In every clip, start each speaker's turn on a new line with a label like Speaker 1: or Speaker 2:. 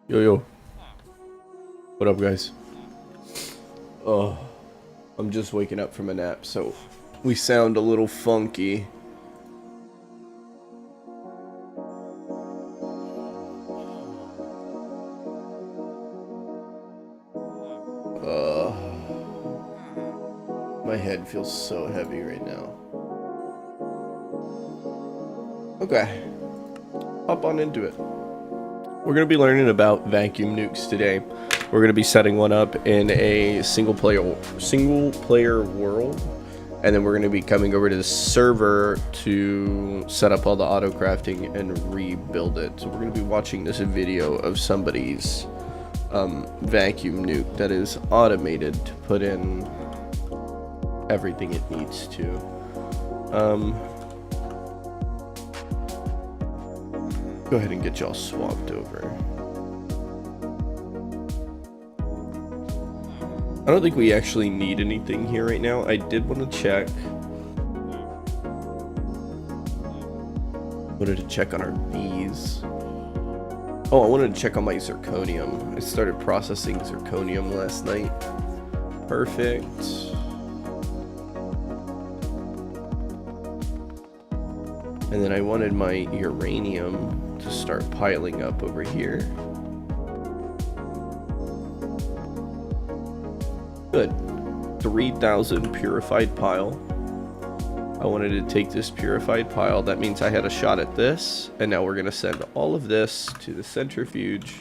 Speaker 1: Yo, yo. What up, guys? Oh, I'm just waking up from a nap, so we sound a little funky. My head feels so heavy right now. Okay, hop on into it. We're going to be learning about vacuum nukes today. We're going to be setting one up in a single player world, and then we're going to be coming over to the server to set up all the auto crafting and rebuild it. So we're going to be watching this video of somebody's vacuum nuke that is automated to put in everything it needs to. Go ahead and get y'all swapped over. I don't think we actually need anything here right now. I did want to check. Wanted to check on our bees. Oh, I wanted to check on my zirconium. I started processing zirconium last night. Perfect. And then I wanted my uranium to start piling up over here. Good. 3,000 purified pile. I wanted to take this purified pile. That means I had a shot at this. And now we're going to send all of this to the centrifuge.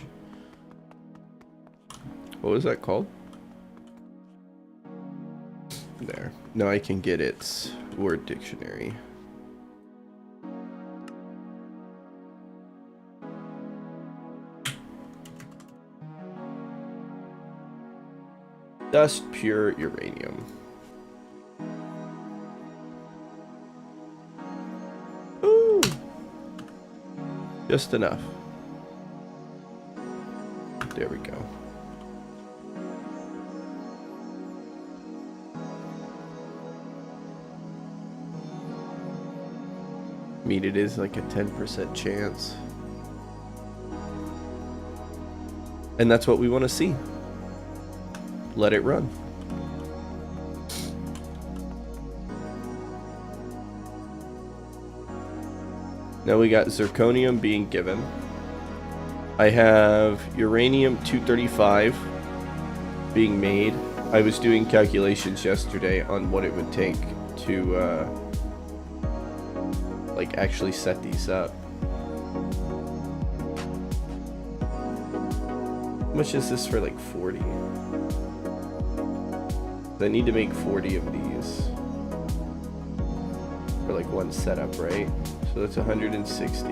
Speaker 1: What was that called? There. Now I can get its word dictionary. Dust pure uranium. Ooh. Just enough. There we go. I mean, it is like a 10% chance. And that's what we want to see. Let it run. Now we got zirconium being given. I have uranium-235 being made. I was doing calculations yesterday on what it would take to like actually set these up. How much is this for like 40? I need to make 40 of these for like one setup, right? So that's 160.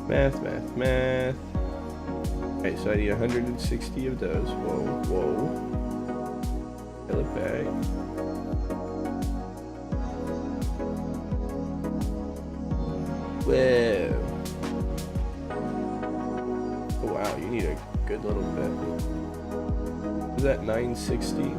Speaker 1: Math. Okay, so I need 160 of those. Whoa. Fill it back. Whoa. Wow, you need a good little bit. Is that 960?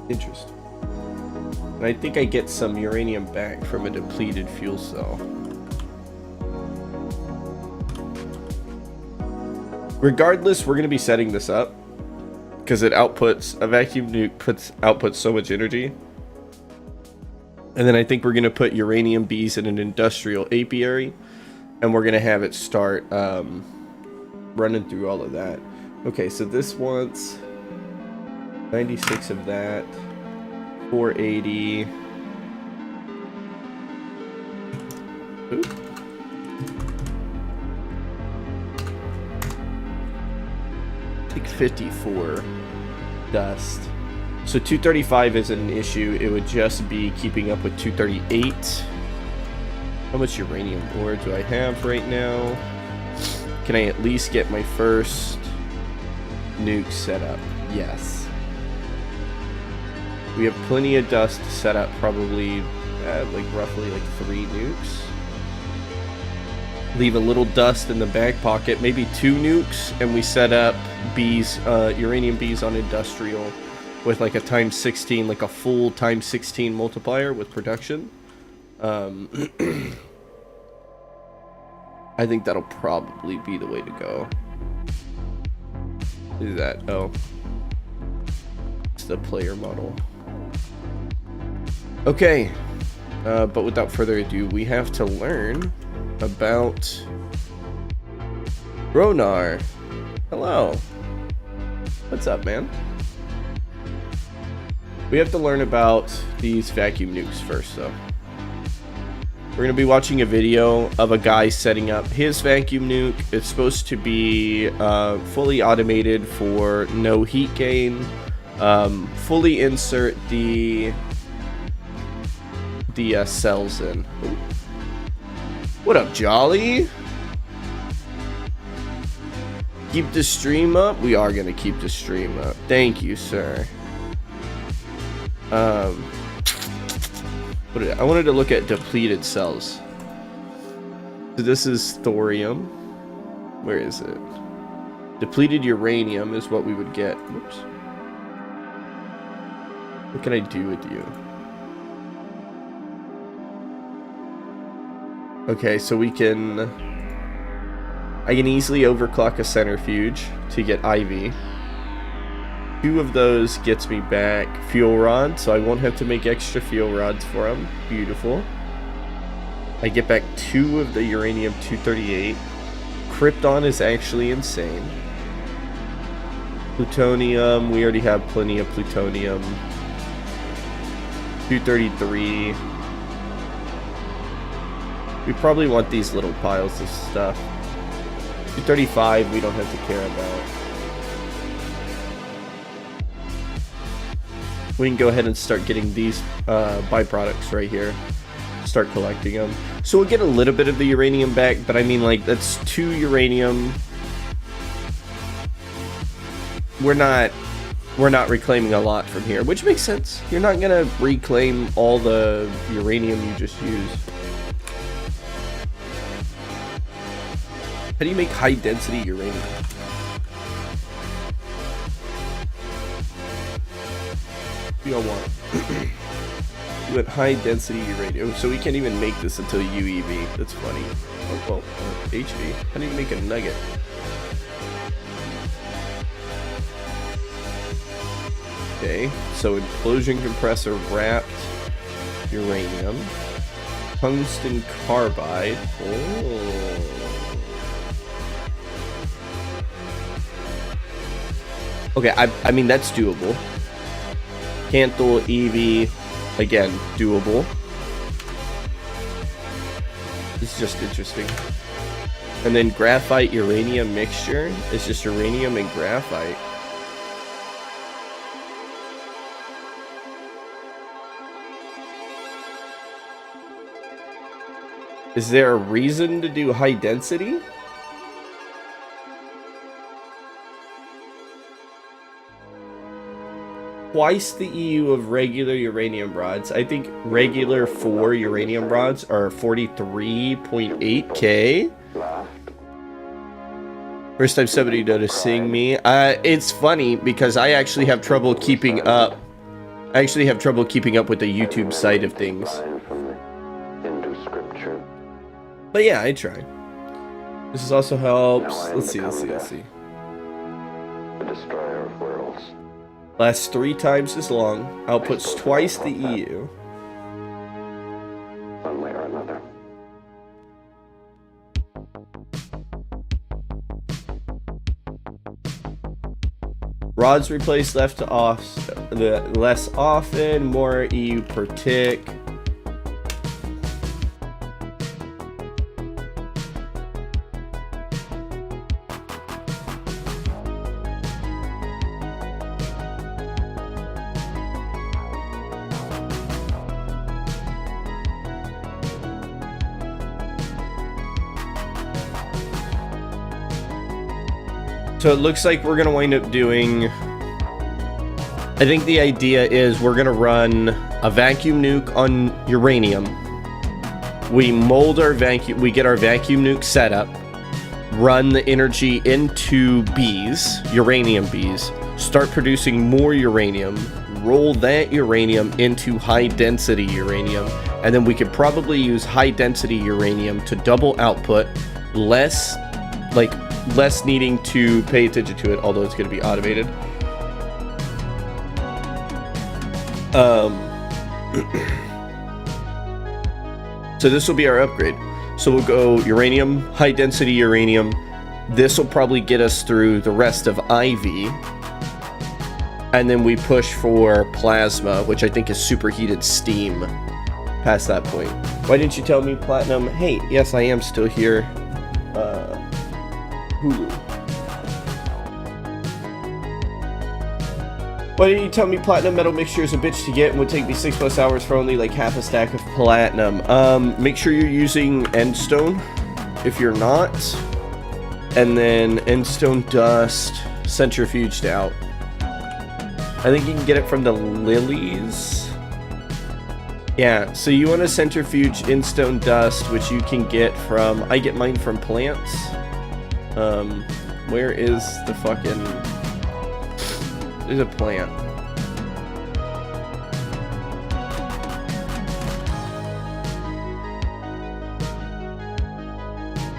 Speaker 1: Interesting. And I think I get some uranium back from a depleted fuel cell. Regardless, we're going to be setting this up because it outputs, a vacuum nuke outputs so much energy. And then I think we're going to put uranium bees in an industrial apiary, and we're going to have it start running through all of that. Okay, so this wants 96 of that, 480. Ooh. Like 54 dust. So 235 isn't an issue. It would just be keeping up with 238. How much uranium ore do I have right now? Can I at least get my first nuke set up? Yes. We have plenty of dust to set up probably that? Like roughly like 3 nukes. Leave a little dust in the back pocket, maybe 2 nukes, and we set up bees, uranium bees on industrial with like a times 16, like a full times 16 multiplier with production. I think that'll probably be the way to go. Is that? Oh. It's the player model. Okay. But without further ado, we have to learn about Ronar. Hello. What's up, man? We have to learn about these vacuum nukes first, though. We're going to be watching a video of a guy setting up his vacuum nuke. It's supposed to be fully automated for no heat gain. Fully insert the cells in. Ooh. What up, Jolly? Keep the stream up? We are going to keep the stream up. Thank you, sir. I wanted to look at depleted cells. So this is thorium. Where is it? Depleted uranium is what we would get. Whoops. What can I do with you? Okay, so I can easily overclock a centrifuge to get IV. 2 of those gets me back fuel rods, so I won't have to make extra fuel rods for them. Beautiful. I get back 2 of the uranium-238. Krypton is actually insane. Plutonium, we already have plenty of plutonium. 233. We probably want these little piles of stuff. 235 we don't have to care about. We can go ahead and start getting these byproducts right here. Start collecting them. So we'll get a little bit of the uranium back, but I mean, like, that's 2 uranium. We're not reclaiming a lot from here, which makes sense. You're not gonna reclaim all the uranium you just used. How do you make high density uranium? We all want. We want high density uranium, so we can't even make this until UEV. That's funny. Oh, well, HV. How do you make a nugget? Okay, so implosion compressor wrapped uranium. Tungsten carbide. Oh. Okay, I mean, that's doable. Canthal, EV, again, doable. This is just interesting. And then graphite uranium mixture is just uranium and graphite. Is there a reason to do high density? Twice the EU of regular uranium rods. I think regular 4 uranium rods are 43.8k. First time somebody noticing me. It's funny because I actually have trouble keeping up. I actually have trouble keeping up with the YouTube side of things. But yeah, I try. This also helps. Let's see. The destroyer of worlds. Lasts 3 times as long. Outputs twice the EU. One way or another. Rods replaced less often. More EU per tick. So it looks like we're gonna wind up doing I think the idea is we're gonna run a vacuum nuke on uranium. We mold our vacuum, we get our vacuum nuke set up, run the energy into bees, uranium bees, start producing more uranium, roll that uranium into high density uranium, and then we could probably use high density uranium to double output, less needing to pay attention to it, although it's going to be automated. So this will be our upgrade. So we'll go uranium, high density uranium. This will probably get us through the rest of IV. And then we push for plasma, which I think is superheated steam past that point. Why didn't you tell me, Platinum? Hey, yes, I am still here. Hulu. Why didn't you tell me platinum metal mixture is a bitch to get and would take me 6+ hours for only like half a stack of platinum? Make sure you're using endstone if you're not. And then endstone dust centrifuged out. I think you can get it from the lilies. Yeah, so you want to centrifuge endstone dust, which you can get from, I get mine from plants. Where is the fucking, there's a plant.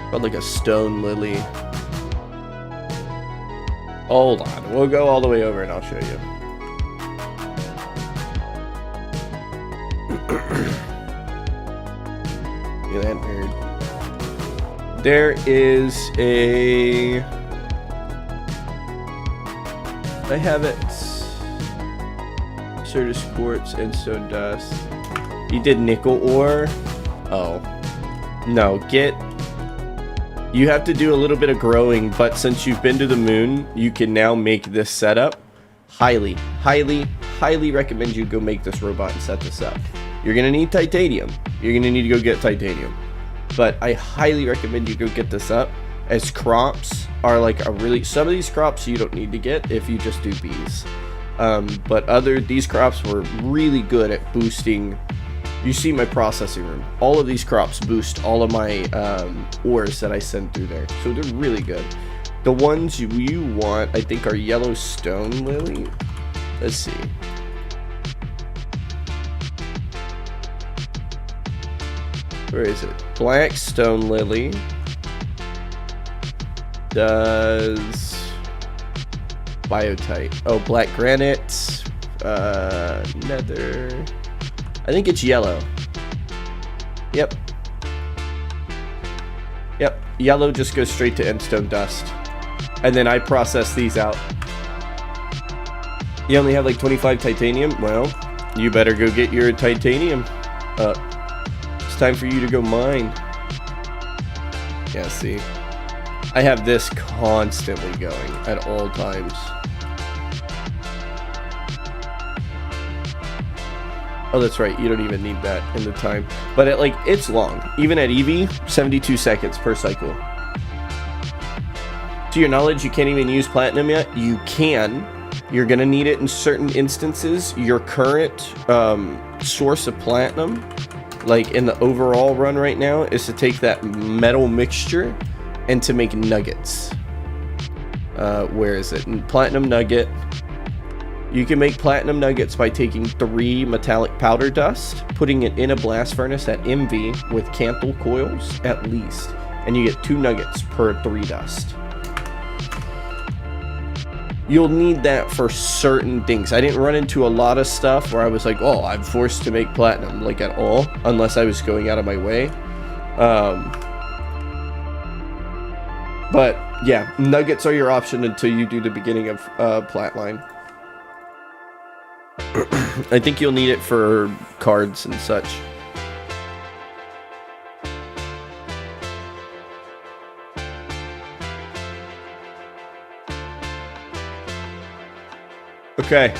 Speaker 1: Called like a stone lily. Hold on, we'll go all the way over and I'll show you. Look at that nerd. There is a, I have it. Certus quartz and stone dust. You did nickel ore? Oh. No, you have to do a little bit of growing, but since you've been to the moon, you can now make this setup. Highly recommend you go make this robot and set this up. You're gonna need titanium. You're gonna need to go get titanium. But I highly recommend you go get this up, as crops are like a really, some of these crops you don't need to get if you just do bees. But these crops were really good at boosting. You see my processing room. All of these crops boost all of my ores that I send through there. So they're really good. The ones you want, I think, are yellow stone lily. Let's see. Where is it? Black stone lily does biotite. Oh, black granite, nether. I think it's yellow. Yep. Yellow just goes straight to endstone dust, and then I process these out. You only have like 25 titanium. Well, you better go get your titanium. It's time for you to go mine. Yeah, see, I have this constantly going at all times. Oh, that's right, you don't even need that in the time. But it's long. Even at EV, 72 seconds per cycle. To your knowledge, you can't even use platinum yet? You can. You're gonna need it in certain instances. Your current source of platinum, like in the overall run right now, is to take that metal mixture and to make nuggets. Where is it? Platinum nugget. You can make platinum nuggets by taking 3 metallic powder dust, putting it in a blast furnace at MV with Canthal coils at least, and you get 2 nuggets per 3 dust. You'll need that for certain things. I didn't run into a lot of stuff where I was like, oh, I'm forced to make platinum, like at all, unless I was going out of my way. But yeah, nuggets are your option until you do the beginning of Platline. I think you'll need it for cards and such. Okay.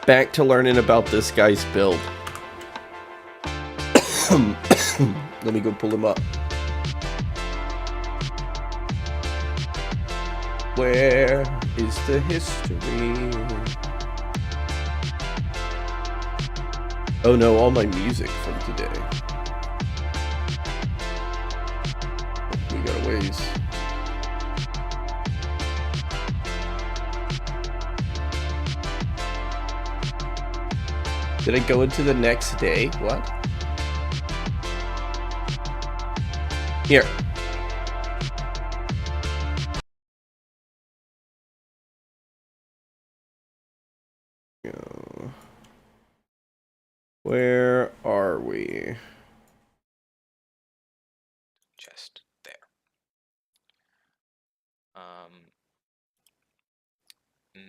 Speaker 1: Back to learning about this guy's build. Let me go pull him up. Where is the history? Oh no, all my music from today. We got a ways. Did it go into the next day? What? Here. Go. Where are we?
Speaker 2: Just there.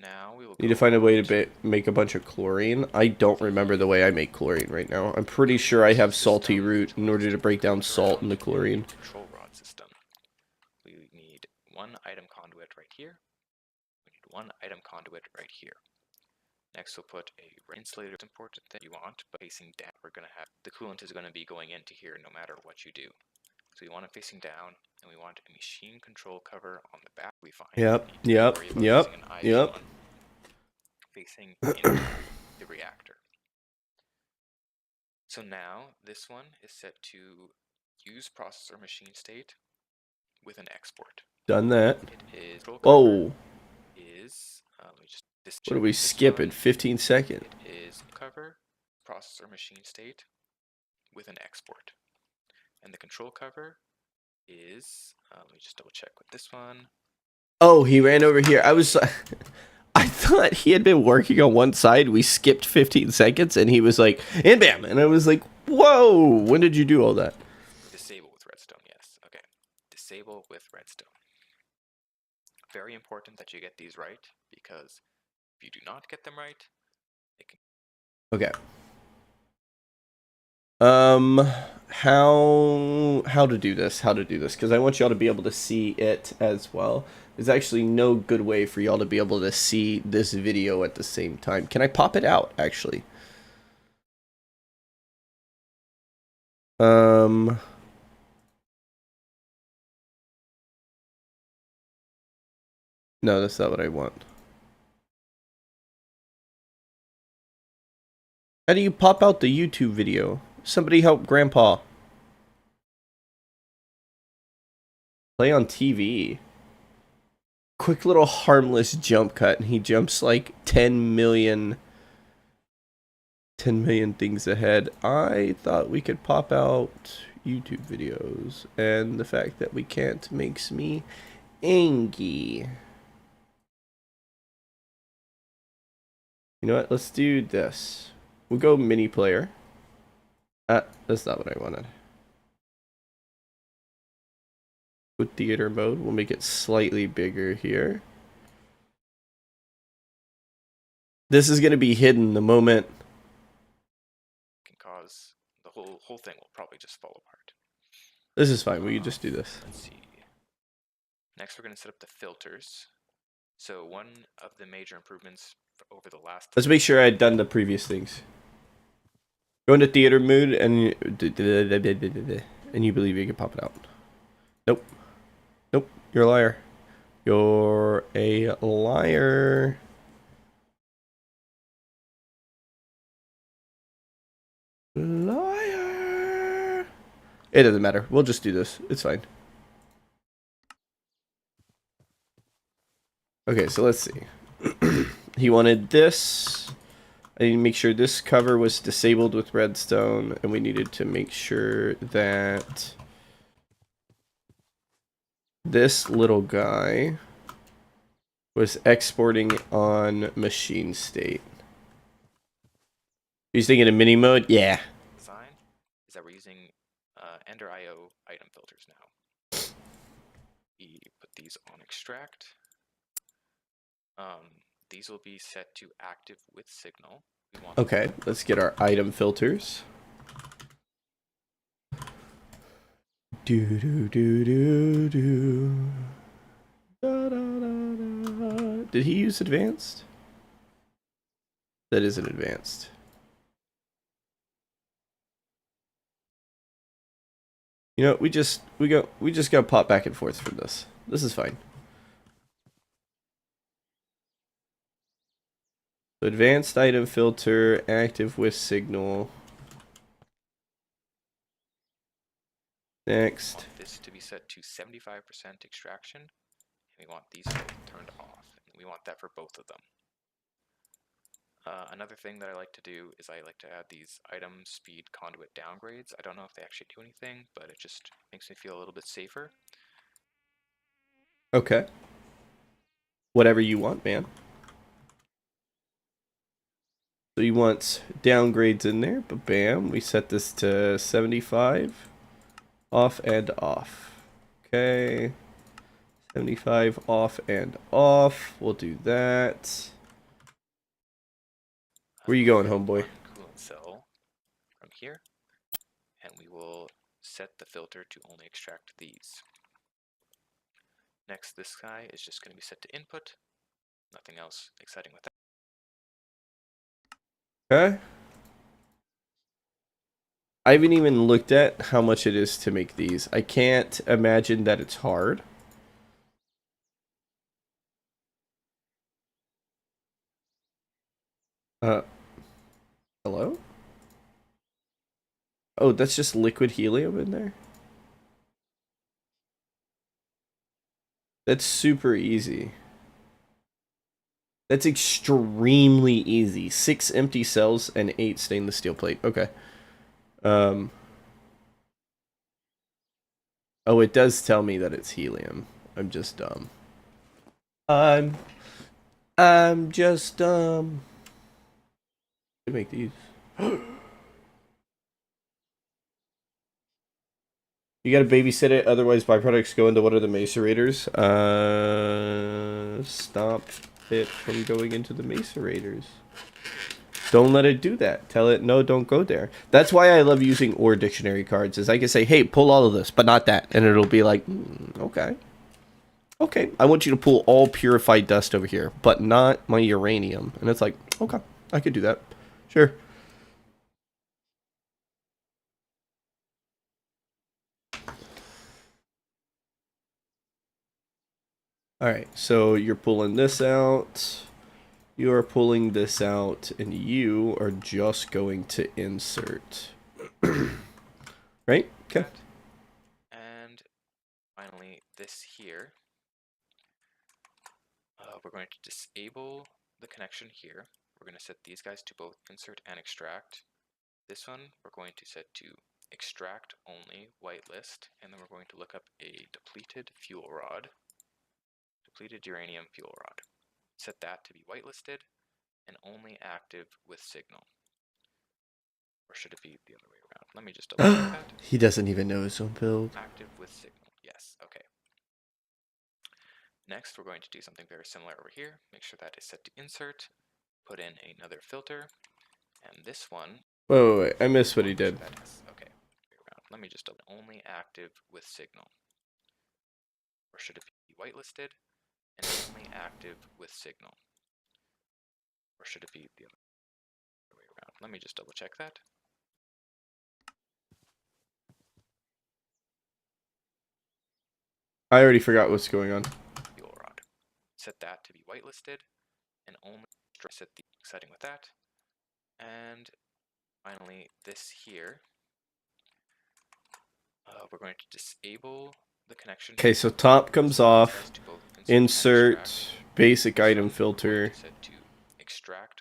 Speaker 2: Now we will
Speaker 1: Need to find a way to make a bunch of chlorine. I don't remember the way I make chlorine right now. I'm pretty sure I have salty root in order to break down salt into chlorine.
Speaker 2: Control rod system. We need one item conduit right here. We need one item conduit right here. Next we'll put a insulator. It's important that you want, but facing down, we're gonna have the coolant is gonna be going into here no matter what you do. So we want it facing down, and we want a machine control cover on the back. We find
Speaker 1: Yep.
Speaker 2: facing into the reactor. So now this one is set to use processor machine state with an export.
Speaker 1: Done that.
Speaker 2: It is
Speaker 1: oh.
Speaker 2: Is
Speaker 1: what do we skip in 15 seconds?
Speaker 2: It is cover processor machine state with an export. And the control cover is let me just double check with this one.
Speaker 1: Oh, he ran over here. I was I thought he had been working on one side. We skipped 15 seconds and he was like, and bam. And I was like, whoa, when did you do all that?
Speaker 2: Disable with redstone, yes. Okay. Disable with redstone. Very important that you get these right, because if you do not get them right, it can...
Speaker 1: Okay. How to do this? Because I want y'all to be able to see it as well. There's actually no good way for y'all to be able to see this video at the same time. Can I pop it out, actually? No, that's not what I want. How do you pop out the YouTube video? Somebody help Grandpa. Play on TV. Quick little harmless jump cut, and he jumps like 10 million things ahead. I thought we could pop out YouTube videos, and the fact that we can't makes me angry. You know what? Let's do this. We'll go mini player. That's not what I wanted. With theater mode, we'll make it slightly bigger here. This is going to be hidden the moment.
Speaker 2: Can cause the whole thing will probably just fall apart.
Speaker 1: This is fine. We can just do this.
Speaker 2: Let's see. Next, we're going to set up the filters. So one of the major improvements over the last...
Speaker 1: Let's make sure I had done the previous things. Go into theater mode and you believe you can pop it out. Nope. Nope. You're a liar. You're a liar. Liar. It doesn't matter. We'll just do this. It's fine. Okay, so let's see. He wanted this. I need to make sure this cover was disabled with redstone, and we needed to make sure that this little guy was exporting on machine state. He's thinking in mini mode? Yeah.
Speaker 2: Design is that we're using Ender IO item filters now. We put these on extract. These will be set to active with signal.
Speaker 1: Okay, let's get our item filters. Do do do do do. Da, da, da, da. Did he use advanced? That isn't advanced. You know, we just gotta pop back and forth from this. This is fine. Advanced item filter, active with signal. Next.
Speaker 2: Want this to be set to 75% extraction, and we want these both turned off. And we want that for both of them. Another thing that I like to do is I like to add these item speed conduit downgrades. I don't know if they actually do anything, but it just makes me feel a little bit safer.
Speaker 1: Okay. Whatever you want, man. So you want downgrades in there, but bam, we set this to 75. Off and off. Okay. 75 off and off. We'll do that. Where you going, homeboy?
Speaker 2: Coolant cell from here, and we will set the filter to only extract these. Next, this guy is just going to be set to input. Nothing else exciting with that.
Speaker 1: Okay. I haven't even looked at how much it is to make these. I can't imagine that it's hard. Hello? Oh, that's just liquid helium in there? That's super easy. That's extremely easy. 6 empty cells and 8 stainless steel plate. Okay. Oh, it does tell me that it's helium. I'm just dumb. I'm just dumb. Make these. You gotta babysit it, otherwise byproducts go into what are the macerators? Stop it from going into the macerators. Don't let it do that. Tell it, no, don't go there. That's why I love using ore dictionary cards, is I can say, hey, pull all of this, but not that. And it'll be like, okay. Okay, I want you to pull all purified dust over here, but not my uranium. And it's like, okay, I could do that. Sure. Alright, so you're pulling this out. You are pulling this out, and you are just going to insert. Right? Okay.
Speaker 2: And finally, this here. We're going to disable the connection here. We're going to set these guys to both insert and extract. This one we're going to set to extract only, whitelist, and then we're going to look up a depleted fuel rod. Depleted uranium fuel rod. Set that to be whitelisted and only active with signal. Or should it be the other way around? Let me just double check that.
Speaker 1: He doesn't even know his own build.
Speaker 2: Active with signal. Yes, okay. Next, we're going to do something very similar over here. Make sure that is set to insert. Put in another filter. And this one...
Speaker 1: Wait. I missed what he did.
Speaker 2: Okay. Let me just double only active with signal. Or should it be whitelisted and only active with signal? Or should it be the other way around? Let me just double check that.
Speaker 1: I already forgot what's going on.
Speaker 2: Fuel rod. Set that to be whitelisted and only set the setting with that. And finally, this here. We're going to disable the connection.
Speaker 1: Okay, so top comes off. Insert basic item filter.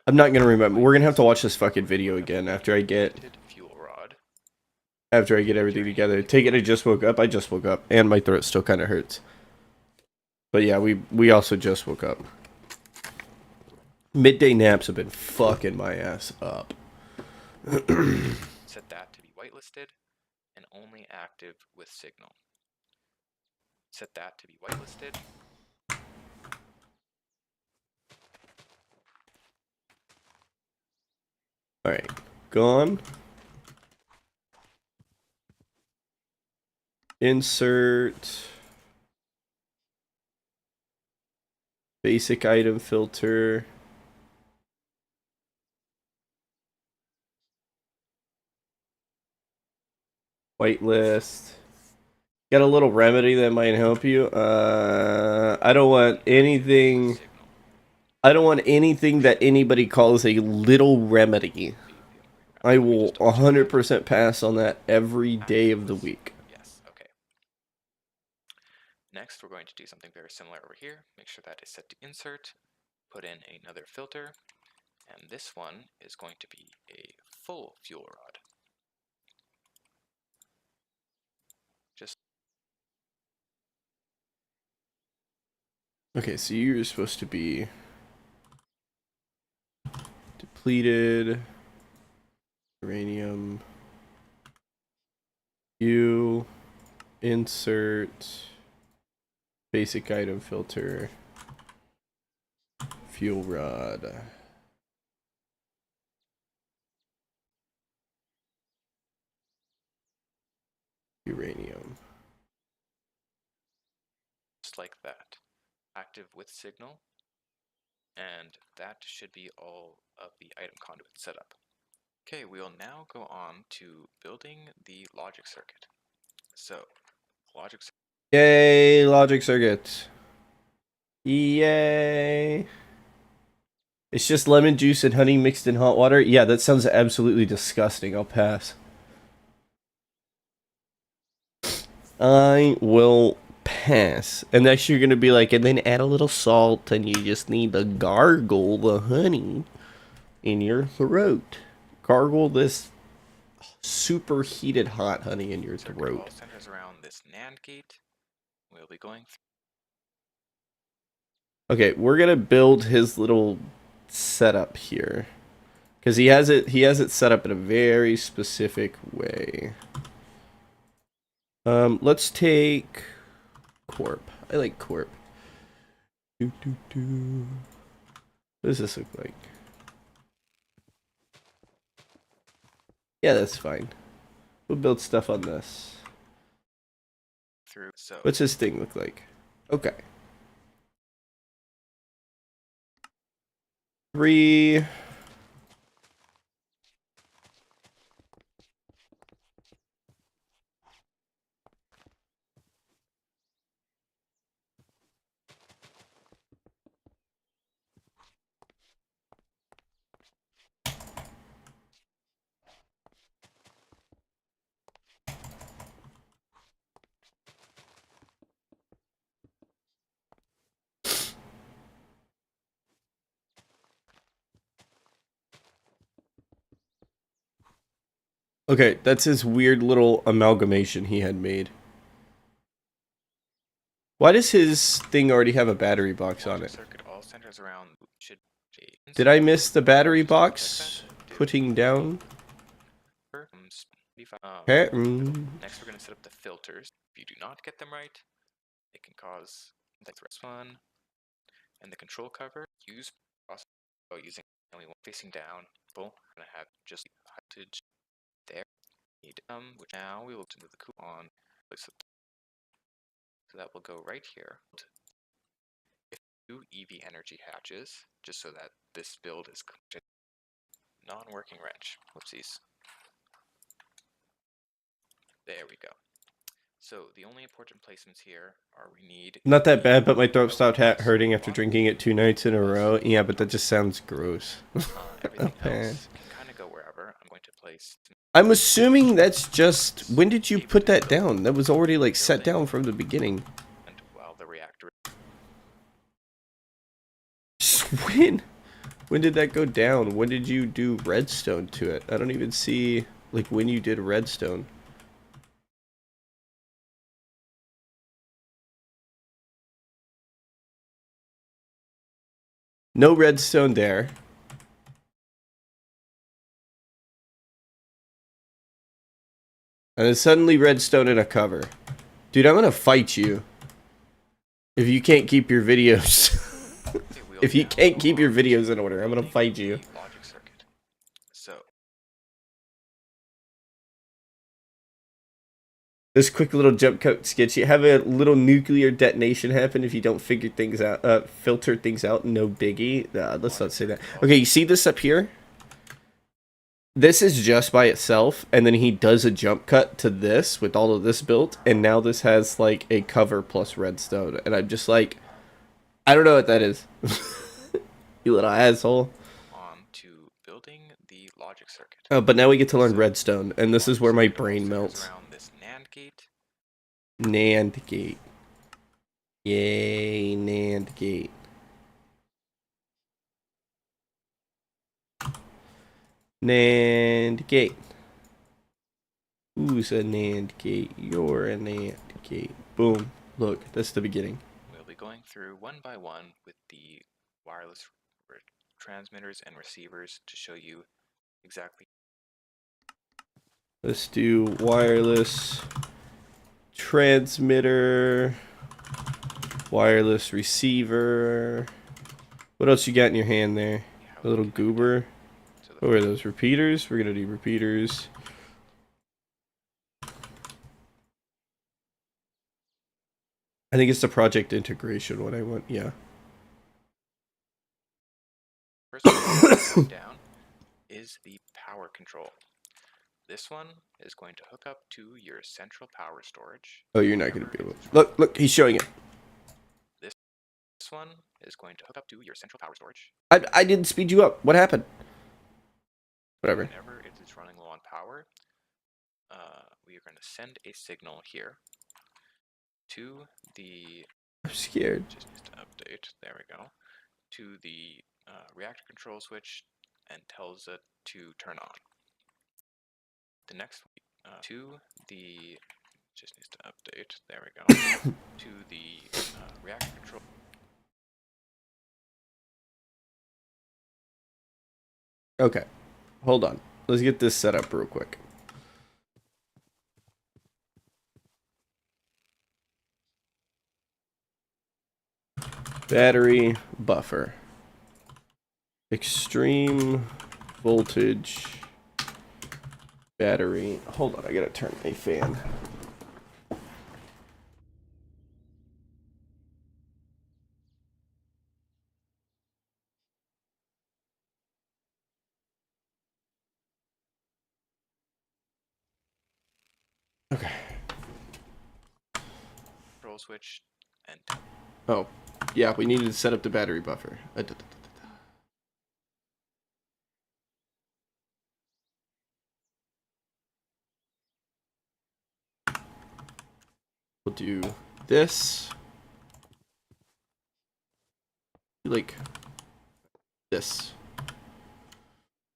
Speaker 1: I'm not gonna remember. We're gonna have to watch this fucking video again after I get everything together. Take it. I just woke up. I just woke up, and my throat still kind of hurts. But yeah, we also just woke up. Midday naps have been fucking my ass up.
Speaker 2: Set that to be whitelisted and only active with signal. Set that to be whitelisted.
Speaker 1: Alright, gone. Insert. Basic item filter. Whitelist. Got a little remedy that might help you. I don't want anything. I don't want anything that anybody calls a little remedy. I will 100% pass on that every day of the week.
Speaker 2: Yes, okay. Next, we're going to do something very similar over here. Make sure that is set to insert, put in another filter, and this one is going to be a full fuel rod. Just
Speaker 1: Okay, so you're supposed to be depleted, uranium, you, insert, basic item filter, fuel rod. Uranium.
Speaker 2: like that. Active with signal. And that should be all of the item conduit setup. Okay, we'll now go on to building the logic circuit. So, logic circuit.
Speaker 1: Yay, logic circuit. Yay. It's just lemon juice and honey mixed in hot water. Yeah, that sounds absolutely disgusting. I'll pass. I will pass. And next you're going to be like, and then add a little salt and you just need to gargle the honey in your throat. Gargle this super heated hot honey in your throat.
Speaker 2: All centers around this NAND gate. We'll be going
Speaker 1: Okay, we're going to build his little setup here. Because he has it set up in a very specific way. Let's take Corp. I like Corp. What does this look like? Yeah, that's fine. We'll build stuff on this.
Speaker 2: through. So,
Speaker 1: What's this thing look like? Okay. 3. Okay, that's his weird little amalgamation he had made. Why does his thing already have a battery box on it?
Speaker 2: circuit all centers around should be.
Speaker 1: Did I miss the battery box putting down? Okay.
Speaker 2: Next, we're going to set up the filters. If you do not get them right, it can cause this one. And the control cover, use using only one facing down. We're going to have just voltage there. Which now we will move the coupon. So that will go right here. Two EV energy hatches, just so that this build is non-working wrench. Whoopsies. There we go. So the only important placements here are we need...
Speaker 1: Not that bad, but my throat stopped hurting after drinking it 2 nights in a row. Yeah, but that just sounds gross.
Speaker 2: Everything else can kind of go wherever. I'm going to place...
Speaker 1: I'm assuming that's just... When did you put that down? That was already, like, set down from the beginning.
Speaker 2: And while the reactor...
Speaker 1: When? When did that go down? When did you do redstone to it? I don't even see, like, when you did redstone. No redstone there. And then suddenly redstone in a cover. Dude, I'm gonna fight you. If you can't keep your videos. If you can't keep your videos in order, I'm gonna fight you.
Speaker 2: Logic circuit. So
Speaker 1: this quick little jump cut sketch. You have a little nuclear detonation happen if you don't figure things out, filter things out. No biggie. Let's not say that. Okay, you see this up here? This is just by itself, and then he does a jump cut to this with all of this built, and now this has like a cover plus redstone, and I'm just like, I don't know what that is. You little asshole.
Speaker 2: On to building the logic circuit.
Speaker 1: Oh, but now we get to learn redstone, and this is where my brain melts.
Speaker 2: Around this NAND gate.
Speaker 1: NAND gate. Yay, NAND gate. NAND gate. Who's a NAND gate? You're a NAND gate. Boom. Look, that's the beginning.
Speaker 2: We'll be going through one by one with the wireless transmitters and receivers to show you exactly.
Speaker 1: Let's do wireless transmitter, wireless receiver. What else you got in your hand there? A little goober. What are those, repeaters? We're gonna do repeaters. I think it's the project integration one I want, yeah.
Speaker 2: First one down is the power control. This one is going to hook up to your central power storage.
Speaker 1: Oh, you're not going to be able to. Look, he's showing it.
Speaker 2: This one is going to hook up to your central power storage.
Speaker 1: I didn't speed you up. What happened? Whatever.
Speaker 2: Whenever it is running low on power, we are going to send a signal here to the...
Speaker 1: I'm scared.
Speaker 2: Just needs to update. There we go. To the reactor control switch and tells it to turn on. The next to the just needs to update. There we go. To the reactor control.
Speaker 1: Okay, hold on. Let's get this set up real quick. Battery buffer. Extreme voltage battery. Hold on, I gotta turn a fan. Okay.
Speaker 2: Control switch and...
Speaker 1: Oh, yeah, we needed to set up the battery buffer. We'll do this. Like this.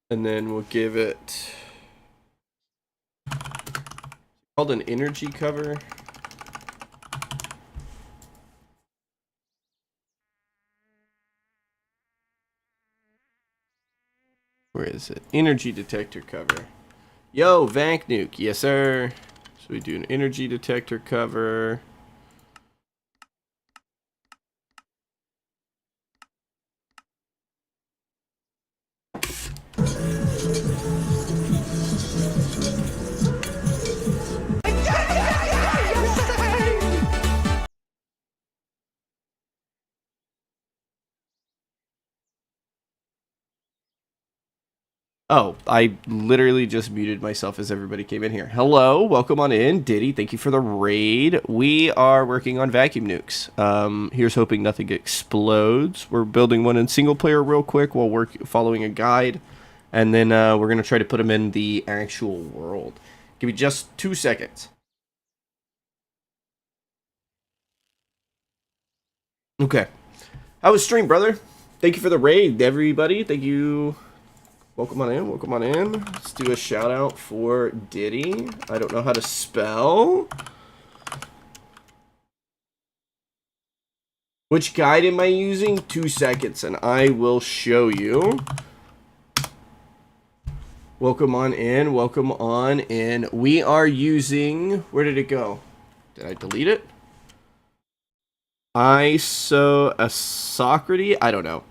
Speaker 1: And then we'll give it called an energy cover. Where is it? Energy detector cover. Yo, Vank Nuke. Yes, sir. So we do an energy detector cover. Oh, I literally just muted myself as everybody came in here. Hello, welcome on in. Diddy, thank you for the raid. We are working on vacuum nukes. Here's hoping nothing explodes. We're building one in single player real quick while we're following a guide. And then we're going to try to put them in the actual world. Give me just 2 seconds. Okay. How was stream, brother? Thank you for the raid, everybody. Thank you. Welcome on in, welcome on in. Let's do a shout out for Diddy. I don't know how to spell. Which guide am I using? 2 seconds and I will show you. Welcome on in, welcome on in. We are using, where did it go? Did I delete it? Socrates? I don't know.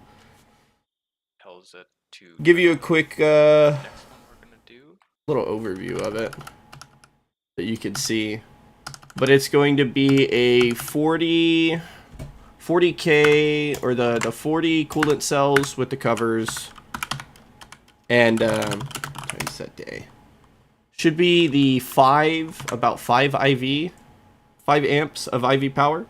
Speaker 2: Tells it to
Speaker 1: give you a quick
Speaker 2: next one we're gonna do.
Speaker 1: Little overview of it that you can see. But it's going to be a 40K or the 40 coolant cells with the covers. And set day. Should be the about 5 amps of IV power.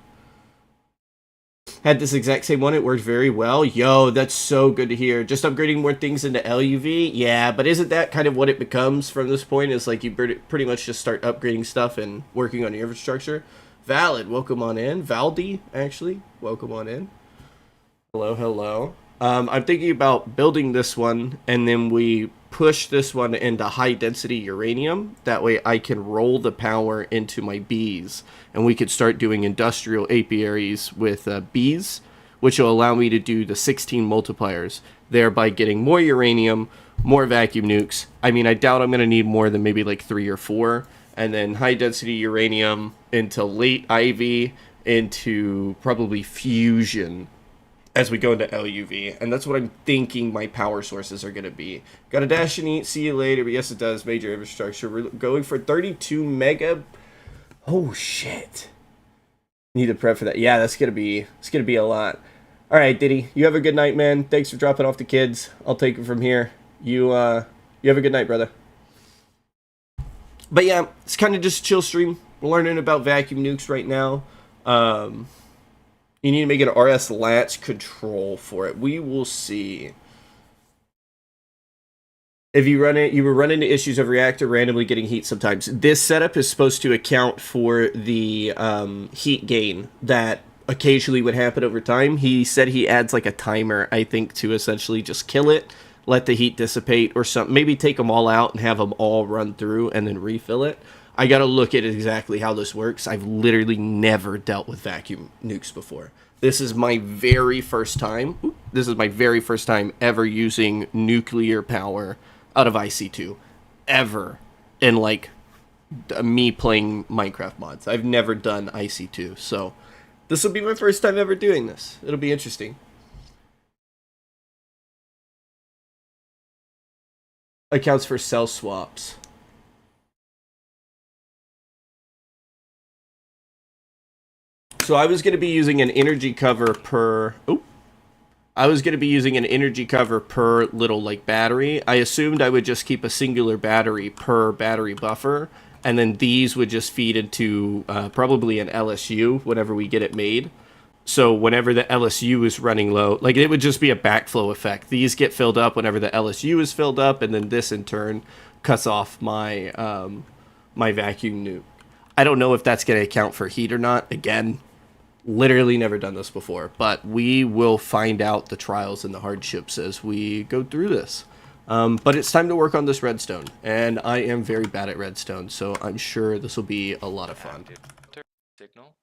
Speaker 1: Had this exact same one. It worked very well. Yo, that's so good to hear. Just upgrading more things into LUV. Yeah, but isn't that kind of what it becomes from this point? Is like you pretty much just start upgrading stuff and working on your infrastructure. Valid, welcome on in. Valdi, actually, welcome on in. Hello, hello. I'm thinking about building this one, and then we push this one into high density uranium. That way I can roll the power into my bees, and we could start doing industrial apiaries with bees, which will allow me to do the 16 multipliers, thereby getting more uranium, more vacuum nukes. I mean, I doubt I'm going to need more than maybe like 3 or 4, and then high density uranium into late Ivy, into probably fusion as we go into LUV, and that's what I'm thinking my power sources are going to be. Got a dash and eat, see you later, but yes it does, major infrastructure. We're going for 32 mega. Oh shit. Need to prep for that. Yeah, it's gonna be a lot. Alright, Diddy, you have a good night, man. Thanks for dropping off the kids. I'll take it from here. You have a good night, brother. But yeah, it's kind of just a chill stream. We're learning about vacuum nukes right now. You need to make an RS latch control for it. We will see. If you run it, you will run into issues of reactor randomly getting heat sometimes. This setup is supposed to account for the heat gain that occasionally would happen over time. He said he adds like a timer, I think, to essentially just kill it, let the heat dissipate or something. Maybe take them all out and have them all run through and then refill it. I gotta look at exactly how this works. I've literally never dealt with vacuum nukes before. This is my very first time. This is my very first time ever using nuclear power out of IC2. Ever. In like me playing Minecraft mods. I've never done IC2. So this will be my first time ever doing this. It'll be interesting. Accounts for cell swaps. So I was going to be using an energy cover per... I was going to be using an energy cover per little, like, battery. I assumed I would just keep a singular battery per battery buffer, and then these would just feed into probably an LSU whenever we get it made. So whenever the LSU is running low, like, it would just be a backflow effect. These get filled up whenever the LSU is filled up, and then this, in turn, cuts off my, my vacuum nuke. I don't know if that's going to account for heat or not. Again, literally never done this before, but we will find out the trials and the hardships as we go through this. But it's time to work on this redstone, and I am very bad at redstone, so I'm sure this will be a lot of fun.
Speaker 2: Signal.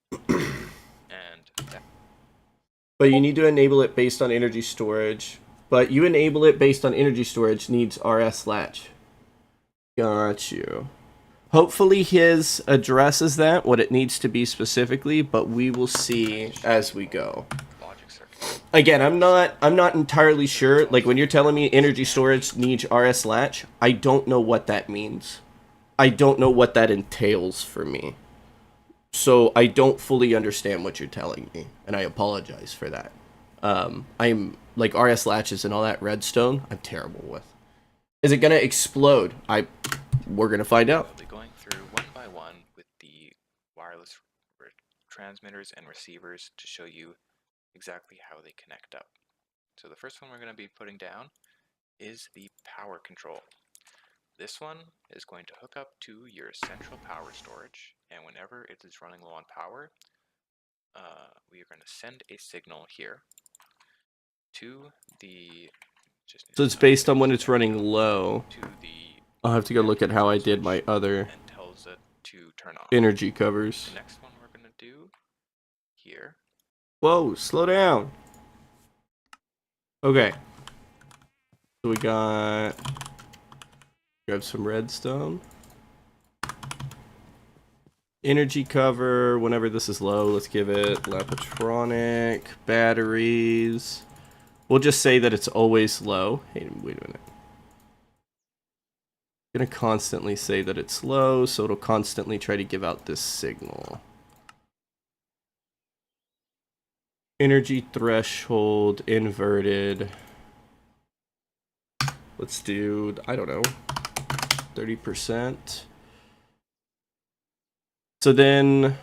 Speaker 1: But you need to enable it based on energy storage. But you enable it based on energy storage needs RS latch. Got you. Hopefully his addresses that, what it needs to be specifically, but we will see as we go. Again, I'm not entirely sure. Like, when you're telling me energy storage needs RS latch, I don't know what that means. I don't know what that entails for me. So I don't fully understand what you're telling me, and I apologize for that. I'm, like, RS latches and all that redstone, I'm terrible with. Is it gonna explode? We're gonna find out.
Speaker 2: Transmitters and receivers to show you exactly how they connect up. So the first one we're going to be putting down is the power control. This one is going to hook up to your central power storage, and whenever it is running low on power, we are going to send a signal here to the...
Speaker 1: So it's based on when it's running low. I'll have to go look at how I did my other energy covers.
Speaker 2: The next one we're going to do here.
Speaker 1: Whoa, slow down. Okay. So we got... Grab some redstone. Energy cover, whenever this is low, let's give it Lapatronic, batteries. We'll just say that it's always low. Hey, wait a minute. I'm gonna constantly say that it's low, so it'll constantly try to give out this signal. Energy threshold inverted. Let's do, I don't know, 30%. So then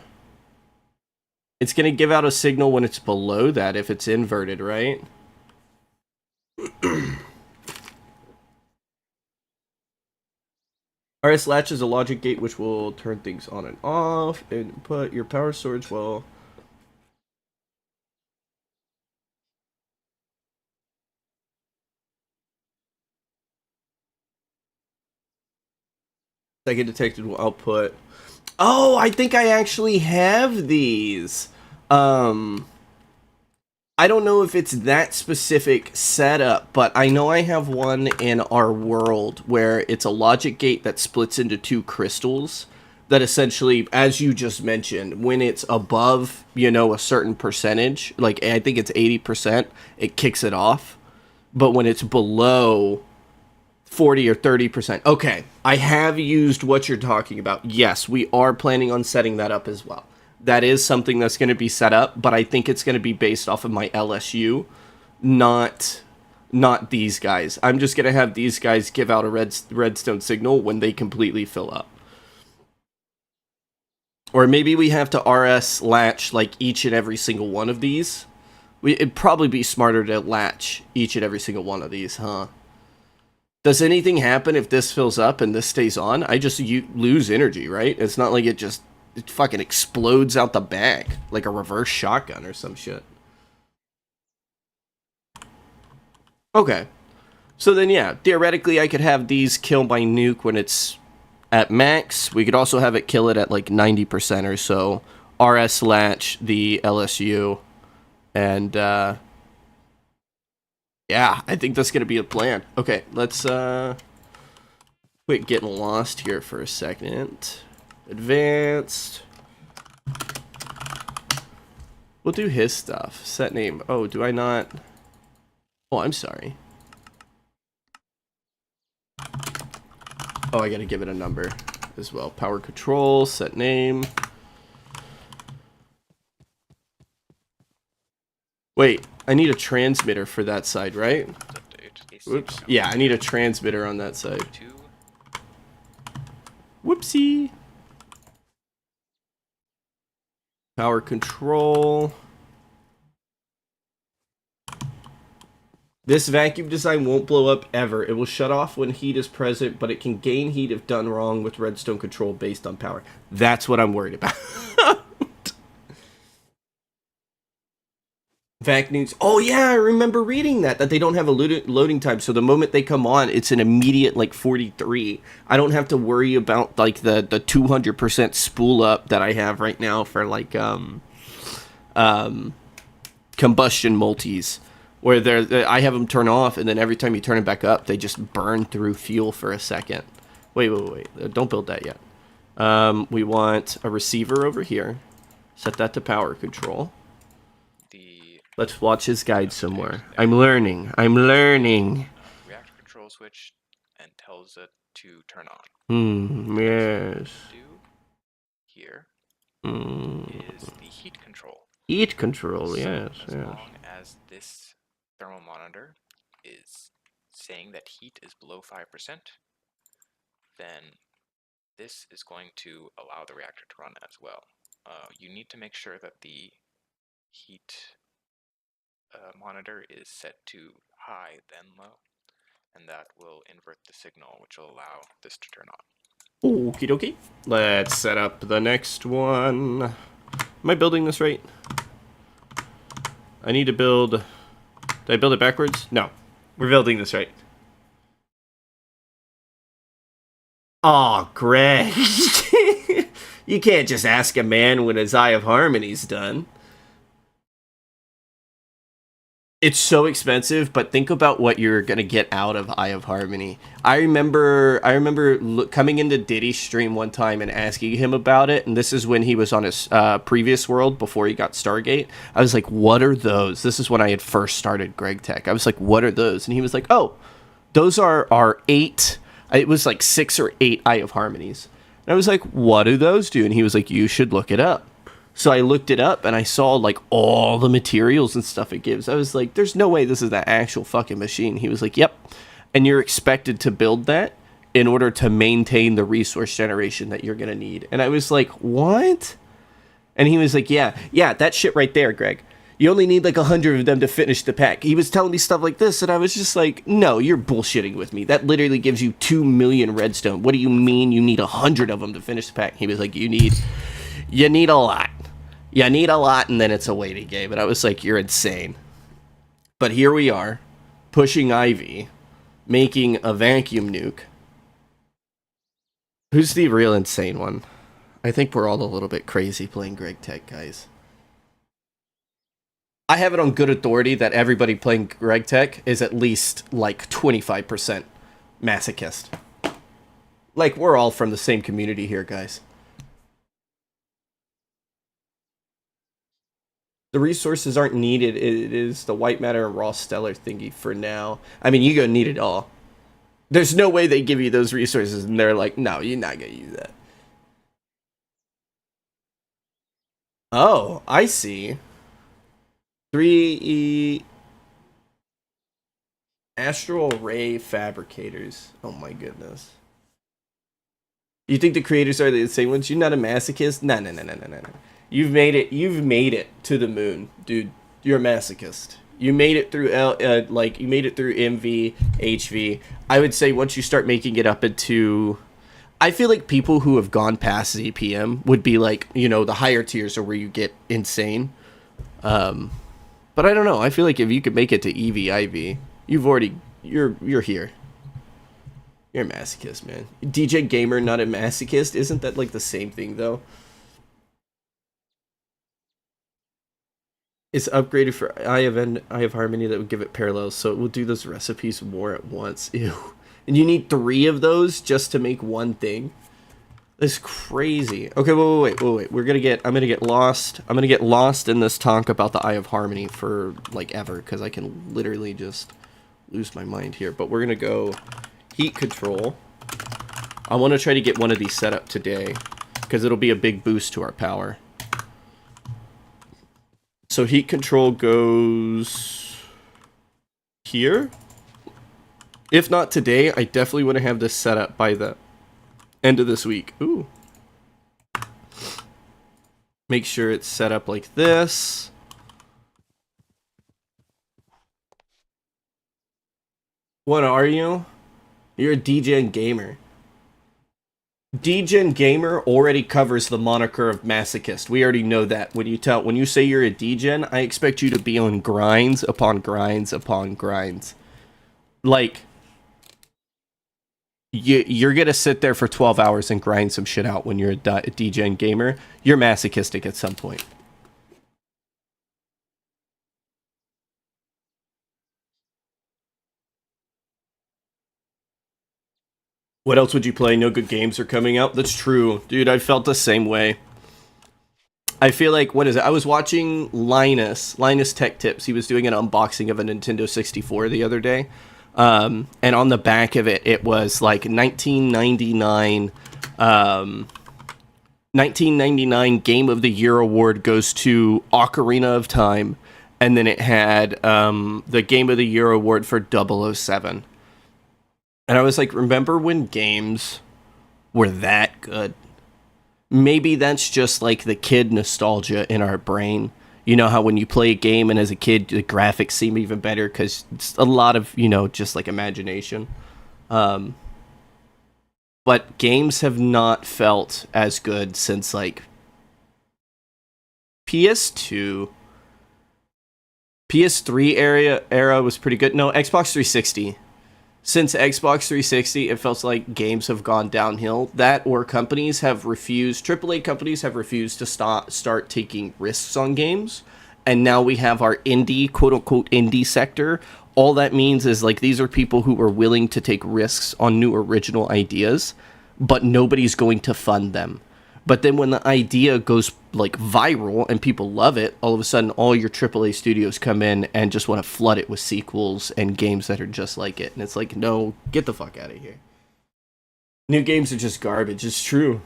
Speaker 1: it's going to give out a signal when it's below that if it's inverted, right? RS latch is a logic gate which will turn things on and off, and put your power storage well. Second detected will output. Oh, I think I actually have these. I don't know if it's that specific setup, but I know I have one in our world where it's a logic gate that splits into two crystals that essentially, as you just mentioned, when it's above, a certain percentage, like I think it's 80%, it kicks it off. But when it's below 40 or 30%, okay, I have used what you're talking about. Yes, we are planning on setting that up as well. That is something that's going to be set up, but I think it's going to be based off of my LSU, not these guys. I'm just going to have these guys give out a redstone signal when they completely fill up. Or maybe we have to RS latch like each and every single one of these. It'd probably be smarter to latch each and every single one of these, huh? Does anything happen if this fills up and this stays on? I just lose energy, right? It's not like it fucking explodes out the back like a reverse shotgun or some shit. Okay. So then, yeah, theoretically I could have these kill my nuke when it's at max. We could also have it kill it at like 90% or so. RS latch the LSU. And, yeah, I think that's going to be a plan. Okay, let's, quit getting lost here for a second. Advanced. We'll do his stuff. Set name. Oh, do I not? Oh, I'm sorry. Oh, I gotta give it a number as well. Power control, set name. Wait, I need a transmitter for that side, right? Whoops. Yeah, I need a transmitter on that side. Whoopsie. Power control. This vacuum design won't blow up ever. It will shut off when heat is present, but it can gain heat if done wrong with redstone control based on power. That's what I'm worried about. Vac nukes. Oh yeah, I remember reading that they don't have a loading time. So the moment they come on, it's an immediate like 43. I don't have to worry about like the 200% spool up that I have right now for like combustion multis, where I have them turn off, and then every time you turn it back up, they just burn through fuel for a second. Wait. Don't build that yet. We want a receiver over here. Set that to power control. Let's watch his guide somewhere. I'm learning.
Speaker 2: Reactor control switch and tells it to turn on.
Speaker 1: Yes.
Speaker 2: Here is the heat control.
Speaker 1: Heat control,
Speaker 2: so
Speaker 1: yes.
Speaker 2: As long as this thermal monitor is saying that heat is below 5%, then this is going to allow the reactor to run as well. You need to make sure that the heat monitor is set to high, then low, and that will invert the signal, which will allow this to turn on.
Speaker 1: Okie dokie. Let's set up the next one. Am I building this right? I need to build... Did I build it backwards? No. We're building this right. Aw, Greg. You can't just ask a man when his Eye of Harmony's done. It's so expensive, but think about what you're gonna get out of Eye of Harmony. I remember coming into Diddy's stream one time and asking him about it, and this is when he was on his previous world before he got Stargate. I was like, "What are those?" This is when I had first started Greg Tech. I was like, "What are those?" And he was like, "Oh, those are 8. It was like 6 or 8 Eye of Harmonies." And I was like, "What do those do?" And he was like, "You should look it up." So I looked it up and I saw like all the materials and stuff it gives. I was like, there's no way this is the actual fucking machine. He was like, yep. And you're expected to build that in order to maintain the resource generation that you're going to need. And I was like, what? And he was like, yeah, that shit right there, Greg. You only need like 100 of them to finish the pack. He was telling me stuff like this, and I was just like, no, you're bullshitting with me. That literally gives you 2 million redstone. What do you mean you need 100 of them to finish the pack? He was like, you need a lot. You need a lot, and then it's a waiting game. And I was like, you're insane. But here we are, pushing Ivy, making a vacuum nuke. Who's the real insane one? I think we're all a little bit crazy playing Greg Tech, guys. I have it on good authority that everybody playing Greg Tech is at least like 25% masochist. Like, we're all from the same community here, guys. The resources aren't needed. It is the white matter and raw stellar thingy for now. I mean, you're gonna need it all. There's no way they give you those resources and they're like, no, you're not gonna use that. Oh, I see. 3E Astral Ray Fabricators. Oh my goodness. You think the creators are the same ones? You're not a masochist? No. You've made it to the moon, dude. You're a masochist. You made it through you made it through MV, HV. I would say once you start making it up into, I feel like people who have gone past ZPM would be like, you know, the higher tiers are where you get insane. But I don't know. I feel like if you could make it to EV, you're here. You're a masochist, man. DJ Gamer, not a masochist? Isn't that like the same thing though? It's upgraded for I have Harmony that would give it parallels, so it will do those recipes more at once. Ew. And you need 3 of those just to make one thing? That's crazy. Okay, wait. I'm gonna get lost. I'm gonna get lost in this talk about the Eye of Harmony for like ever, because I can literally just lose my mind here. But we're gonna go heat control. I want to try to get one of these set up today, because it'll be a big boost to our power. So heat control goes here. If not today, I definitely want to have this set up by the end of this week. Ooh. Make sure it's set up like this. What are you? You're a DGen gamer. DGen gamer already covers the moniker of masochist. We already know that. When you say you're a DGen, I expect you to be on grinds upon grinds upon grinds. Like, you're gonna sit there for 12 hours and grind some shit out when you're a DGen gamer. You're masochistic at some point. What else would you play? No good games are coming out? That's true. Dude, I felt the same way. I feel like, what is it? I was watching Linus Tech Tips. He was doing an unboxing of a Nintendo 64 the other day. And on the back of it, it was like 1999 Game of the Year award goes to Ocarina of Time. And then it had the Game of the Year award for 007. And I was like, remember when games were that good? Maybe that's just like the kid nostalgia in our brain. You know how when you play a game and as a kid, the graphics seem even better because it's a lot of, you know, just like imagination. But games have not felt as good since like PS2. PS3 era was pretty good. No, Xbox 360. Since Xbox 360, it feels like games have gone downhill. That or companies have refused, AAA companies have refused to start taking risks on games. And now we have our indie, quote-unquote indie sector. All that means is like these are people who are willing to take risks on new original ideas, but nobody's going to fund them. But then when the idea goes like viral and people love it, all of a sudden all your AAA studios come in and just want to flood it with sequels and games that are just like it. And it's like, no, get the fuck out of here. New games are just garbage. It's true.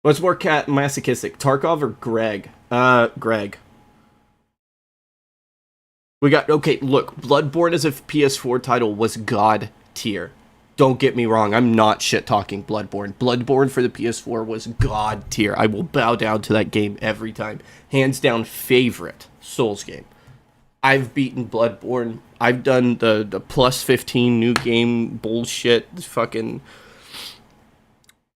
Speaker 1: What's more masochistic, Tarkov or Greg? Greg. We got, okay, look, Bloodborne as a PS4 title was god tier. Don't get me wrong, I'm not shit-talking Bloodborne. Bloodborne for the PS4 was god tier. I will bow down to that game every time. Hands down favorite Souls game. I've beaten Bloodborne. I've done the plus 15 new game bullshit, fucking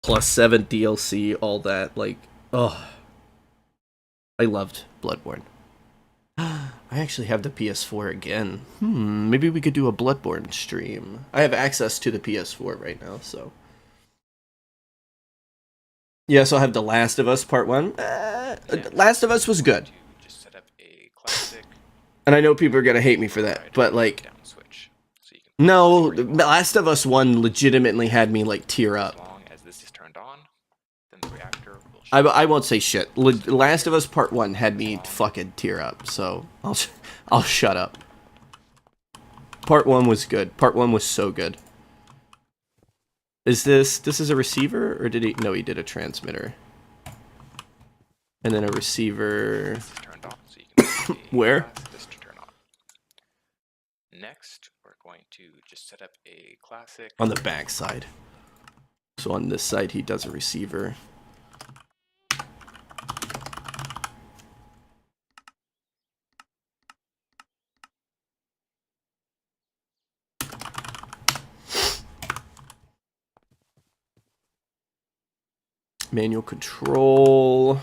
Speaker 1: plus 7 DLC, all that. Like, oh, I loved Bloodborne. I actually have the PS4 again. Maybe we could do a Bloodborne stream. I have access to the PS4 right now, so. Yes, I'll have The Last of Us Part 1. Last of Us was good.
Speaker 2: Just set up a classic.
Speaker 1: And I know people are gonna hate me for that, but like,
Speaker 2: down switch. So you can
Speaker 1: no, The Last of Us 1 legitimately had me like tear
Speaker 2: as
Speaker 1: up.
Speaker 2: long as this is turned on, then the reactor will
Speaker 1: I won't say shit. Last of Us Part 1 had me fucking tear up, so I'll shut up. Part 1 was good. Part 1 was so good. Is this is a receiver, or did he? No, he did a transmitter. And then a receiver.
Speaker 2: This is turned on, so you can
Speaker 1: Where?
Speaker 2: this to turn on. Next, we're going to just set up a classic.
Speaker 1: On the back side. So on this side, he does a receiver. Manual control.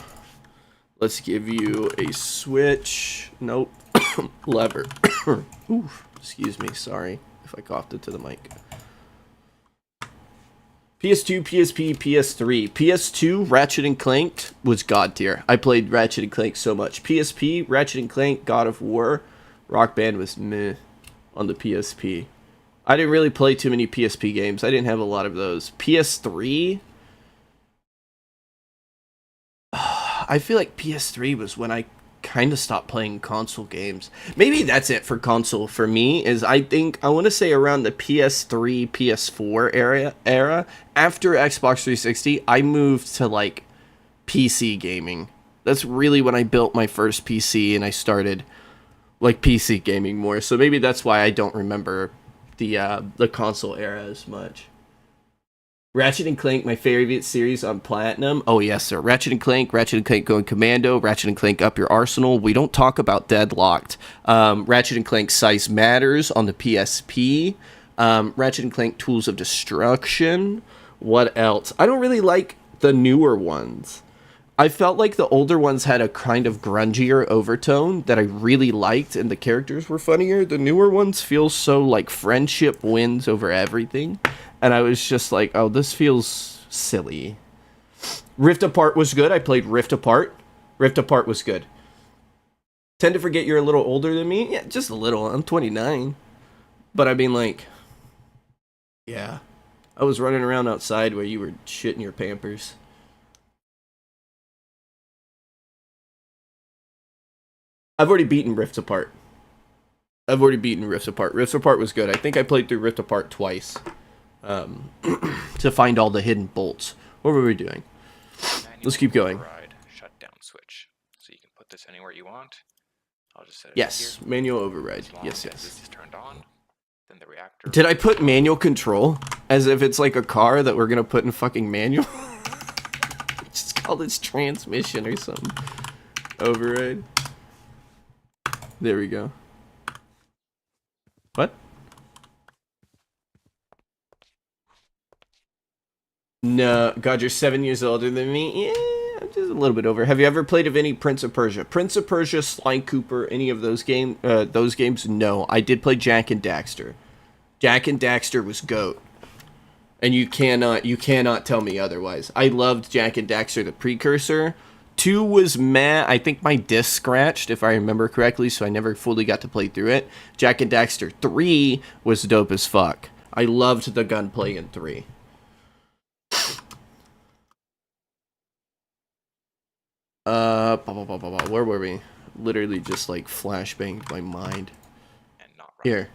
Speaker 1: Let's give you a switch. Nope. Lever. Oof. Excuse me. Sorry if I coughed into the mic. PS2, PSP, PS3. PS2, Ratchet and Clank was god tier. I played Ratchet and Clank so much. PSP, Ratchet and Clank, God of War. Rock Band was meh on the PSP. I didn't really play too many PSP games. I didn't have a lot of those. PS3... I feel like PS3 was when I kind of stopped playing console games. Maybe that's it for console for me, is I think, I want to say around the PS3, PS4 era. After Xbox 360, I moved to, like, PC gaming. That's really when I built my first PC and I started, like, PC gaming more. So maybe that's why I don't remember the console era as much. Ratchet and Clank, my favorite series on Platinum. Oh, yes, sir. Ratchet and Clank Going Commando, Ratchet and Clank Up Your Arsenal. We don't talk about Deadlocked. Ratchet and Clank Size Matters on the PSP. Ratchet and Clank Tools of Destruction. What else? I don't really like the newer ones. I felt like the older ones had a kind of grungier overtone that I really liked, and the characters were funnier. The newer ones feel so like friendship wins over everything. And I was just like, oh, this feels silly. Rift Apart was good. I played Rift Apart. Rift Apart was good. Tend to forget you're a little older than me. Yeah, just a little. I'm 29. But I mean, like, yeah. I was running around outside where you were shitting your Pampers. I've already beaten Rift Apart. Rift Apart was good. I think I played through Rift Apart twice. To find all the hidden bolts. What were we doing? Let's keep going.
Speaker 2: Shutdown switch. So you can put this anywhere you want. I'll just set it
Speaker 1: yes,
Speaker 2: here.
Speaker 1: Manual override.
Speaker 2: As long
Speaker 1: yes.
Speaker 2: as this is turned on, then the reactor.
Speaker 1: Did I put manual control as if it's like a car that we're gonna put in fucking manual? Just call this transmission or something. Override. There we go. What? No, God, you're 7 years older than me. Yeah, I'm just a little bit over. Have you ever played of any Prince of Persia? Prince of Persia, Sly Cooper, any of those games? No, I did play Jak and Daxter. Jak and Daxter was GOAT. And you cannot tell me otherwise. I loved Jak and Daxter, the precursor. 2 was meh. I think my disc scratched, if I remember correctly, so I never fully got to play through it. Jak and Daxter 3 was dope as fuck. I loved the gunplay in 3. Where were we? Literally just like flashbanged my mind.
Speaker 2: And not right.
Speaker 1: Here.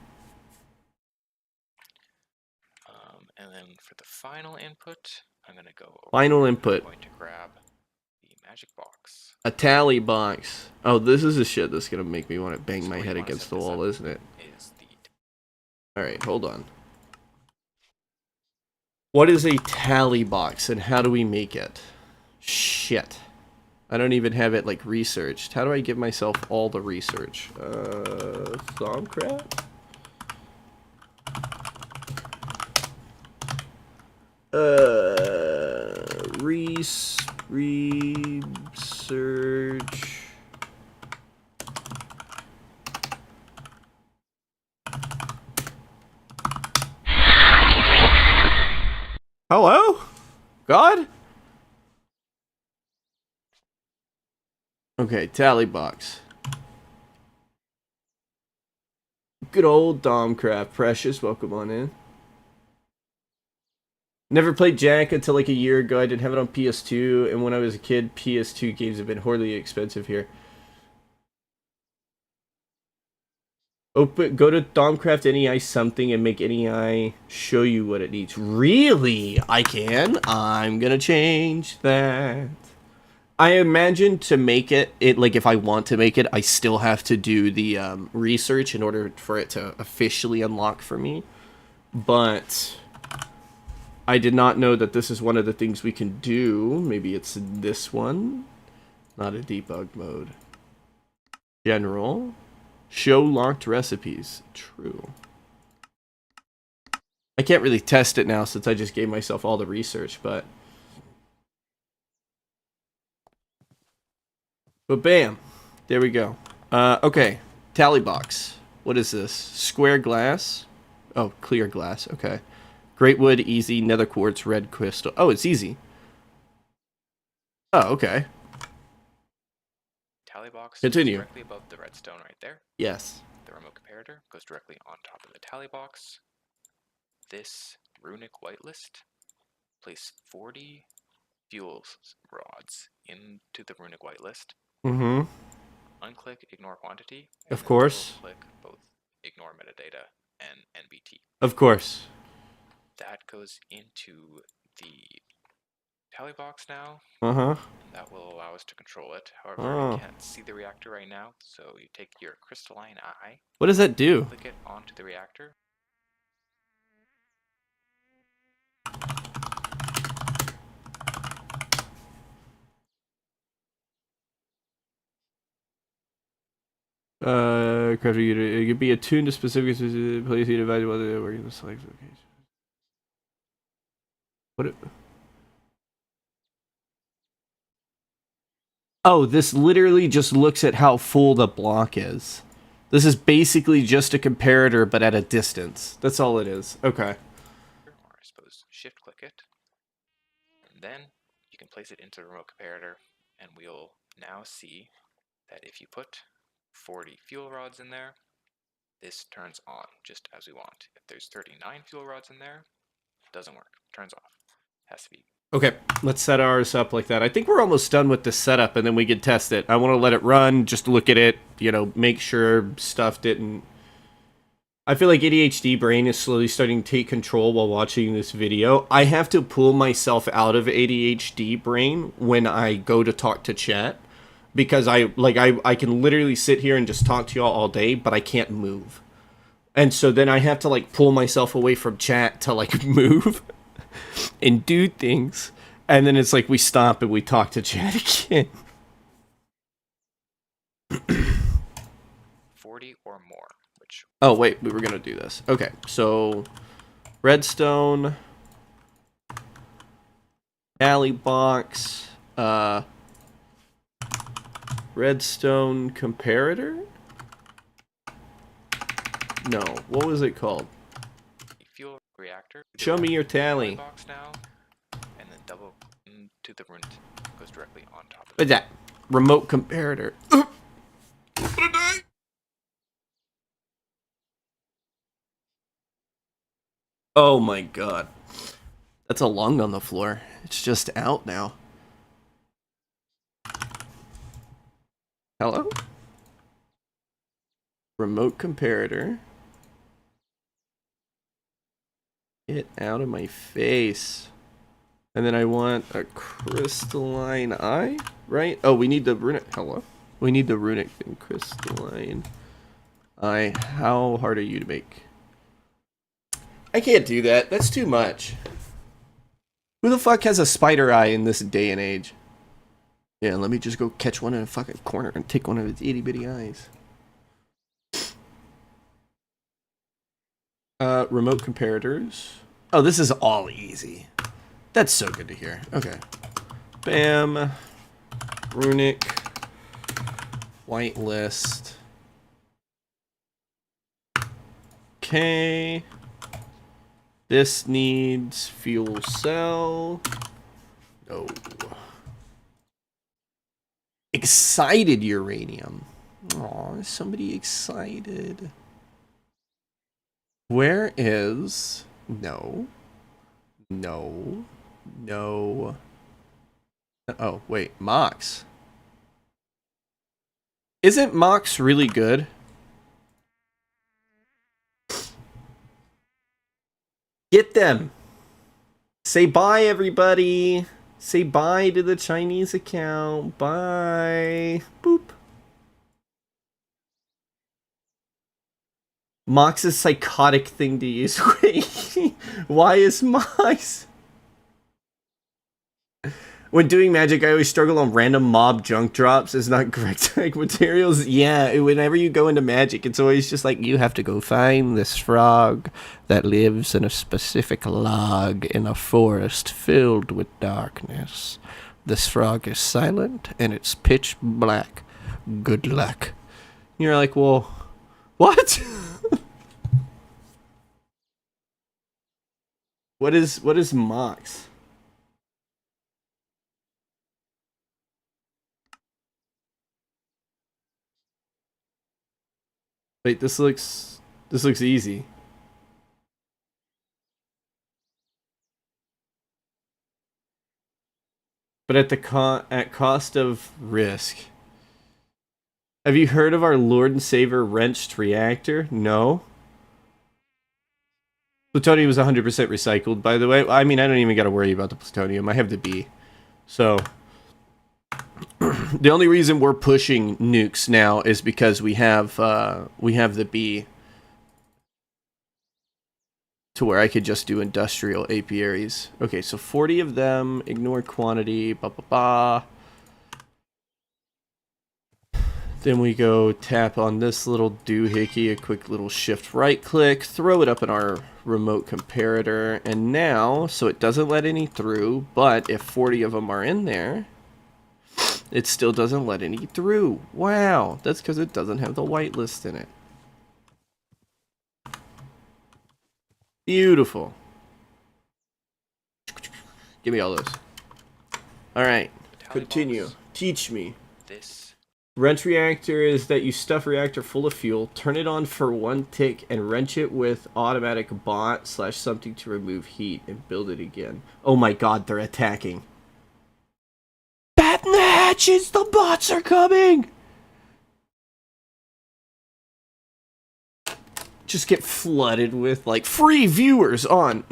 Speaker 2: And then for the final input, I'm gonna go over.
Speaker 1: Final input.
Speaker 2: I'm going to grab the magic box.
Speaker 1: A tally box. Oh, this is the shit that's gonna make me want to bang
Speaker 2: So
Speaker 1: my
Speaker 2: what you
Speaker 1: head
Speaker 2: wanna
Speaker 1: against
Speaker 2: set
Speaker 1: the
Speaker 2: this
Speaker 1: wall,
Speaker 2: up
Speaker 1: isn't it?
Speaker 2: Is the
Speaker 1: Alright, hold on. What is a tally box and how do we make it? Shit. I don't even have it like researched. How do I give myself all the research? Thumbcraft? Research. Hello? God? Okay, tally box. Good old Domcraft. Precious, welcome on in. Never played Jack until like a year ago. I didn't have it on PS2, and when I was a kid, PS2 games have been horribly expensive here. Open, go to Domcraft NEI something and make NEI show you what it needs. Really? I can? I'm gonna change that. I imagine to make it, like if I want to make it, I still have to do the research in order for it to officially unlock for me. But I did not know that this is one of the things we can do. Maybe it's this one. Not a debug mode. General. Show locked recipes. True. I can't really test it now since I just gave myself all the research, but... But bam. There we go. Okay. Tally box. What is this? Square glass? Oh, clear glass. Okay. Great wood, easy, nether quartz, red crystal. Oh, it's easy. Oh, okay.
Speaker 2: Tally box
Speaker 1: Continue.
Speaker 2: directly above the redstone right there.
Speaker 1: Yes.
Speaker 2: The remote comparator goes directly on top of the tally box. This runic whitelist, place 40 fuel rods into the runic whitelist.
Speaker 1: Mm-hmm.
Speaker 2: Unclick ignore quantity.
Speaker 1: Of course.
Speaker 2: Click both ignore metadata and NBT.
Speaker 1: Of course.
Speaker 2: That goes into the tally box now.
Speaker 1: Uh-huh.
Speaker 2: That will allow us to control it. However, you can't see the reactor right now, so you take your crystalline eye.
Speaker 1: What does that do?
Speaker 2: Click it onto the reactor.
Speaker 1: Crafter unit. It could be attuned to specific place you divide whether they're working the select location. What it... Oh, this literally just looks at how full the block is. This is basically just a comparator, but at a distance. That's all it is. Okay.
Speaker 2: Or I suppose shift click it. And then you can place it into the remote comparator, and we'll now see that if you put 40 fuel rods in there, this turns on just as we want. If there's 39 fuel rods in there, it doesn't work. Turns off. Has to be.
Speaker 1: Okay, let's set ours up like that. I think we're almost done with this setup, and then we can test it. I want to let it run, just look at it, you know, make sure stuff didn't... I feel like ADHD brain is slowly starting to take control while watching this video. I have to pull myself out of ADHD brain when I go to talk to chat, because I can literally sit here and just talk to y'all all day, but I can't move. And so then I have to, like, pull myself away from chat to, like, move and do things, and then it's like we stop and we talk to chat again.
Speaker 2: 40 or more, which...
Speaker 1: Oh wait, we were gonna do this. Okay, so redstone, alley box, redstone comparator. No, what was it called?
Speaker 2: Fuel reactor.
Speaker 1: Show me your tally.
Speaker 2: Box now, and then double into the rune. Goes directly on top of it.
Speaker 1: But that remote comparator. Oh my god. That's a lung on the floor. It's just out now. Hello? Remote comparator. Get out of my face. And then I want a crystalline eye, right? Oh, we need the runic. Hello? We need the runic thing. Crystalline eye. How hard are you to make? I can't do that. That's too much. Who the fuck has a spider eye in this day and age? Yeah, let me just go catch one in a fucking corner and take one of its itty bitty eyes. Remote comparators. Oh, this is all easy. That's so good to hear. Okay. Bam. Runic. Whitelist. Okay. This needs fuel cell. No. Excited uranium. Aw, is somebody excited? Where is... No. No. No. Oh, wait. Mox. Isn't Mox really good? Get them! Say bye, everybody! Say bye to the Chinese account. Bye. Boop. Mox's psychotic thing to use. Wait, why is Mox? When doing magic, I always struggle on random mob junk drops. It's not correct like materials. Yeah, whenever you go into magic, it's always just like, you have to go find this frog that lives in a specific log in a forest filled with darkness. This frog is silent and it's pitch black. Good luck. You're like, well, what? What is Mox? Wait, this looks easy. But at cost of risk. Have you heard of our Lord and Savior wrenched reactor? No. Plutonium was 100% recycled, by the way. I mean, I don't even got to worry about the plutonium. I have the B. So, the only reason we're pushing nukes now is because we have the B. To where I could just do industrial apiaries. Okay, so 40 of them. Ignore quantity. Ba ba ba. Then we go tap on this little doohickey, a quick little shift right click, throw it up in our remote comparator, and now, so it doesn't let any through, but if 40 of them are in there, it still doesn't let any through. Wow, that's because it doesn't have the whitelist in it. Beautiful. Give me all those. Alright, continue. Teach me.
Speaker 2: This.
Speaker 1: Wrench reactor is that you stuff a reactor full of fuel, turn it on for 1 tick, and wrench it with automatic bot / something to remove heat and build it again. Oh my god, they're attacking. Batten the hatches! The bots are coming! Just get flooded with, like, free viewers on.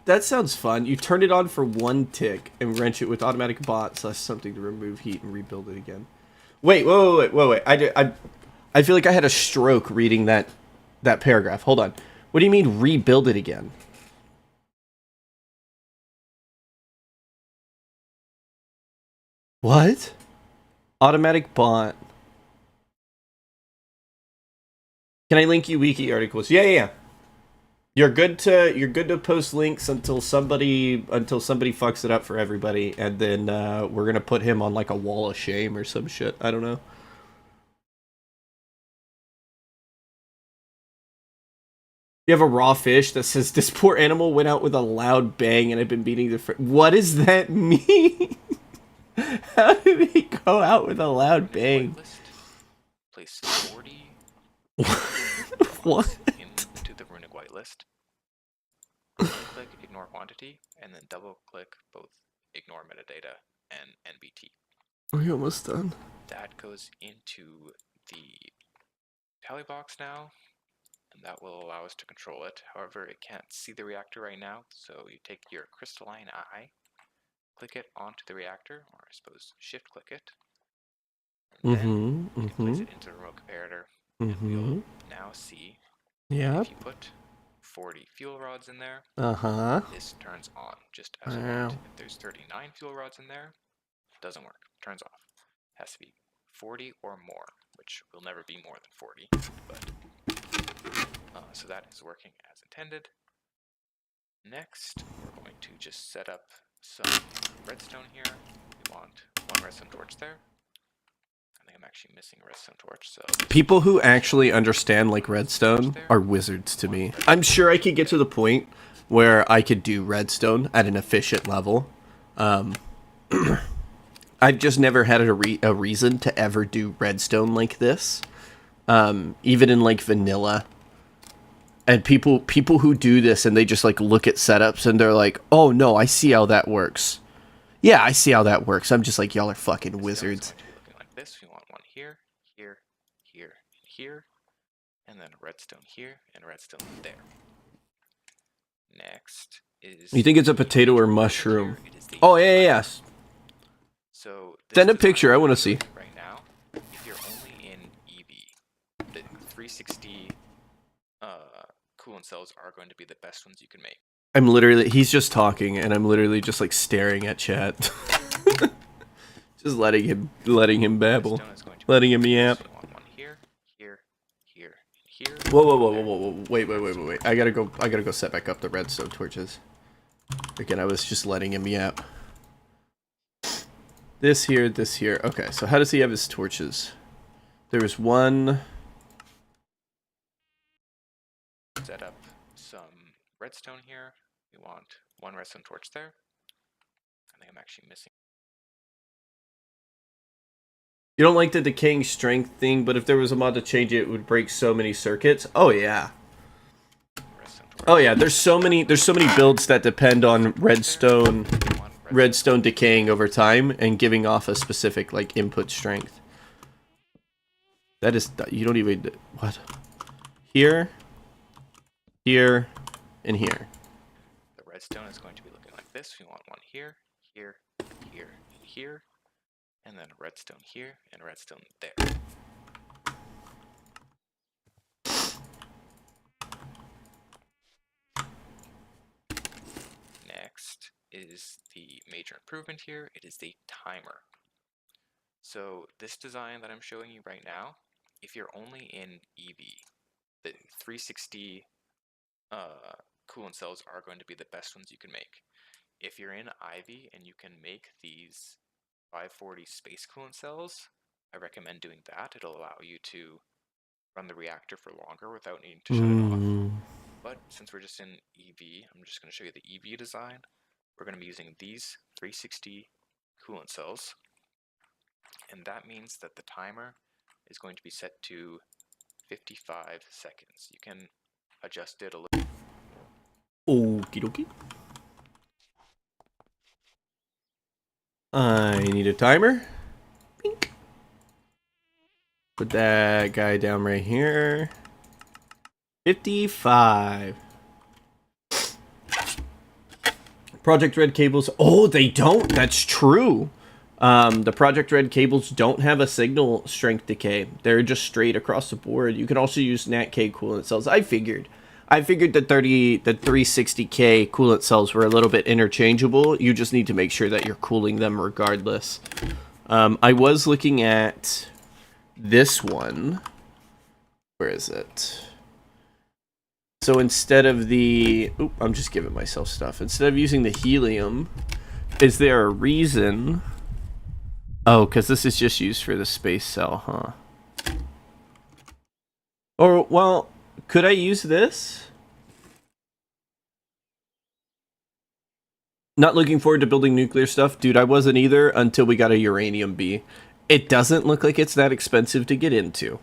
Speaker 1: That sounds fun. You turn it on for 1 tick and wrench it with automatic bot / something to remove heat and rebuild it again. Wait. I feel like I had a stroke reading that paragraph. Hold on. What do you mean rebuild it again? What? Automatic bot. Can I link you wiki articles? Yeah. You're good to post links until somebody fucks it up for everybody, and then we're gonna put him on like a wall of shame or some shit. I don't know. You have a raw fish that says this poor animal went out with a loud bang and had been beating the what does that mean? How did he go out with a loud bang?
Speaker 2: Place 40
Speaker 1: what?
Speaker 2: into the runic whitelist. Click ignore quantity, and then double click both ignore metadata and NBT.
Speaker 1: We're almost done.
Speaker 2: That goes into the tally box now, and that will allow us to control it. However, it can't see the reactor right now, so you take your crystalline eye, click it onto the reactor, or I suppose shift click it. And then you can place it into the remote comparator, and we'll now see
Speaker 1: Yeah.
Speaker 2: if you put 40 fuel rods in there, this turns on just as you want. If there's 39 fuel rods in there, it doesn't work, turns off. It has to be 40 or more, which will never be more than 40, but so that is working as intended. Next, we're going to just set up some redstone here. We want one redstone torch there. I think I'm actually missing a redstone torch, so...
Speaker 1: People who actually understand, like, redstone are wizards to me. I'm sure I could get to the point where I could do redstone at an efficient level. I've just never had a reason to ever do redstone like this. Even in, like, vanilla. And people who do this and they just, like, look at setups and they're like, oh, no, I see how that works. Yeah, I see how that works. I'm just like, y'all are fucking wizards.
Speaker 2: Looking like this, we want one here, here, here, and here, and then redstone here and redstone there. Next is...
Speaker 1: You think it's a potato or mushroom? Oh, yeah, yes.
Speaker 2: So
Speaker 1: send a picture. I want to see.
Speaker 2: Right now, if you're only in EV, the 360 coolant cells are going to be the best ones you can make.
Speaker 1: I'm literally, he's just talking, and I'm literally just like staring at chat, just letting him babble, letting him yap.
Speaker 2: One here, here, here, here.
Speaker 1: Whoa! Wait! I gotta go set back up the redstone torches. Again, I was just letting him yap. This here. Okay, so how does he have his torches? There was one.
Speaker 2: Set up some redstone here. We want one redstone torch there. I think I'm actually missing.
Speaker 1: You don't like the decaying strength thing, but if there was a mod to change it, it would break so many circuits. Oh yeah. Oh yeah, there's so many builds that depend on redstone decaying over time and giving off a specific like input strength. That is, you don't even, what? Here, and here.
Speaker 2: The redstone is going to be looking like this. We want one here, here, here, and here, and then redstone here and redstone there. Next is the major improvement here. It is the timer. So this design that I'm showing you right now, if you're only in EV, the 360 coolant cells are going to be the best ones you can make. If you're in IV and you can make these 540 space coolant cells, I recommend doing that. It'll allow you to run the reactor for longer without needing to shut it off. But since we're just in EV, I'm just going to show you the EV design. We're going to be using these 360 coolant cells, and that means that the timer is going to be set to 55 seconds. You can adjust it a little.
Speaker 1: Okie dokie. I need a timer. Bink. Put that guy down right here. 55. Project Red cables. Oh, they don't. That's true. The Project Red cables don't have a signal strength decay. They're just straight across the board. You can also use NatK coolant cells. I figured the 360K coolant cells were a little bit interchangeable. You just need to make sure that you're cooling them regardless. I was looking at this one. Where is it? So instead of the... Oop, I'm just giving myself stuff. Instead of using the helium, is there a reason... Oh, because this is just used for the space cell, huh? Or, well, could I use this? Not looking forward to building nuclear stuff. Dude, I wasn't either until we got a uranium bee. It doesn't look like it's that expensive to get into.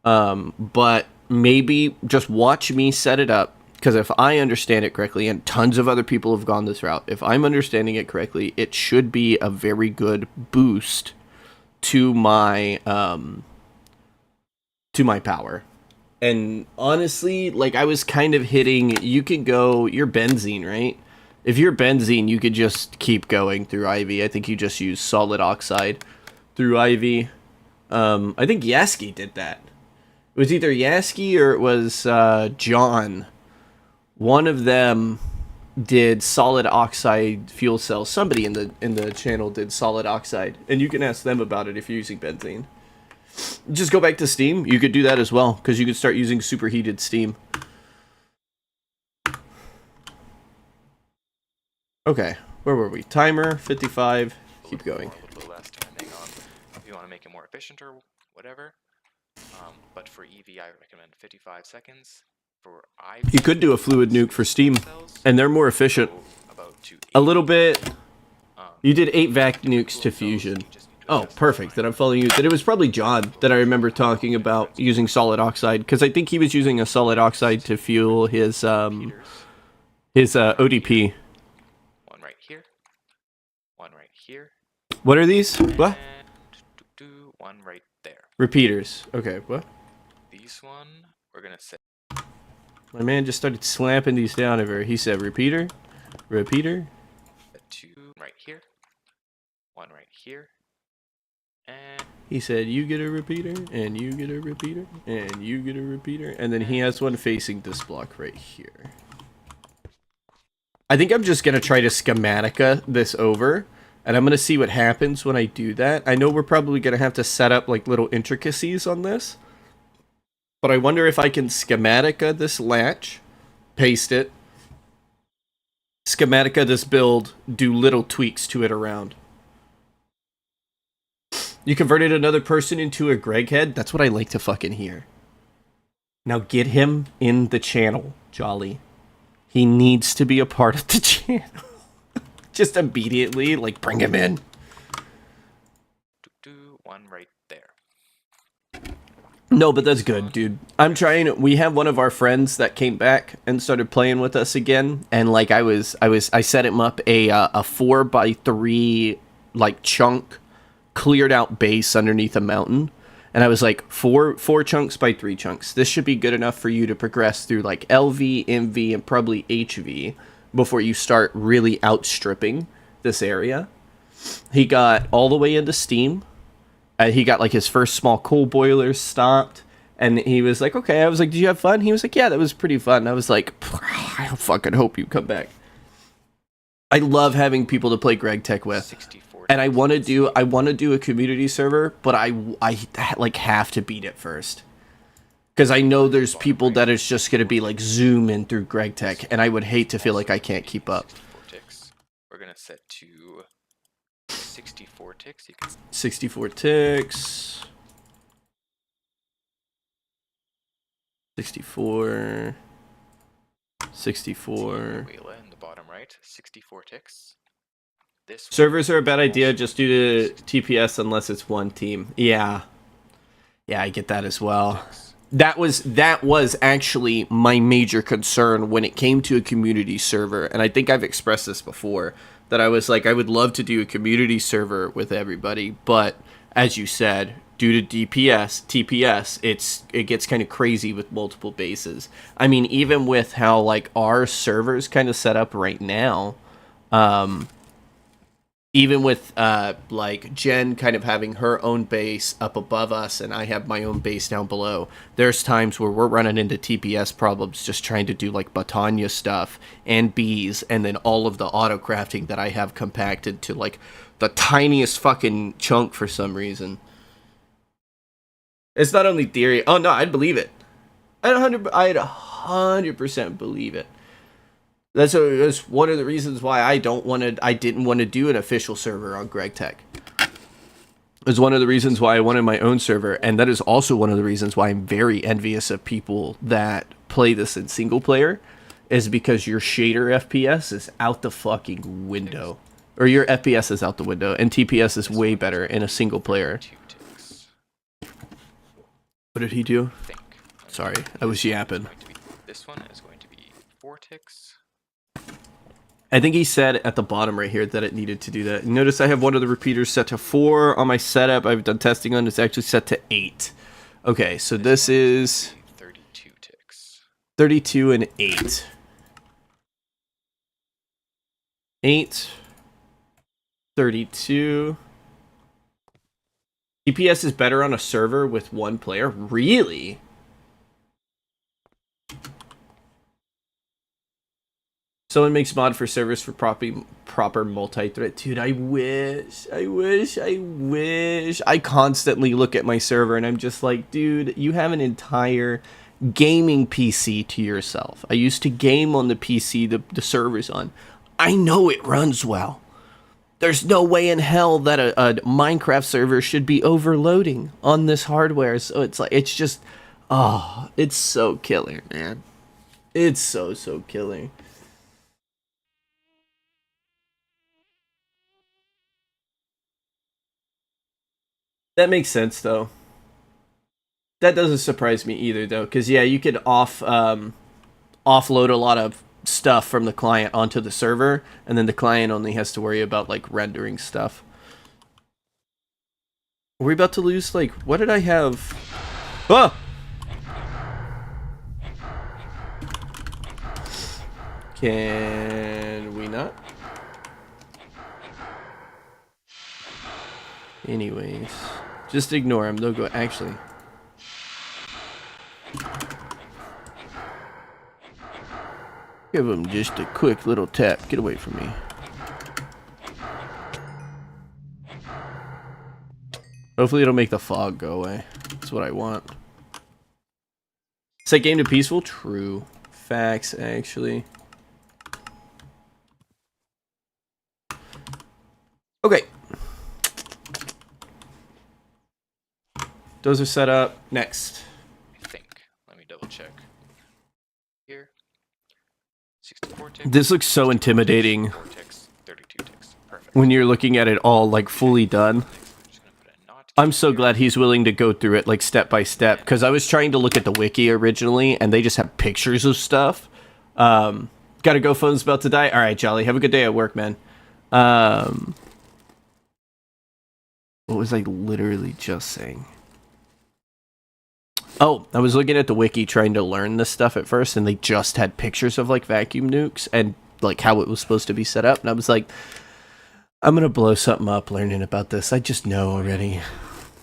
Speaker 1: But maybe just watch me set it up. Because if I understand it correctly, and tons of other people have gone this route, if I'm understanding it correctly, it should be a very good boost to my power. And honestly, like I was kind of hitting, you can go, you're benzene, right? If you're benzene, you could just keep going through IV. I think you just use solid oxide through IV. I think Yaski did that. It was either Yaski or it was John. One of them did solid oxide fuel cells. Somebody in the channel did solid oxide, and you can ask them about it if you're using benzene. Just go back to steam. You could do that as well, because you could start using superheated steam. Okay, where were we? Timer 55. Keep going.
Speaker 2: A little bit less depending on if you want to make it more efficient or whatever. But for EV, I recommend 55 seconds. For IV,
Speaker 1: You could do a fluid nuke for steam, and they're more efficient.
Speaker 2: about to
Speaker 1: A little bit. You did 8 vac nukes to fusion. Oh, perfect. Then I'm following you. Then it was probably John that I remember talking about using solid oxide, because I think he was using a solid oxide to fuel his ODP.
Speaker 2: One right here. One right here.
Speaker 1: What are these? What?
Speaker 2: And one right there.
Speaker 1: Repeaters. Okay, what?
Speaker 2: These one, we're gonna set
Speaker 1: My man just started slapping these down over. He said repeater, repeater.
Speaker 2: 2 right here. One right here. And
Speaker 1: He said you get a repeater, and you get a repeater, and you get a repeater, and then he has one facing this block right here. I think I'm just gonna try to schematica this over, and I'm gonna see what happens when I do that. I know we're probably gonna have to set up like little intricacies on this, but I wonder if I can schematica this latch, paste it, schematica this build, do little tweaks to it around. You converted another person into a Greg head? That's what I like to fucking hear. Now get him in the channel, Jolly. He needs to be a part of the channel. Just immediately, like, bring him in.
Speaker 2: one right there.
Speaker 1: No, but that's good, dude. I'm trying. We have one of our friends that came back and started playing with us again, and like I set him up a 4x3 like chunk cleared out base underneath a mountain, and I was like four chunks by 3 chunks. This should be good enough for you to progress through like LV, MV, and probably HV before you start really outstripping this area. He got all the way into steam. He got like his first small coal boilers stopped, and he was like, okay. I was like, did you have fun? He was like, yeah, that was pretty fun. I was like, I fucking hope you come back. I love having people to play Greg Tech with, and I want to do a community server, but I like have to beat it first, because I know there's people that is just gonna be like zoom in through Greg Tech, and I would hate to feel like I can't keep up.
Speaker 2: We're gonna set to 64 ticks. You can
Speaker 1: 64 ticks. 64. 64.
Speaker 2: Wheela in the bottom right. 64 ticks. This
Speaker 1: Servers are a bad idea just due to TPS unless it's one team. Yeah. Yeah, I get that as well. That was actually my major concern when it came to a community server, and I think I've expressed this before, that I was like, I would love to do a community server with everybody, but as you said, due to TPS, it gets kind of crazy with multiple bases. I mean, even with how like our server's kind of set up right now, even with like Jen kind of having her own base up above us and I have my own base down below, there's times where we're running into TPS problems just trying to do like Batania stuff and bees, and then all of the auto crafting that I have compacted to like the tiniest fucking chunk for some reason. It's not only theory. Oh no, I'd believe it. I'd 100% believe it. That's one of the reasons why I didn't want to do an official server on Greg Tech. It's one of the reasons why I wanted my own server, and that is also one of the reasons why I'm very envious of people that play this in single player, is because your shader FPS is out the fucking window. Or your FPS is out the window, and TPS is way better in a single player. What did he do? Sorry, I was yapping.
Speaker 2: This one is going to be 4 ticks.
Speaker 1: I think he said at the bottom right here that it needed to do that. Notice I have one of the repeaters set to 4 on my setup. I've done testing on it. It's actually set to 8. Okay, so this is
Speaker 2: 32 ticks.
Speaker 1: 32 and 8. 832. DPS is better on a server with one player? Really? Someone makes mod for servers for proper multi-thread. Dude, I wish. I constantly look at my server and I'm just like, dude, you have an entire gaming PC to yourself. I used to game on the PC the server's on. I know it runs well. There's no way in hell that a Minecraft server should be overloading on this hardware. So it's like, it's just, oh, it's so killer, man. It's so killer. That makes sense, though. That doesn't surprise me either, though, because yeah, you could offload a lot of stuff from the client onto the server, and then the client only has to worry about like rendering stuff. Are we about to lose? Like, what did I have? Ah! Can we not? Anyways, just ignore him. They'll go. Actually. Give him just a quick little tap. Get away from me. Hopefully it'll make the fog go away. That's what I want. Set game to peaceful? True. Facts, actually. Okay. Those are set up. Next.
Speaker 2: I think. Let me double check. Here. 64 ticks.
Speaker 1: This looks so intimidating.
Speaker 2: 4 ticks, 32 ticks. Perfect.
Speaker 1: When you're looking at it all like fully done. I'm so glad he's willing to go through it like step by step, because I was trying to look at the wiki originally and they just have pictures of stuff. Gotta go, phone's about to die. All right, Jolly, have a good day at work, man. What was I literally just saying? Oh, I was looking at the wiki trying to learn this stuff at first, and they just had pictures of like vacuum nukes and like how it was supposed to be set up, and I was like, I'm gonna blow something up learning about this. I just know already.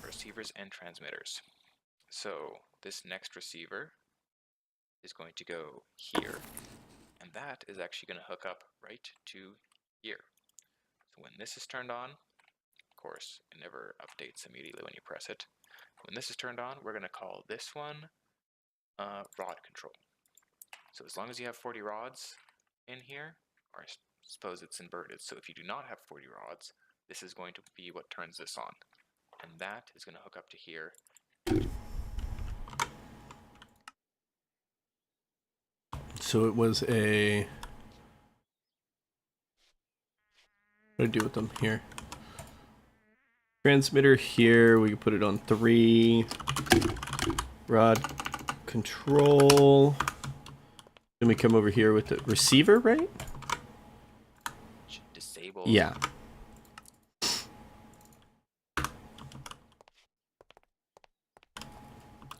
Speaker 2: Receivers and transmitters. So this next receiver is going to go here, and that is actually going to hook up right to here. So when this is turned on, of course, it never updates immediately when you press it. When this is turned on, we're going to call this one rod control. So as long as you have 40 rods in here, or I suppose it's inverted, so if you do not have 40 rods, this is going to be what turns this on. And that is going to hook up to here.
Speaker 1: So it was a... What do I do with them here? Transmitter here, we can put it on 3. Rod control. Then we come over here with the receiver, right?
Speaker 2: Disable.
Speaker 1: Yeah.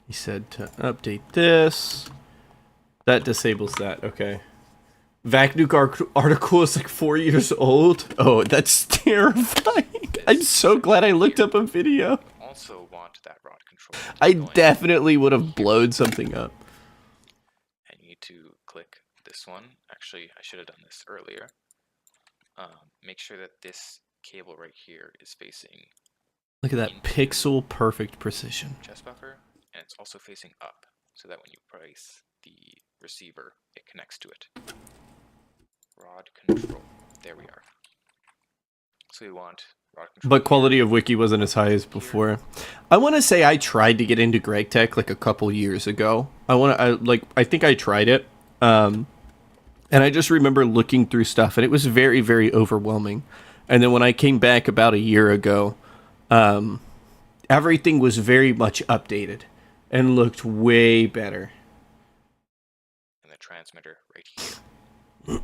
Speaker 1: He said to update this. That disables that, okay. VacNuke article is like 4 years old. Oh, that's terrifying. I'm so glad I looked up a video.
Speaker 2: Also want that rod control.
Speaker 1: I definitely would have blown something up.
Speaker 2: And you need to click this one. Actually, I should have done this earlier. Make sure that this cable right here is facing.
Speaker 1: Look at that pixel perfect precision.
Speaker 2: Chest buffer, and it's also facing up, so that when you place the receiver, it connects to it. Rod control. There we are. So we want rod control.
Speaker 1: But quality of wiki wasn't as high as before. I want to say I tried to get into Greg Tech like a couple years ago. I think I tried it. And I just remember looking through stuff, and it was very, very overwhelming. And then when I came back about a year ago, everything was very much updated and looked way better.
Speaker 2: And the transmitter right here.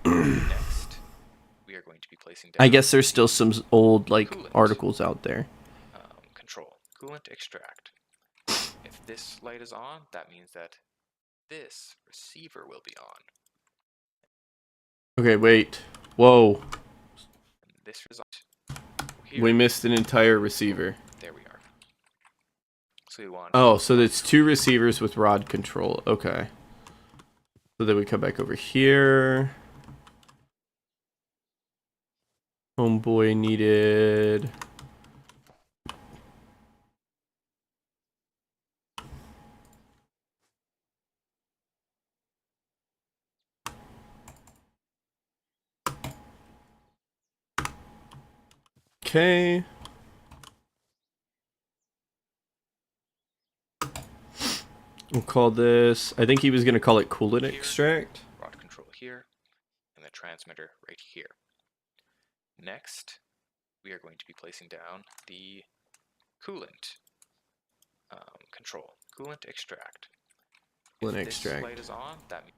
Speaker 2: Next, we are going to be placing down.
Speaker 1: I guess there's still some old
Speaker 2: coolant.
Speaker 1: Articles out there.
Speaker 2: Control coolant extract. If this light is on, that means that this receiver will be on.
Speaker 1: Okay, wait. Whoa.
Speaker 2: this result here.
Speaker 1: We missed an entire receiver.
Speaker 2: There we are. So we want.
Speaker 1: Oh, so it's 2 receivers with rod control. Okay. So then we come back over here. Homeboy needed. Okay. We'll call this. I think he was going to call it coolant extract.
Speaker 2: Rod control here, and the transmitter right here. Next, we are going to be placing down the coolant control, coolant extract.
Speaker 1: Coolant
Speaker 2: If
Speaker 1: extract.
Speaker 2: this light is on, that means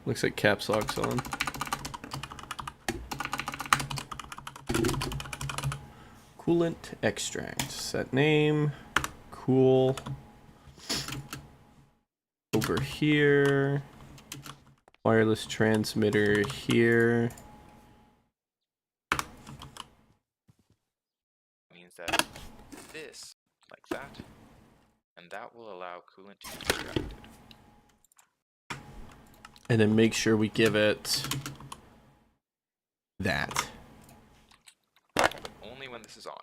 Speaker 1: Looks like caps lock's on. Coolant extract. Set name. Cool. Over here. Wireless transmitter here.
Speaker 2: means that this, like that, and that will allow coolant to be extracted.
Speaker 1: And then make sure we give it that.
Speaker 2: But only when this is on.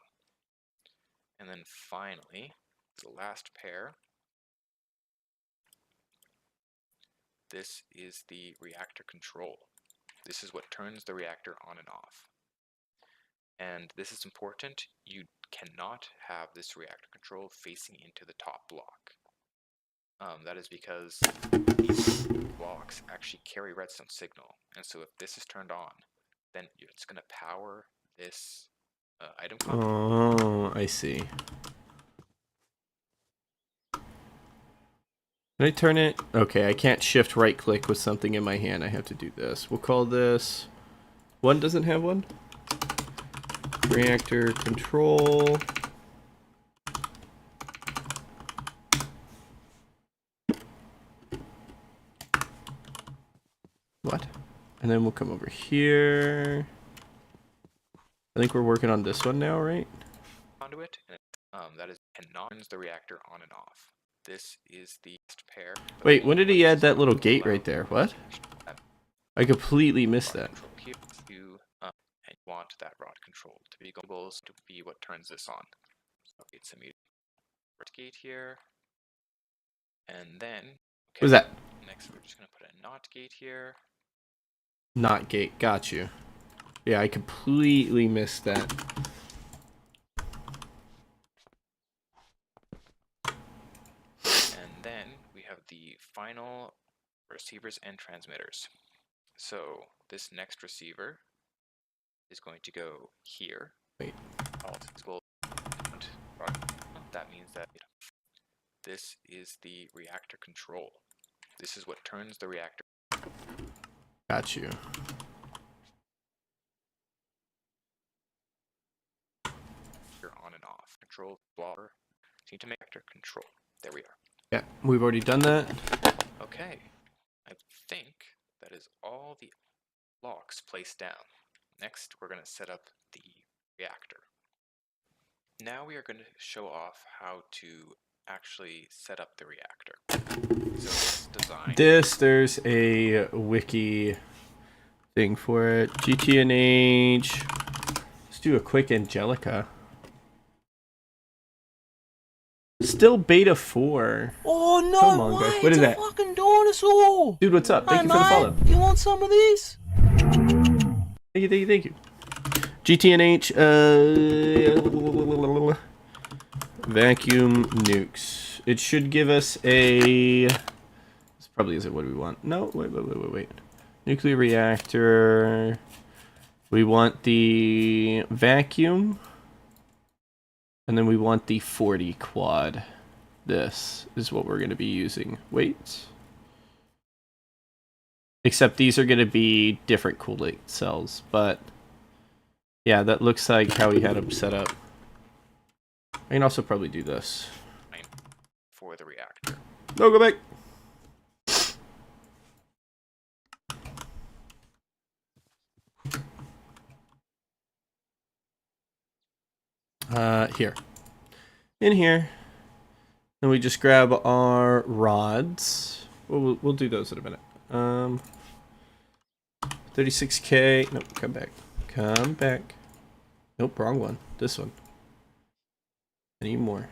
Speaker 2: And then finally, the last pair. This is the reactor control. This is what turns the reactor on and off. And this is important. You cannot have this reactor control facing into the top block. That is because these blocks actually carry redstone signal. And so if this is turned on, then it's going to power this item conduit.
Speaker 1: Oh, I see. Can I turn it? Okay, I can't shift right click with something in my hand. I have to do this. We'll call this... One doesn't have one? Reactor control. What? And then we'll come over here. I think we're working on this one now, right?
Speaker 2: Conduit, and that is cannot turn the reactor on and off. This is the pair.
Speaker 1: Wait, when did he add that little gate right there? What? I completely missed that.
Speaker 2: Here you want that rod control to be goals to be what turns this on. So it's a gate here, and then
Speaker 1: What is that?
Speaker 2: next we're just gonna put a not gate here.
Speaker 1: Not gate. Got you. Yeah, I completely missed that.
Speaker 2: And then we have the final receivers and transmitters. So this next receiver is going to go here.
Speaker 1: Wait.
Speaker 2: That means that this is the reactor control. This is what turns the reactor.
Speaker 1: Got you.
Speaker 2: On and off. Control blocker. Need to make reactor control. There we are.
Speaker 1: Yeah, we've already done that.
Speaker 2: Okay. I think that is all the blocks placed down. Next, we're going to set up the reactor. Now we are going to show off how to actually set up the reactor. So let's design.
Speaker 1: There's a wiki thing for it. GTNH. Let's do a quick Angelica. Still beta 4.
Speaker 3: Oh no!
Speaker 1: Come on,
Speaker 3: way,
Speaker 1: guys. What is
Speaker 3: it's a
Speaker 1: that?
Speaker 3: fucking dinosaur!
Speaker 1: Dude, what's up? Thank
Speaker 3: Hey,
Speaker 1: you for the follow.
Speaker 3: mate, you want some of this?
Speaker 1: Thank you. GTNH, vacuum nukes. It should give us a... This probably isn't what we want. No, wait. Nuclear reactor. We want the vacuum. And then we want the 40 quad. This is what we're going to be using. Wait. Except these are going to be different coolant cells, but yeah, that looks like how he had them set up. I can also probably do this.
Speaker 2: For the reactor.
Speaker 1: No, go back. here. In here. And we just grab our rods. We'll do those in a minute. 36K. Nope, come back. Come back. Nope, wrong one. This one. I need more.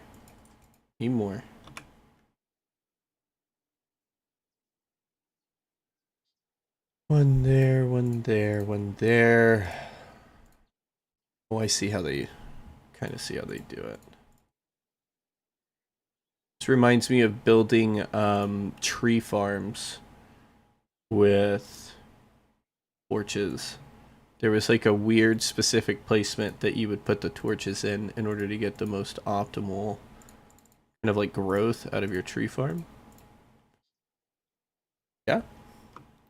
Speaker 1: Need more. One there, one there, one there. Oh, I see how they kind of see how they do it. This reminds me of building tree farms with torches. There was like a weird specific placement that you would put the torches in order to get the most optimal kind of like growth out of your tree farm. Yeah.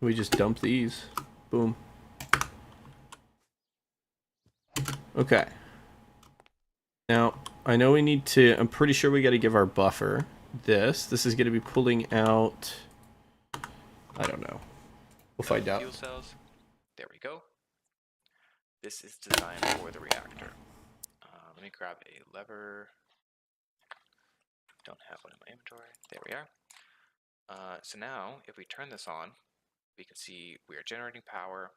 Speaker 1: We just dump these. Boom. Okay. Now, I know we need to... I'm pretty sure we got to give our buffer this. This is going to be pulling out... I don't know. We'll find out.
Speaker 2: Fuel cells. There we go. This is designed for the reactor. Let me grab a lever. Don't have one in my inventory. There we are. So now, if we turn this on, we can see we are generating power,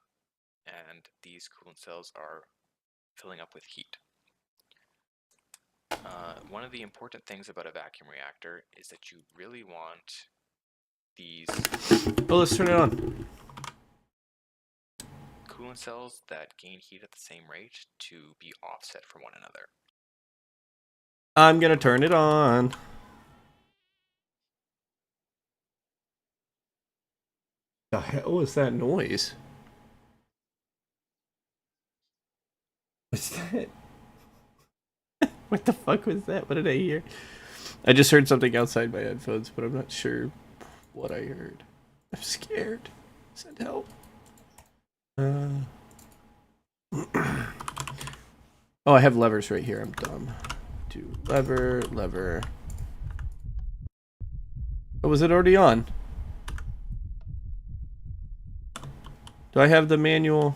Speaker 2: and these coolant cells are filling up with heat. One of the important things about a vacuum reactor is that you really want these
Speaker 1: Oh, let's turn it on.
Speaker 2: coolant cells that gain heat at the same rate to be offset from one another.
Speaker 1: I'm going to turn it on. The hell was that noise? What's that? What the fuck was that? What did I hear? I just heard something outside my headphones, but I'm not sure what I heard. I'm scared. Send help. Oh, I have levers right here. I'm dumb. Do lever, lever. Oh, was it already on? Do I have the manual?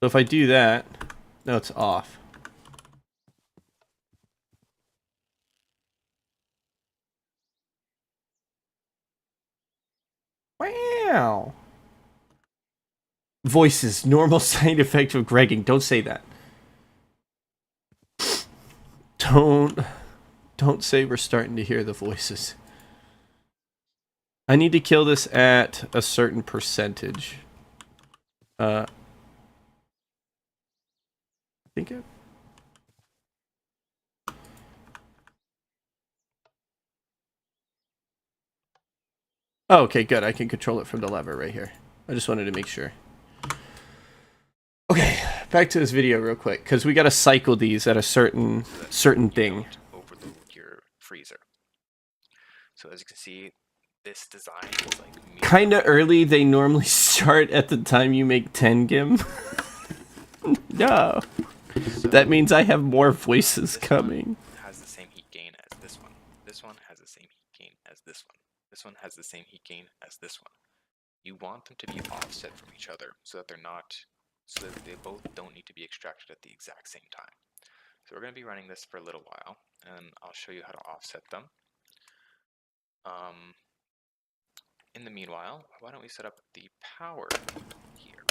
Speaker 1: So if I do that, no, it's off. Wow. Voices, normal side effect of gregging. Don't say that. Don't say we're starting to hear the voices. I need to kill this at a certain percentage. I think it. Oh, okay, good. I can control it from the lever right here. I just wanted to make sure. Okay, back to this video real quick, because we got to cycle these at a certain thing.
Speaker 2: Don't overload your freezer. So as you can see, this design is like
Speaker 1: Kind of early. They normally start at the time you make 10 gim. No.
Speaker 2: So
Speaker 1: That means I have more voices coming.
Speaker 2: has the same heat gain as this one. This one has the same heat gain as this one. This one has the same heat gain as this one. You want them to be offset from each other so that so that they both don't need to be extracted at the exact same time. So we're going to be running this for a little while, and I'll show you how to offset them. In the meanwhile, why don't we set up the power here?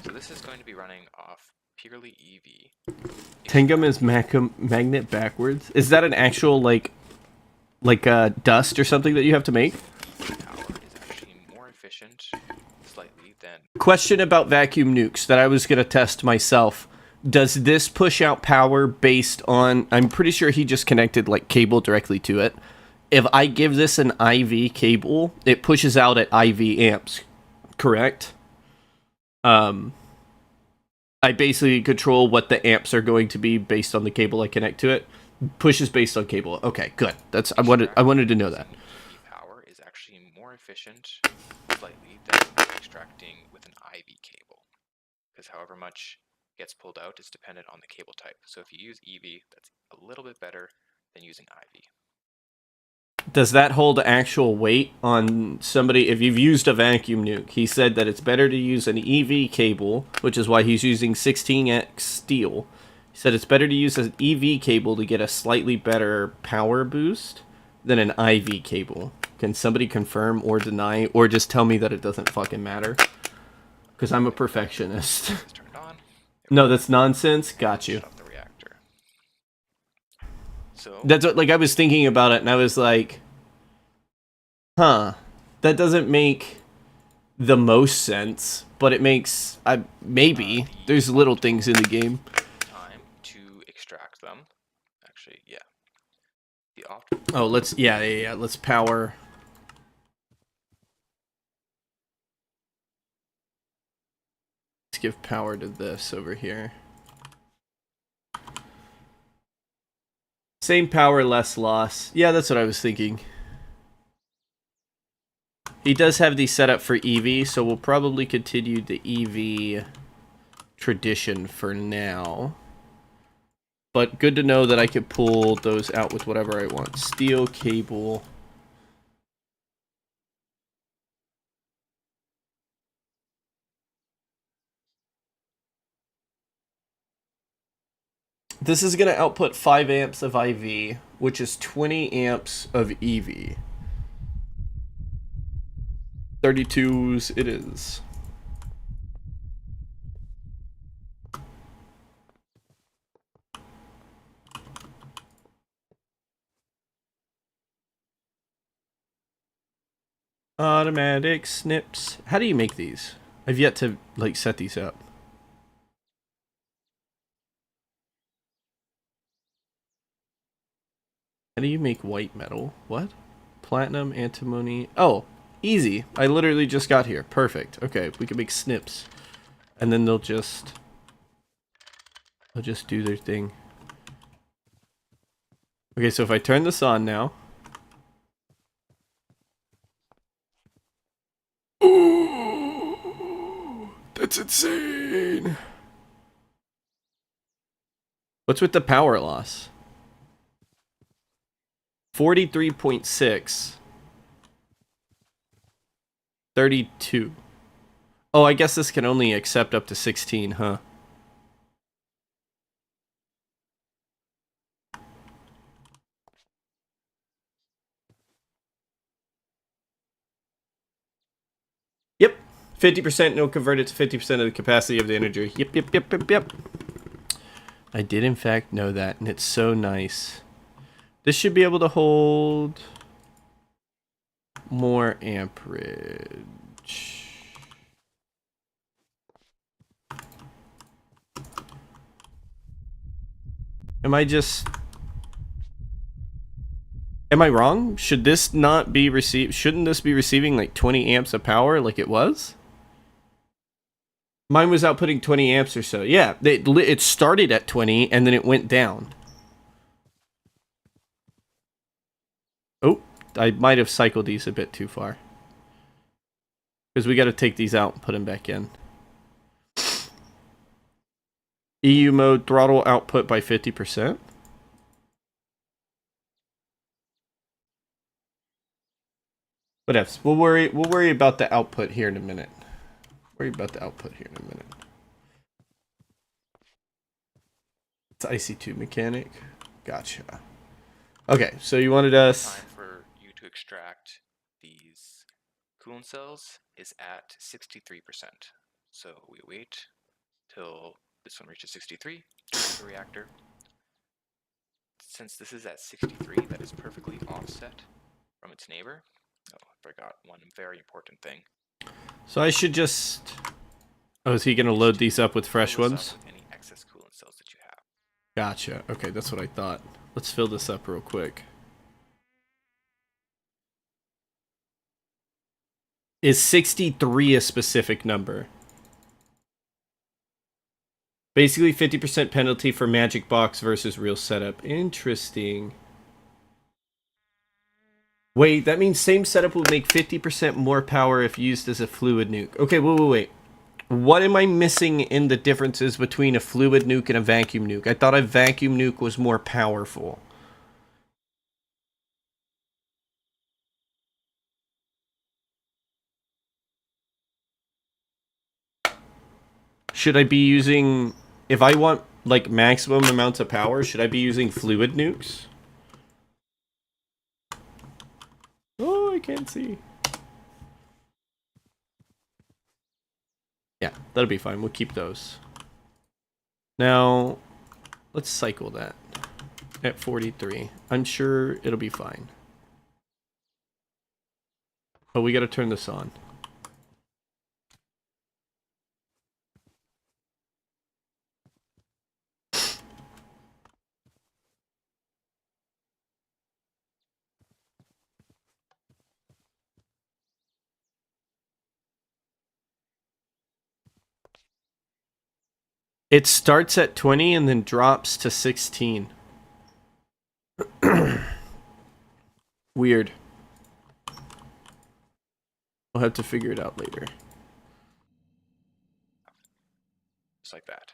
Speaker 2: So this is going to be running off purely EV.
Speaker 1: Tengum is magnet backwards. Is that an actual like dust or something that you have to make?
Speaker 2: Power is actually more efficient slightly than...
Speaker 1: Question about vacuum nukes that I was gonna test myself. Does this push out power based on... I'm pretty sure he just connected like cable directly to it. If I give this an IV cable, it pushes out at IV amps, correct? I basically control what the amps are going to be based on the cable I connect to it. Pushes based on cable. Okay, good. That's I wanted to know that.
Speaker 2: EV power is actually more efficient slightly than extracting with an IV cable, because however much gets pulled out is dependent on the cable type. So if you use EV, that's a little bit better than using IV.
Speaker 1: Does that hold actual weight on somebody? If you've used a vacuum nuke, he said that it's better to use an EV cable, which is why he's using 16x steel. He said it's better to use an EV cable to get a slightly better power boost than an IV cable. Can somebody confirm or deny, or just tell me that it doesn't fucking matter? Because I'm a perfectionist.
Speaker 2: It's turned on.
Speaker 1: No, that's nonsense. Got you.
Speaker 2: Shut off the reactor. So
Speaker 1: That's what, like, I was thinking about it, and I was like, huh, that doesn't make the most sense, but it makes, maybe. There's little things in the game.
Speaker 2: time to extract them. Actually, yeah. The off.
Speaker 1: Oh, let's, yeah, let's power. Let's give power to this over here. Same power, less loss. Yeah, that's what I was thinking. He does have these set up for EV, so we'll probably continue the EV tradition for now. But good to know that I could pull those out with whatever I want. Steel, cable. This is going to output 5 amps of IV, which is 20 amps of EV. 32s it is. Automatic snips. How do you make these? I've yet to, like, set these up. How do you make white metal? What? Platinum, antimony. Oh, easy. I literally just got here. Perfect. Okay, we can make snips. And then they'll just do their thing. Okay, so if I turn this on now. Ooh, that's insane. What's with the power loss? 43.6. 32. Oh, I guess this can only accept up to 16, huh? Yep. 50%, and it'll convert it to 50% of the capacity of the energy. Yep. I did, in fact, know that, and it's so nice. This should be able to hold more amperage. Am I wrong? Should this not be shouldn't this be receiving like 20 amps of power like it was? Mine was outputting 20 amps or so. Yeah, it started at 20 and then it went down. Oh, I might have cycled these a bit too far. Because we got to take these out and put them back in. EU mode throttle output by 50%. Whatever. We'll worry about the output here in a minute. It's IC2 mechanic. Gotcha. Okay, so you wanted us.
Speaker 2: Time for you to extract these coolant cells is at 63%. So we wait till this one reaches 63, the reactor. Since this is at 63, that is perfectly offset from its neighbor. Oh, I forgot one very important thing.
Speaker 1: So I should just. Oh, is he gonna load these up with fresh ones?
Speaker 2: With any excess coolant cells that you have.
Speaker 1: Gotcha. Okay, that's what I thought. Let's fill this up real quick. Is 63 a specific number? Basically 50% penalty for magic box versus real setup. Interesting. Wait, that means same setup will make 50% more power if used as a fluid nuke. Okay, wait. What am I missing in the differences between a fluid nuke and a vacuum nuke? I thought a vacuum nuke was more powerful. should I be using, if I want like maximum amounts of power, should I be using fluid nukes? Oh, I can't see. Yeah, that'll be fine. We'll keep those. Now, let's cycle that at 43. I'm sure it'll be fine. Oh, we gotta turn this on. It starts at 20 and then drops to 16. Weird. We'll have to figure it out later.
Speaker 2: Just like that.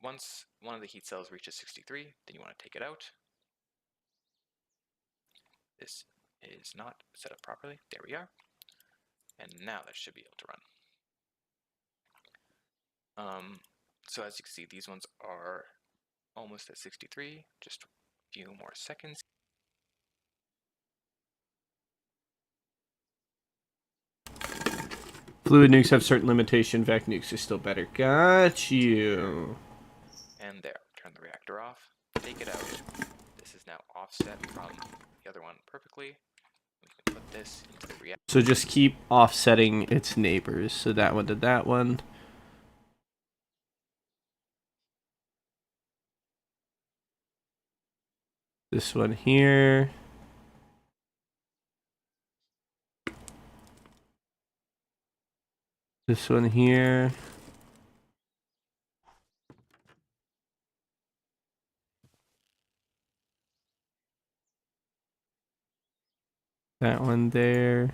Speaker 2: Once one of the heat cells reaches 63, then you want to take it out. This is not set up properly. There we are. And now that should be able to run. So as you can see, these ones are almost at 63. Just a few more seconds.
Speaker 1: Fluid nukes have certain limitation. Vac nukes are still better. Got you.
Speaker 2: And there. Turn the reactor off. Take it out. This is now offset from the other one perfectly. We can put this into the reactor.
Speaker 1: So just keep offsetting its neighbors. So that one did that one. This one here. This one here. That one there.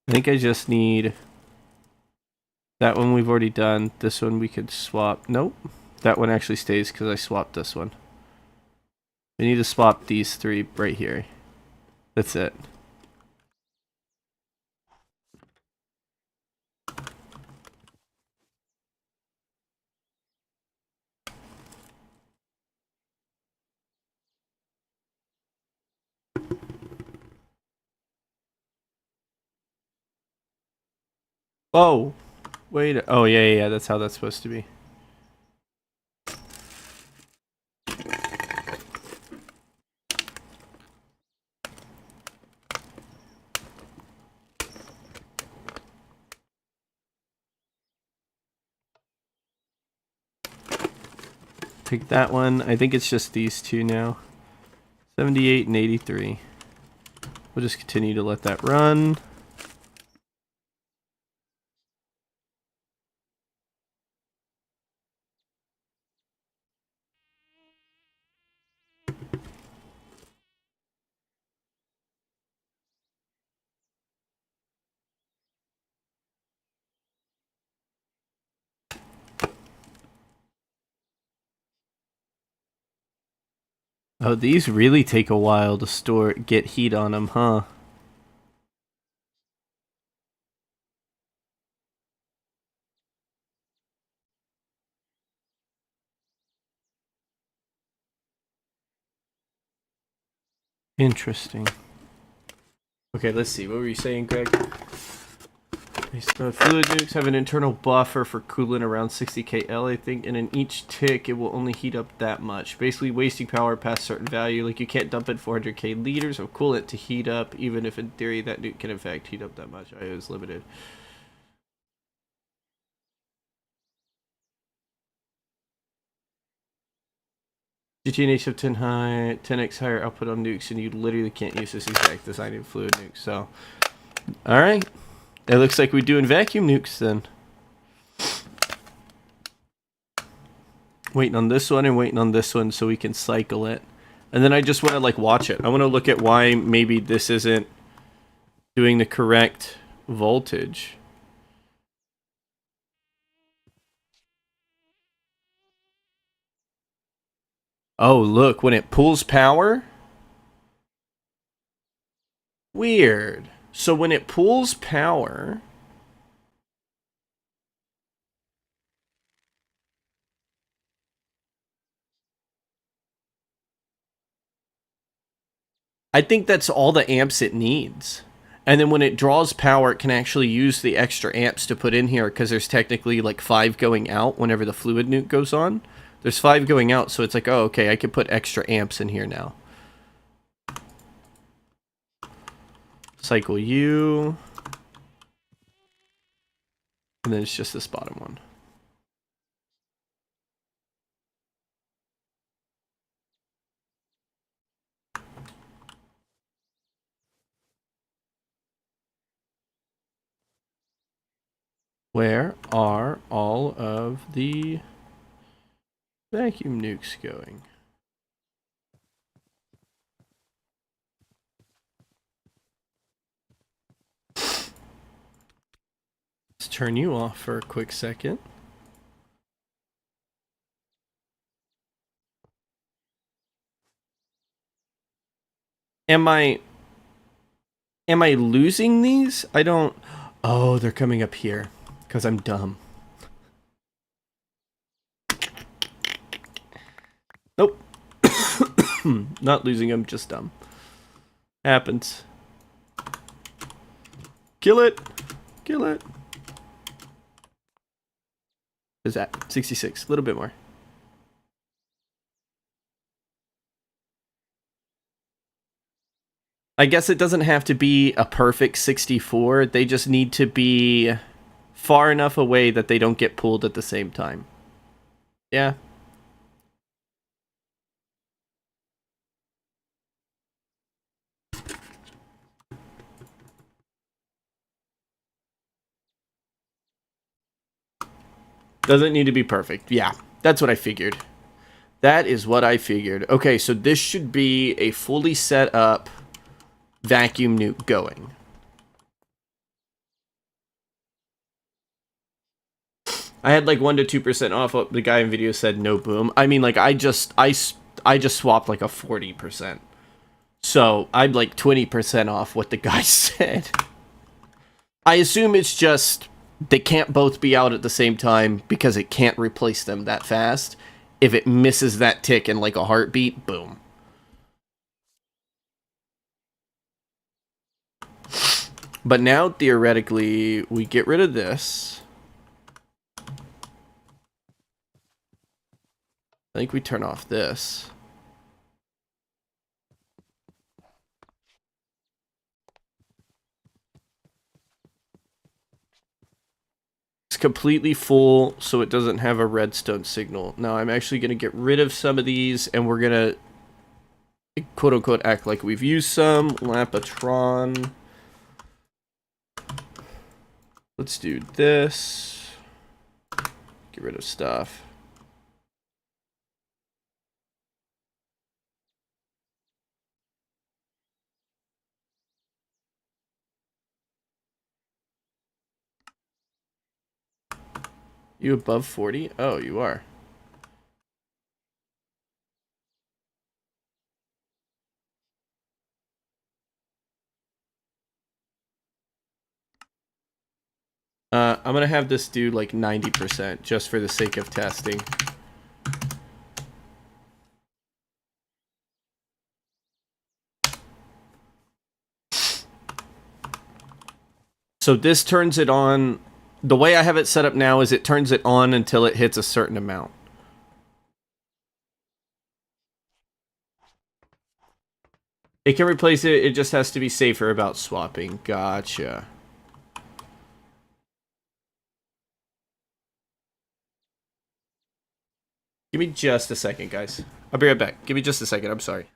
Speaker 1: I think I just need... That one we've already done. This one we could swap. Nope. That one actually stays because I swapped this one. We need to swap these three right here. That's it. Oh, wait. Oh, yeah, that's how that's supposed to be. Take that one. I think it's just these two now. 78 and 83. We'll just continue to let that run. Oh, these really take a while to get heat on them, huh? Interesting. Okay, let's see. What were you saying, Greg? Fluid nukes have an internal buffer for coolant around 60 KL, I think, and in each tick it will only heat up that much. Basically wasting power past certain value. Like, you can't dump in 400k liters of coolant to heat up, even if in theory that nuke can in fact heat up that much. I was limited. GTNH have 10x higher output on nukes, and you literally can't use this exact design in fluid nukes. So, alright. It looks like we're doing vacuum nukes then. Waiting on this one and waiting on this one so we can cycle it. And then I just want to like watch it. I want to look at why maybe this isn't doing the correct voltage. Oh, look, when it pulls power, Weird. So when it pulls power... I think that's all the amps it needs. And then when it draws power, it can actually use the extra amps to put in here, because there's technically like 5 going out whenever the fluid nuke goes on. There's 5 going out, so it's like, oh, okay, I can put extra amps in here now. Cycle U. And then it's just this bottom one. Where are all of the vacuum nukes going? Let's turn you off for a quick second. Am I losing these? I don't... Oh, they're coming up here. Because I'm dumb. Nope. Not losing them, just dumb. Happens. Kill it! Kill it! Is that 66? A little bit more. I guess it doesn't have to be a perfect 64. They just need to be far enough away that they don't get pulled at the same time. Yeah. Doesn't need to be perfect. Yeah, that's what I figured. That is what I figured. Okay, so this should be a fully set up vacuum nuke going. I had like 1 to 2% off. The guy in video said no boom. I mean, like I just swapped like a 40%. So I'm like 20% off what the guy said. I assume it's just they can't both be out at the same time because it can't replace them that fast. If it misses that tick in like a heartbeat, boom. But now, theoretically, we get rid of this. I think we turn off this. It's completely full, so it doesn't have a redstone signal. Now, I'm actually going to get rid of some of these, and we're going to, quote-unquote, act like we've used some. Lampatron. Let's do this. Get rid of stuff. You above 40? Oh, you are. I'm gonna have this do like 90% just for the sake of testing. So this turns it on. The way I have it set up now is it turns it on until it hits a certain amount. It can replace it, it just has to be safer about swapping. Gotcha. Give me just a second, guys. I'll be right back. Give me just a second, I'm sorry.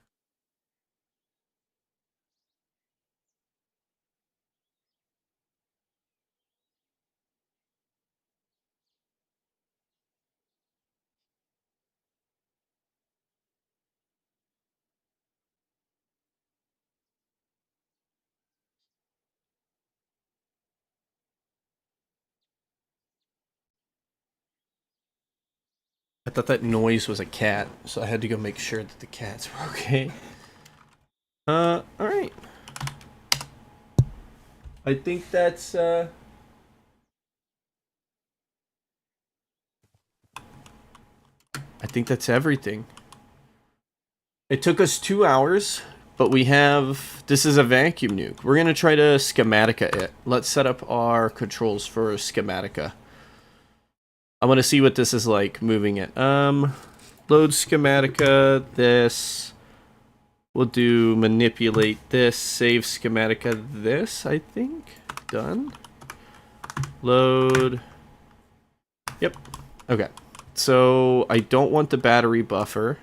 Speaker 1: I thought that noise was a cat, so I had to go make sure that the cats were okay. Alright. I think that's everything. It took us 2 hours, but we have... This is a vacuum nuke. We're going to try to schematica it. Let's set up our controls for schematica. I want to see what this is like, moving it. Load schematica, this. We'll do manipulate this, save schematica this, I think. Done. Load. Yep. Okay. So, I don't want the battery buffer.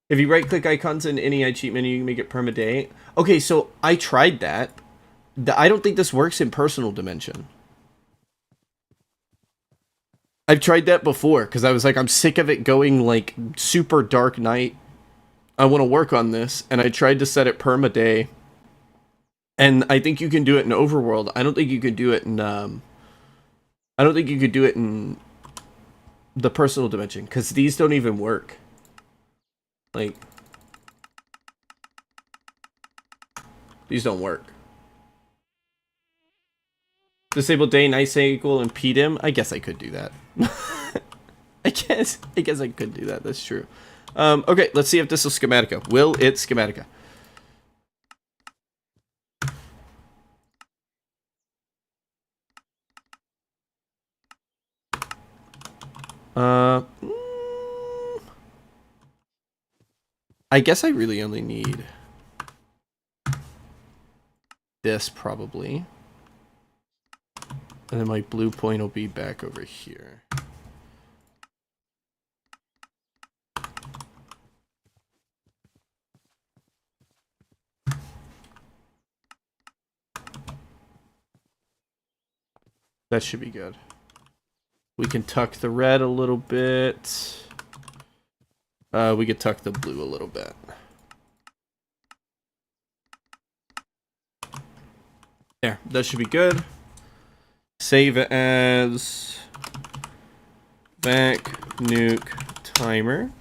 Speaker 1: If you right-click icons in any cheat menu, you can make it perma-day. Okay, so I tried that. I don't think this works in personal dimension. I've tried that before, because I was like, I'm sick of it going, like, super dark night. I want to work on this, and I tried to set it perma-day. And I think you can do it in Overworld. I don't think you could do it in, I don't think you could do it in the personal dimension, because these don't even work. Like, these don't work. Disable day, night equal, and PDIM. I guess I could do that. I guess I could do that. That's true. Okay, let's see if this is schematica. Will it schematica? I guess I really only need this, probably. And then my blue point will be back over here. That should be good. We can tuck the red a little bit. We could tuck the blue a little bit. There, that should be good. Save it as vac nuke timer.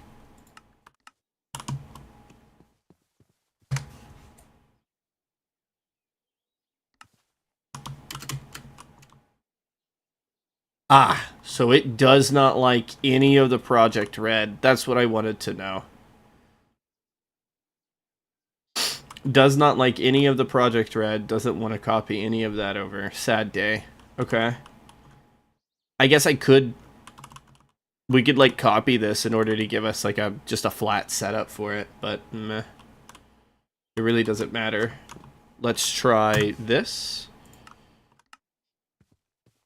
Speaker 1: Ah, so it does not like any of the Project Red. That's what I wanted to know. Does not like any of the Project Red. Doesn't want to copy any of that over. Sad day. Okay. I guess I could... We could, like, copy this in order to give us, like, just a flat setup for it. But, meh. It really doesn't matter. Let's try this.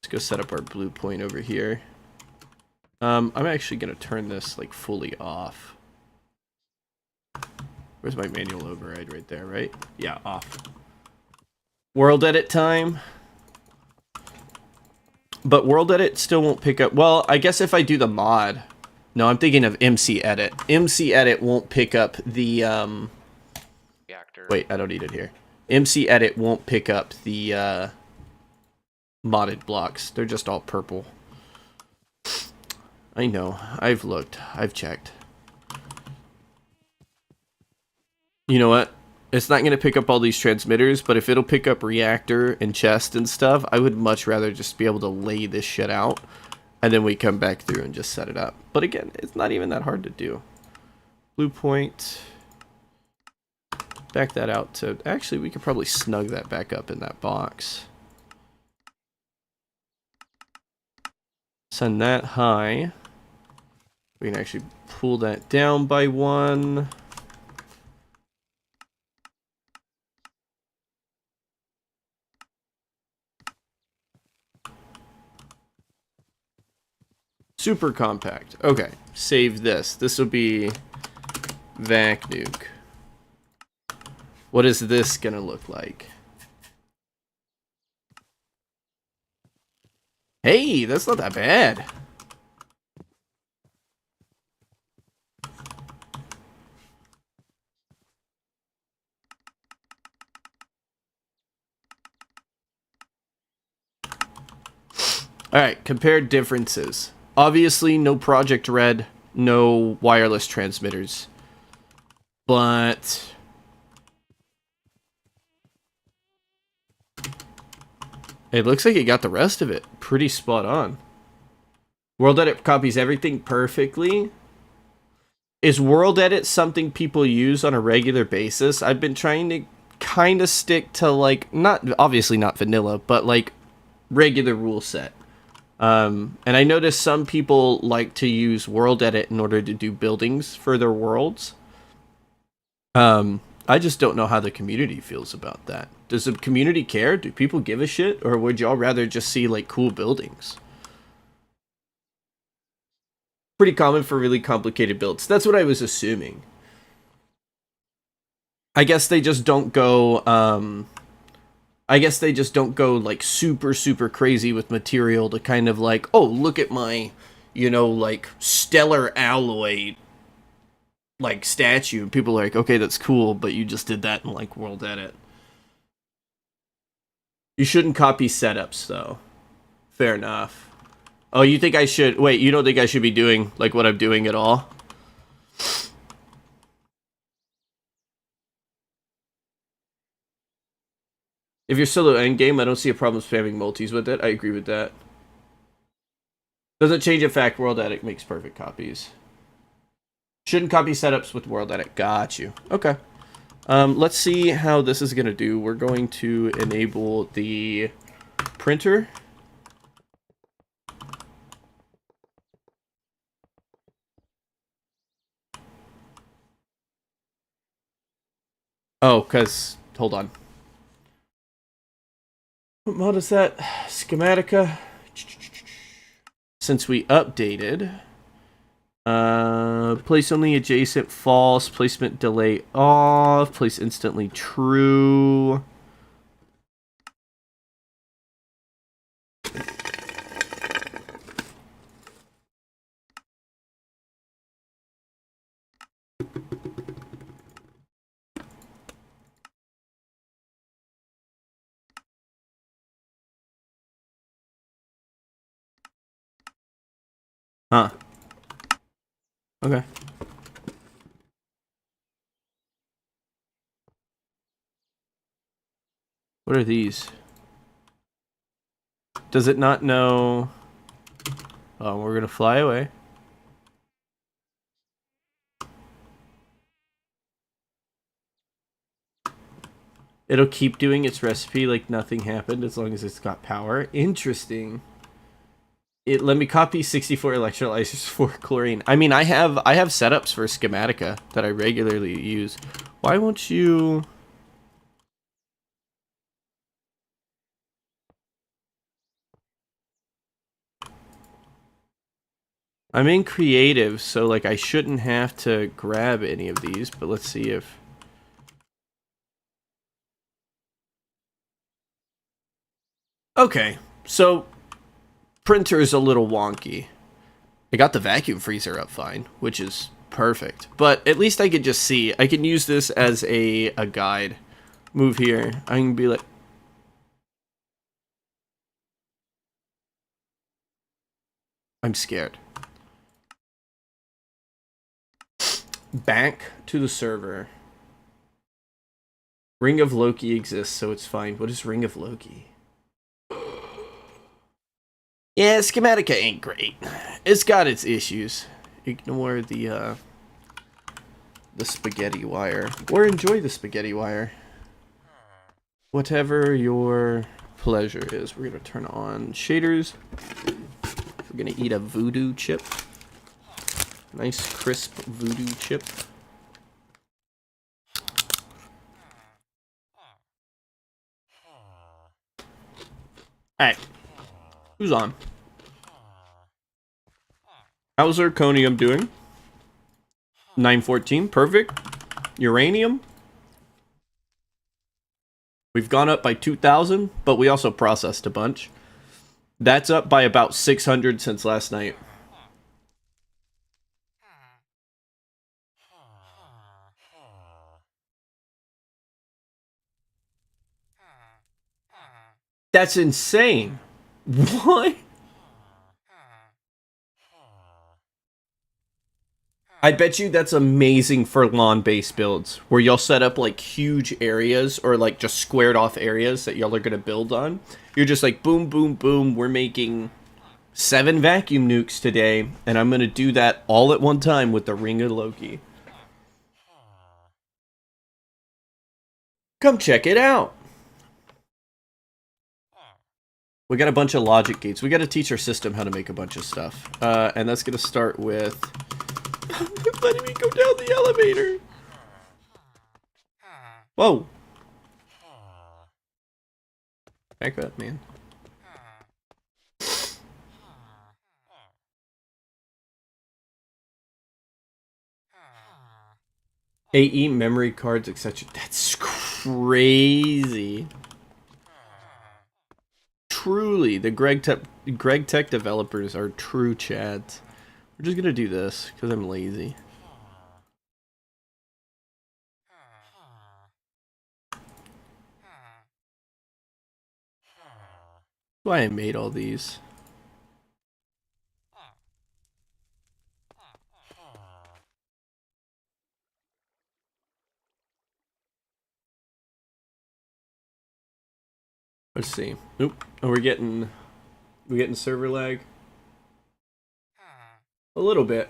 Speaker 1: Let's go set up our blue point over here. I'm actually going to turn this, like, fully off. Where's my manual override? Right there, right? Yeah, off. World edit time. But world edit still won't pick up... Well, I guess if I do the mod... No, I'm thinking of MC edit. MC edit won't pick up the...
Speaker 2: Reactor.
Speaker 1: Wait, I don't need it here. MC edit won't pick up the modded blocks. They're just all purple. I know. I've looked. I've checked. You know what? It's not going to pick up all these transmitters, but if it'll pick up reactor and chest and stuff, I would much rather just be able to lay this shit out, and then we come back through and just set it up. But again, it's not even that hard to do. Blue point. Back that out to... Actually, we could probably snug that back up in that box. Send that high. We can actually pull that down by 1. Super compact. Okay, save this. This will be vac nuke. What is this gonna look like? Hey, that's not that bad. Alright, compare differences. Obviously, no Project Red, no wireless transmitters. But it looks like it got the rest of it pretty spot on. World Edit copies everything perfectly. Is World Edit something people use on a regular basis? I've been trying to kind of stick to, like, not obviously not vanilla, but like regular rule set. And I noticed some people like to use World Edit in order to do buildings for their worlds. I just don't know how the community feels about that. Does the community care? Do people give a shit? Or would y'all rather just see, like, cool buildings? Pretty common for really complicated builds. That's what I was assuming. I guess they just don't go, like, super, super crazy with material to kind of, like, oh, look at my, you know, like, stellar alloy, like, statue. And people are like, okay, that's cool, but you just did that in, like, World Edit. You shouldn't copy setups, though. Fair enough. Oh, you think I should... Wait, you don't think I should be doing, like, what I'm doing at all? If you're solo endgame, I don't see a problem spamming multis with it. I agree with that. Doesn't change the fact World Edit makes perfect copies. Shouldn't copy setups with World Edit. Got you. Okay. Let's see how this is going to do. We're going to enable the printer. Oh, because... Hold on. What mod is that? Schematica. Since we updated... place only adjacent false, placement delay off, place instantly true. Huh. Okay. What are these? Does it not know? Oh, we're gonna fly away. It'll keep doing its recipe like nothing happened as long as it's got power. Interesting. Let me copy 64 electrolyzers for chlorine. I mean, I have setups for Schematica that I regularly use. Why won't you... I'm in creative, so like I shouldn't have to grab any of these, but let's see if... Okay, so printer is a little wonky. I got the vacuum freezer up fine, which is perfect. But at least I could just see. I can use this as a guide. Move here. I can be like... I'm scared. Back to the server. Ring of Loki exists, so it's fine. What is Ring of Loki? Yeah, Schematica ain't great. It's got its issues. Ignore the spaghetti wire. Or enjoy the spaghetti wire. Whatever your pleasure is. We're going to turn on shaders. We're going to eat a voodoo chip. Nice crisp voodoo chip. Alright. Who's on? How's zirconium doing? 914, perfect. Uranium. We've gone up by 2,000, but we also processed a bunch. That's up by about 600 since last night. That's insane. What? I bet you that's amazing for lawn-based builds, where y'all set up like huge areas or like just squared off areas that y'all are gonna build on. You're just like boom, boom, boom. We're making 7 vacuum nukes today, and I'm gonna do that all at one time with the Ring of Loki. Come check it out. We got a bunch of logic gates. We got to teach our system how to make a bunch of stuff. And that's going to start with letting me go down the elevator. Whoa. Back up, man. AE memory cards, etc. That's crazy. Truly, the Greg Tech developers are true chads. We're just gonna do this because I'm lazy. That's why I made all these. Let's see. Oop. Oh, we're getting server lag. A little bit.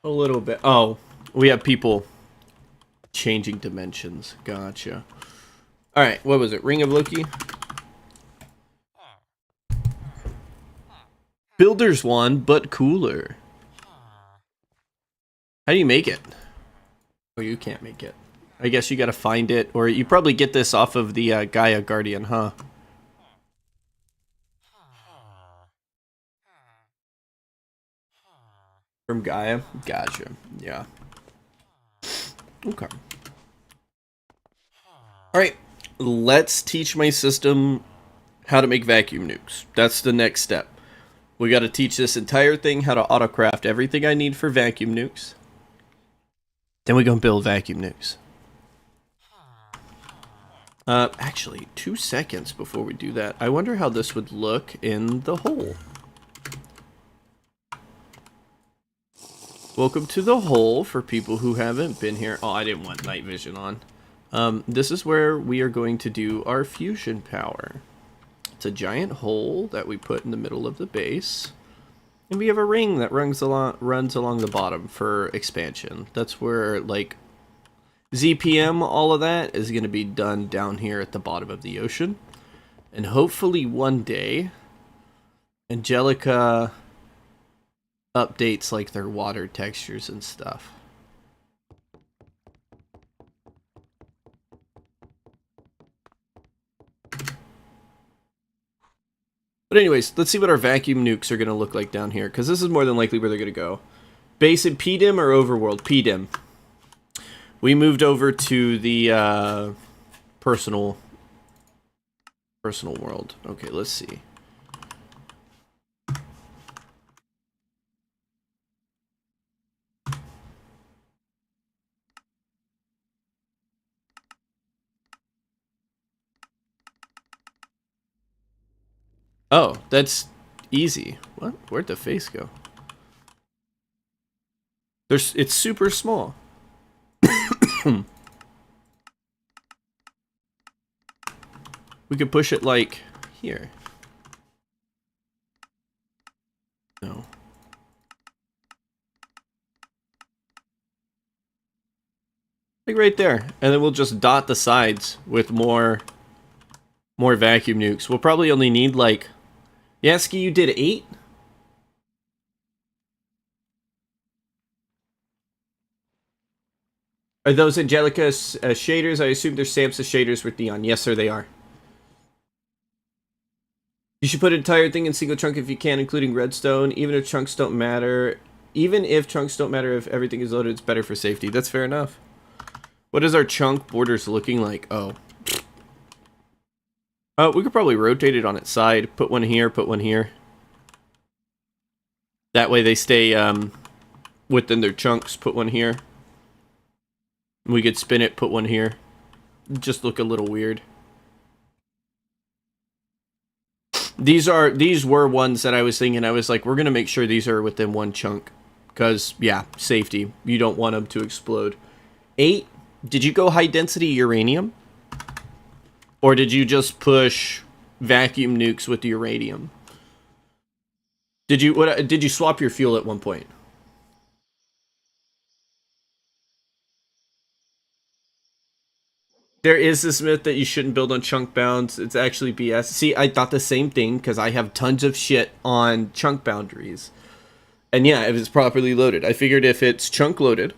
Speaker 1: A little bit. Oh, we have people changing dimensions. Gotcha. All right. What was it? Ring of Loki. Builders one, but cooler. How do you make it? Oh, you can't make it. I guess you gotta find it, or you probably get this off of the Gaia Guardian, huh? From Gaia? Gotcha. Yeah. Okay. Alright. Let's teach my system how to make vacuum nukes. That's the next step. We gotta teach this entire thing how to autocraft everything I need for vacuum nukes. Then we gonna build vacuum nukes. Actually, 2 seconds before we do that. I wonder how this would look in the hole. Welcome to the hole for people who haven't been here. Oh, I didn't want night vision on. This is where we are going to do our fusion power. It's a giant hole that we put in the middle of the base. And we have a ring that runs along the bottom for expansion. That's where, like, ZPM, all of that is going to be done down here at the bottom of the ocean. And hopefully one day, Angelica updates, like, their water textures and stuff. But anyways, let's see what our vacuum nukes are going to look like down here, because this is more than likely where they're going to go. Base in PDIM or Overworld? PDIM. We moved over to the personal world. Okay, let's see. Oh, that's easy. What? Where'd the face go? It's super small. We could push it like here. No. Like right there. And then we'll just dot the sides with more vacuum nukes. We'll probably only need like... Yaski, you did 8? Are those Angelica shaders? I assume they're Samsa shaders with neon. Yes, sir, they are. You should put an entire thing in single chunk if you can, including redstone, even if chunks don't matter. Even if chunks don't matter, if everything is loaded, it's better for safety. That's fair enough. What is our chunk borders looking like? Oh. We could probably rotate it on its side. Put one here, put one here. That way they stay within their chunks. Put one here. We could spin it, put one here. Just look a little weird. These were ones that I was thinking, I was like, we're gonna make sure these are within one chunk. Because, yeah, safety. You don't want them to explode. 8, did you go high density uranium? Or did you just push vacuum nukes with the uranium? Did you swap your fuel at one point? There is this myth that you shouldn't build on chunk bounds. It's actually BS. See, I thought the same thing because I have tons of shit on chunk boundaries. And yeah, if it's properly loaded. I figured if it's chunk loaded,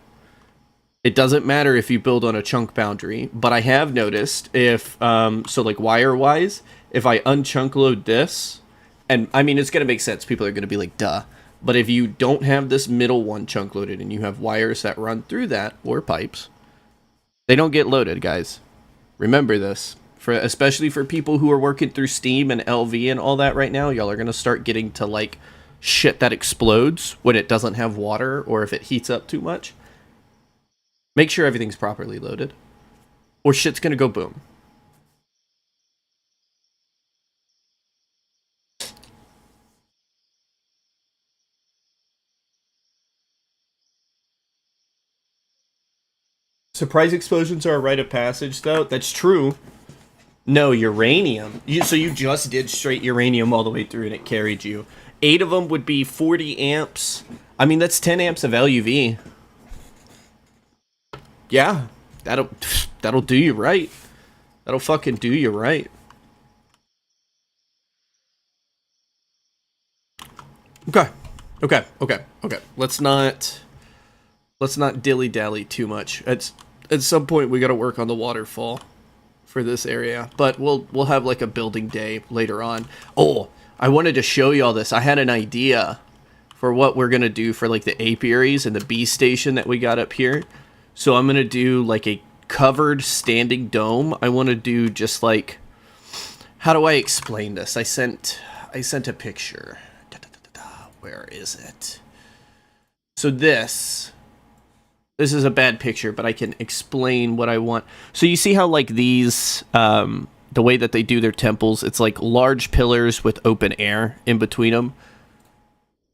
Speaker 1: it doesn't matter if you build on a chunk boundary. But I have noticed if, so like wire-wise, if I unchunk load this, and I mean, it's going to make sense. People are going to be like, duh. But if you don't have this middle one chunk loaded and you have wires that run through that, or pipes, they don't get loaded, guys. Remember this, especially for people who are working through Steam and LV and all that right now. Y'all are going to start getting to like shit that explodes when it doesn't have water or if it heats up too much. Make sure everything's properly loaded or shit's going to go boom. Surprise explosions are a rite of passage, though. That's true. No, uranium. So you just did straight uranium all the way through and it carried you. 8 of them would be 40 amps. I mean, that's 10 amps of LUV. Yeah, that'll do you right. That'll fucking do you right. Okay. Let's not dilly-dally too much. At some point we got to work on the waterfall for this area, but we'll have like a building day later on. Oh, I wanted to show you all this. I had an idea for what we're gonna do for like the apiaries and the bee station that we got up here. So I'm gonna do like a covered standing dome. I want to do just like, how do I explain this? I sent a picture. Where is it? So this is a bad picture, but I can explain what I want. So you see how like these, the way that they do their temples, it's like large pillars with open air in between them.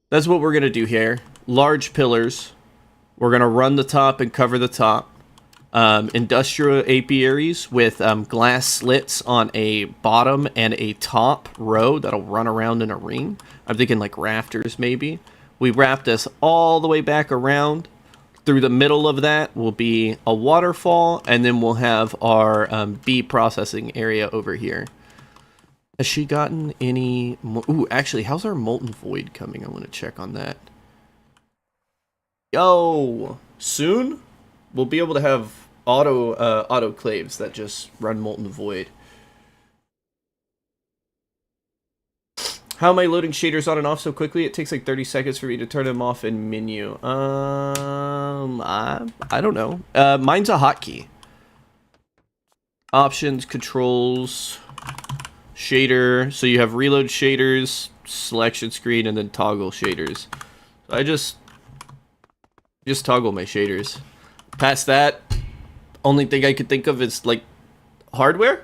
Speaker 1: That's what we're going to do here. Large pillars. We're going to run the top and cover the top. Industrial apiaries with glass slits on a bottom and a top row that'll run around in a ring. I'm thinking like rafters maybe. We wrap this all the way back around. Through the middle of that will be a waterfall, and then we'll have our bee processing area over here. Has she gotten any... Ooh, actually, how's our molten void coming? I want to check on that. Yo! Soon, we'll be able to have autoclaves that just run molten void. How am I loading shaders on and off so quickly? It takes like 30 seconds for me to turn them off in menu. I don't know. Mine's a hotkey. Options, controls, shader. So you have reload shaders, selection screen, and then toggle shaders. So I just toggle my shaders. Past that, only thing I could think of is like hardware.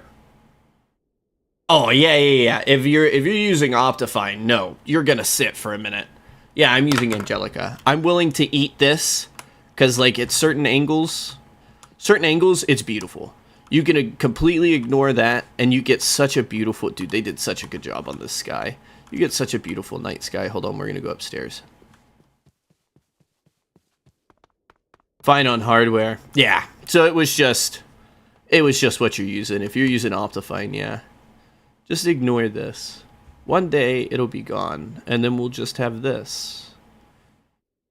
Speaker 1: Oh, yeah. If you're using Optifine, no, you're gonna sit for a minute. Yeah, I'm using Angelica. I'm willing to eat this, because, like, at certain angles, it's beautiful. You can completely ignore that, and you get such a beautiful... Dude, they did such a good job on this sky. You get such a beautiful night sky. Hold on, we're gonna go upstairs. Fine on hardware. Yeah, so it was just what you're using. If you're using Optifine, yeah. Just ignore this. One day, it'll be gone. And then we'll just have this.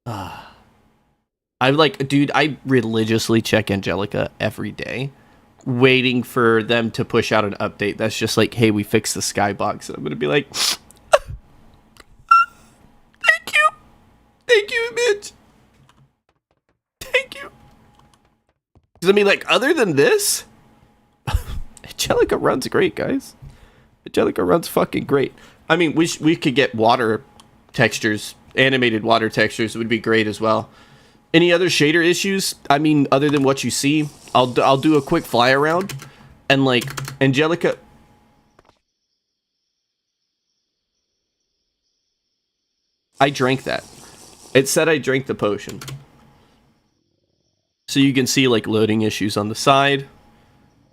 Speaker 1: I'm like, dude, I religiously check Angelica every day. Waiting for them to push out an update that's just like, hey, we fixed the skybox. And I'm going to be like, thank you. Thank you, Mitch. Thank you. Because I mean, like, other than this, Angelica runs great, guys. Angelica runs fucking great. I mean, we could get water textures, animated water textures. It would be great as well. Any other shader issues? I mean, other than what you see, I'll do a quick fly around, and like Angelica. I drank that. It said I drank the potion. So you can see like loading issues on the side,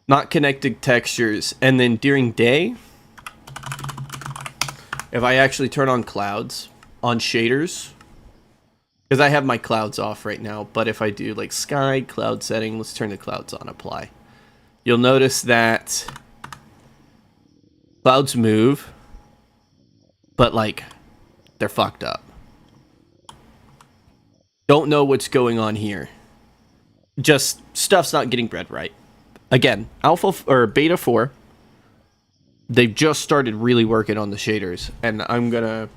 Speaker 1: not connected textures, and then during day, if I actually turn on clouds on shaders, because I have my clouds off right now, but if I do like sky, cloud setting, let's turn the clouds on, apply. You'll notice that clouds move, but like they're fucked up. Don't know what's going on here. Just stuff's not getting bred right. Again, alpha or beta 4, they've just started really working on the shaders, and I'm gonna,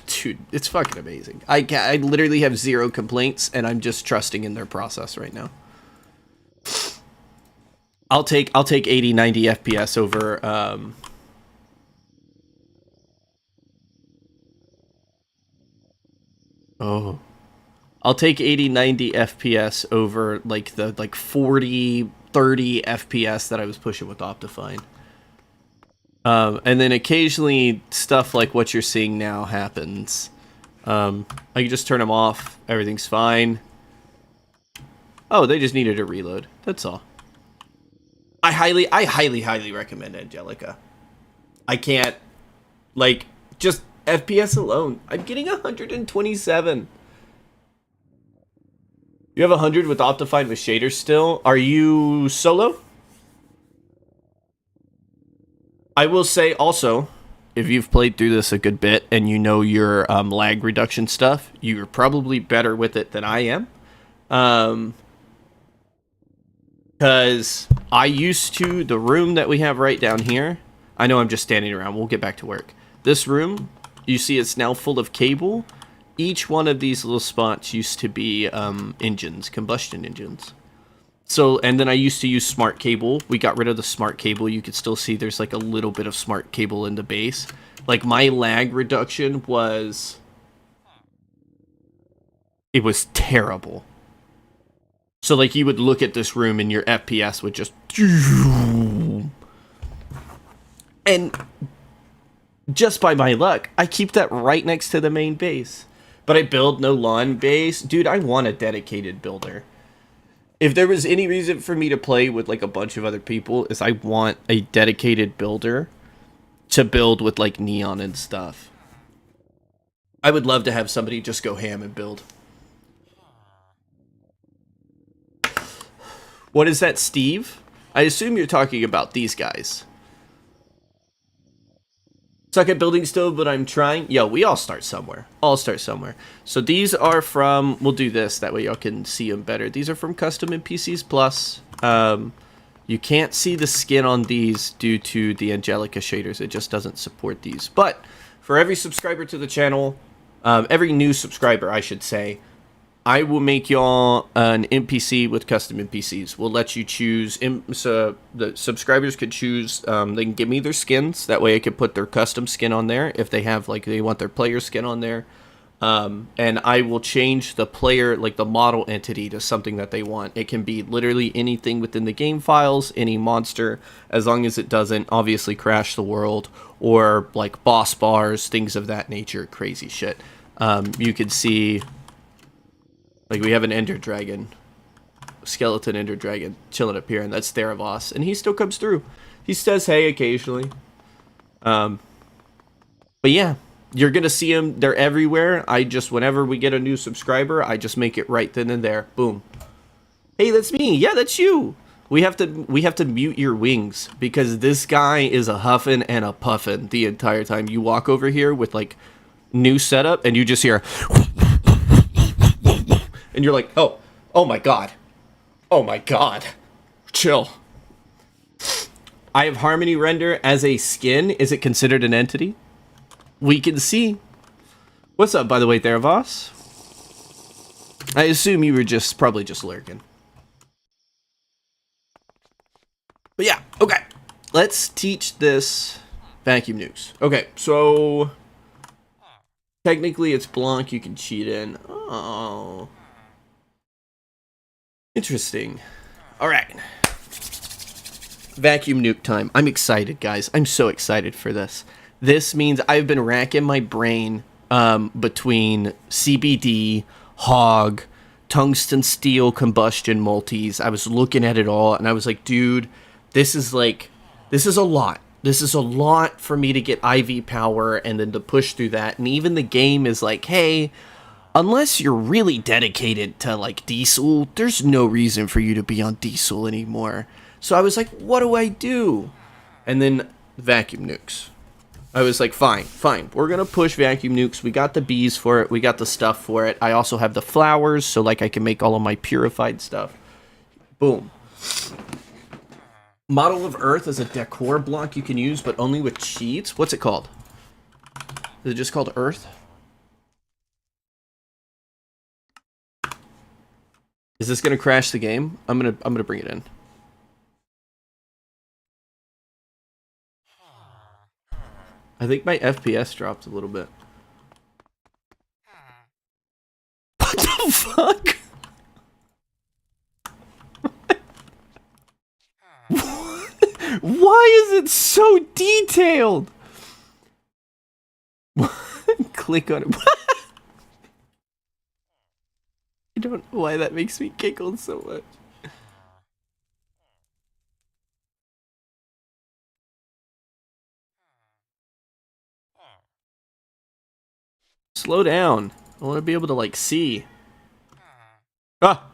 Speaker 1: dude, it's fucking amazing. I literally have 0 complaints, and I'm just trusting in their process right now. I'll take 80, 90 FPS over I'll take 80, 90 FPS over like the 40, 30 FPS that I was pushing with Optifine. And then occasionally stuff like what you're seeing now happens. I can just turn them off. Everything's fine. Oh, they just needed a reload. That's all. I highly recommend Angelica. I can't, like, just FPS alone. I'm getting 127. You have 100 with Optifine with shaders still. Are you solo? I will say also, if you've played through this a good bit and you know your lag reduction stuff, you're probably better with it than I am. Because I used to, the room that we have right down here, I know I'm just standing around, we'll get back to work. This room, you see it's now full of cable. Each one of these little spots used to be engines, combustion engines. So, and then I used to use smart cable. We got rid of the smart cable. You could still see there's like a little bit of smart cable in the base. Like my lag reduction was, it was terrible. So like you would look at this room and your FPS would just, and just by my luck, I keep that right next to the main base. But I build no lawn base. Dude, I want a dedicated builder. If there was any reason for me to play with like a bunch of other people, is I want a dedicated builder to build with like neon and stuff. I would love to have somebody just go ham and build. What is that, Steve? I assume you're talking about these guys. Suck at building still, but I'm trying. Yo, we all start somewhere. All start somewhere. So these are from, we'll do this, that way y'all can see them better. These are from Custom NPCs Plus. You can't see the skin on these due to the Angelica shaders. It just doesn't support these. But for every subscriber to the channel, every new subscriber, I should say, I will make y'all an NPC with custom NPCs. We'll let you choose, so the subscribers could choose, they can give me their skins, that way I could put their custom skin on there, if they have, like, they want their player skin on there, and I will change the player, like the model entity to something that they want. It can be literally anything within the game files, any monster, as long as it doesn't obviously crash the world, or, like, boss bars, things of that nature, crazy shit. You can see, like, we have an Ender Dragon, skeleton Ender Dragon, chilling up here, and that's Theravos, and he still comes through. He says hey occasionally. But yeah, you're gonna see him, they're everywhere. I just, whenever we get a new subscriber, I just make it right then and there. Boom. Hey, that's me. Yeah, that's you. We have to mute your wings, because this guy is a huffin' and a puffin' the entire time. You walk over here with, like, new setup, and you just hear, and you're like, oh my god. Oh my god. Chill. I have Harmony Render as a skin. Is it considered an entity? We can see. What's up, by the way, Theravos? I assume you were probably just lurking. But yeah, okay. Let's teach this vacuum nukes. Okay, so technically it's Blanc, you can cheat in. Oh. Interesting. Alright. Vacuum nuke time. I'm excited, guys. I'm so excited for this. This means I've been racking my brain between CBD, hog, tungsten steel combustion multis. I was looking at it all and I was like, dude, this is a lot. This is a lot for me to get IV power and then to push through that. And even the game is like, hey, unless you're really dedicated to like diesel, there's no reason for you to be on diesel anymore. So I was like, what do I do? And then vacuum nukes. I was like, fine. We're going to push vacuum nukes. We got the bees for it. We got the stuff for it. I also have the flowers, so like I can make all of my purified stuff. Boom. Model of Earth is a decor block you can use, but only with cheats. What's it called? Is it just called Earth? Is this going to crash the game? I'm gonna bring it in. I think my FPS dropped a little bit. What the fuck? Why is it so detailed? Click on it. I don't know why that makes me giggle so much. Slow down. I want to be able to, like, see. Ah!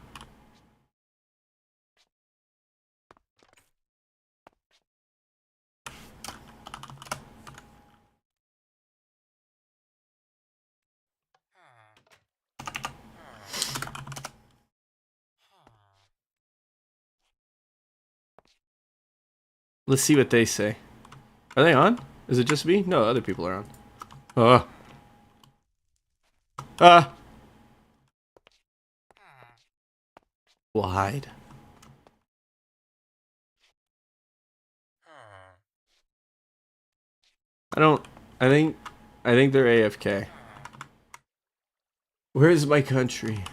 Speaker 1: Let's see what they say. Are they on? Is it just me? No, other people are on. Ah! Wide. I think they're AFK. Where is my country?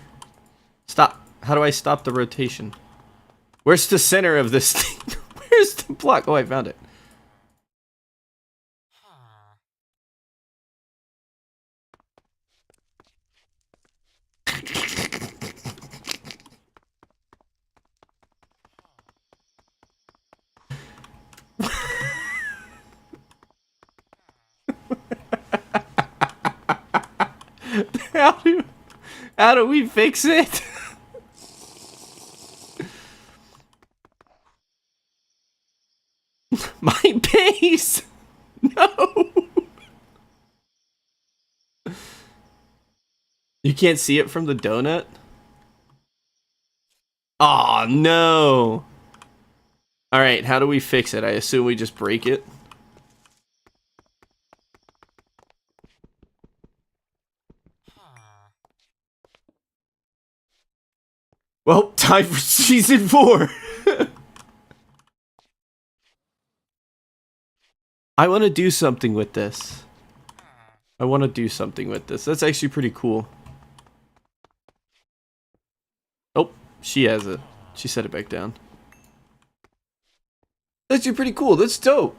Speaker 1: Stop. How do I stop the rotation? Where's the center of this thing? Where's the block? Oh, I found it. How do we fix it? My base! No! You can't see it from the donut? Aw, no! Alright, how do we fix it? I assume we just break it. Well, time for season 4! I want to do something with this. That's actually pretty cool. Oh, she has it. She set it back down. That's actually pretty cool. That's dope.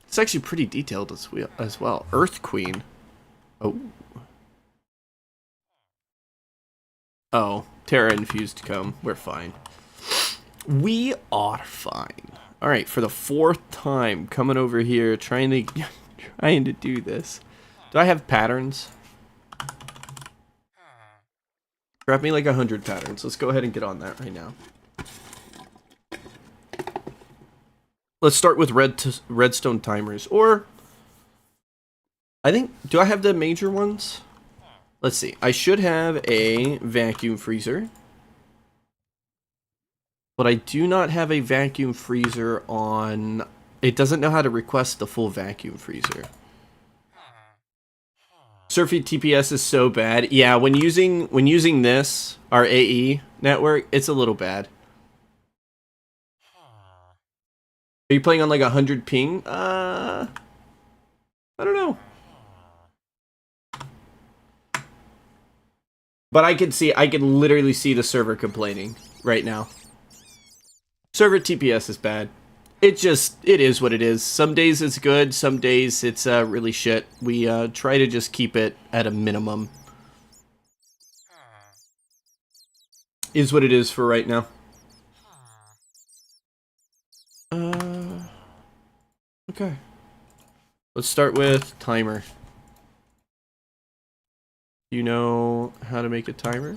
Speaker 1: It's actually pretty detailed as well. Earth Queen. Oh. Oh. Terra infused comb. We're fine. We are fine. Alright, for the 4th time, coming over here, trying to do this. Do I have patterns? Grab me like 100 patterns. Let's go ahead and get on that right now. Let's start with redstone timers. Or, I think, do I have the major ones? Let's see. I should have a vacuum freezer. But I do not have a vacuum freezer on... It doesn't know how to request the full vacuum freezer. Surfy TPS is so bad. Yeah, when using this, our AE network, it's a little bad. Are you playing on like 100 ping? I don't know. But I can literally see the server complaining right now. Server TPS is bad. it is what it is. Some days it's good, some days it's really shit. We try to just keep it at a minimum. Is what it is for right now. Okay. Let's start with timer. You know how to make a timer?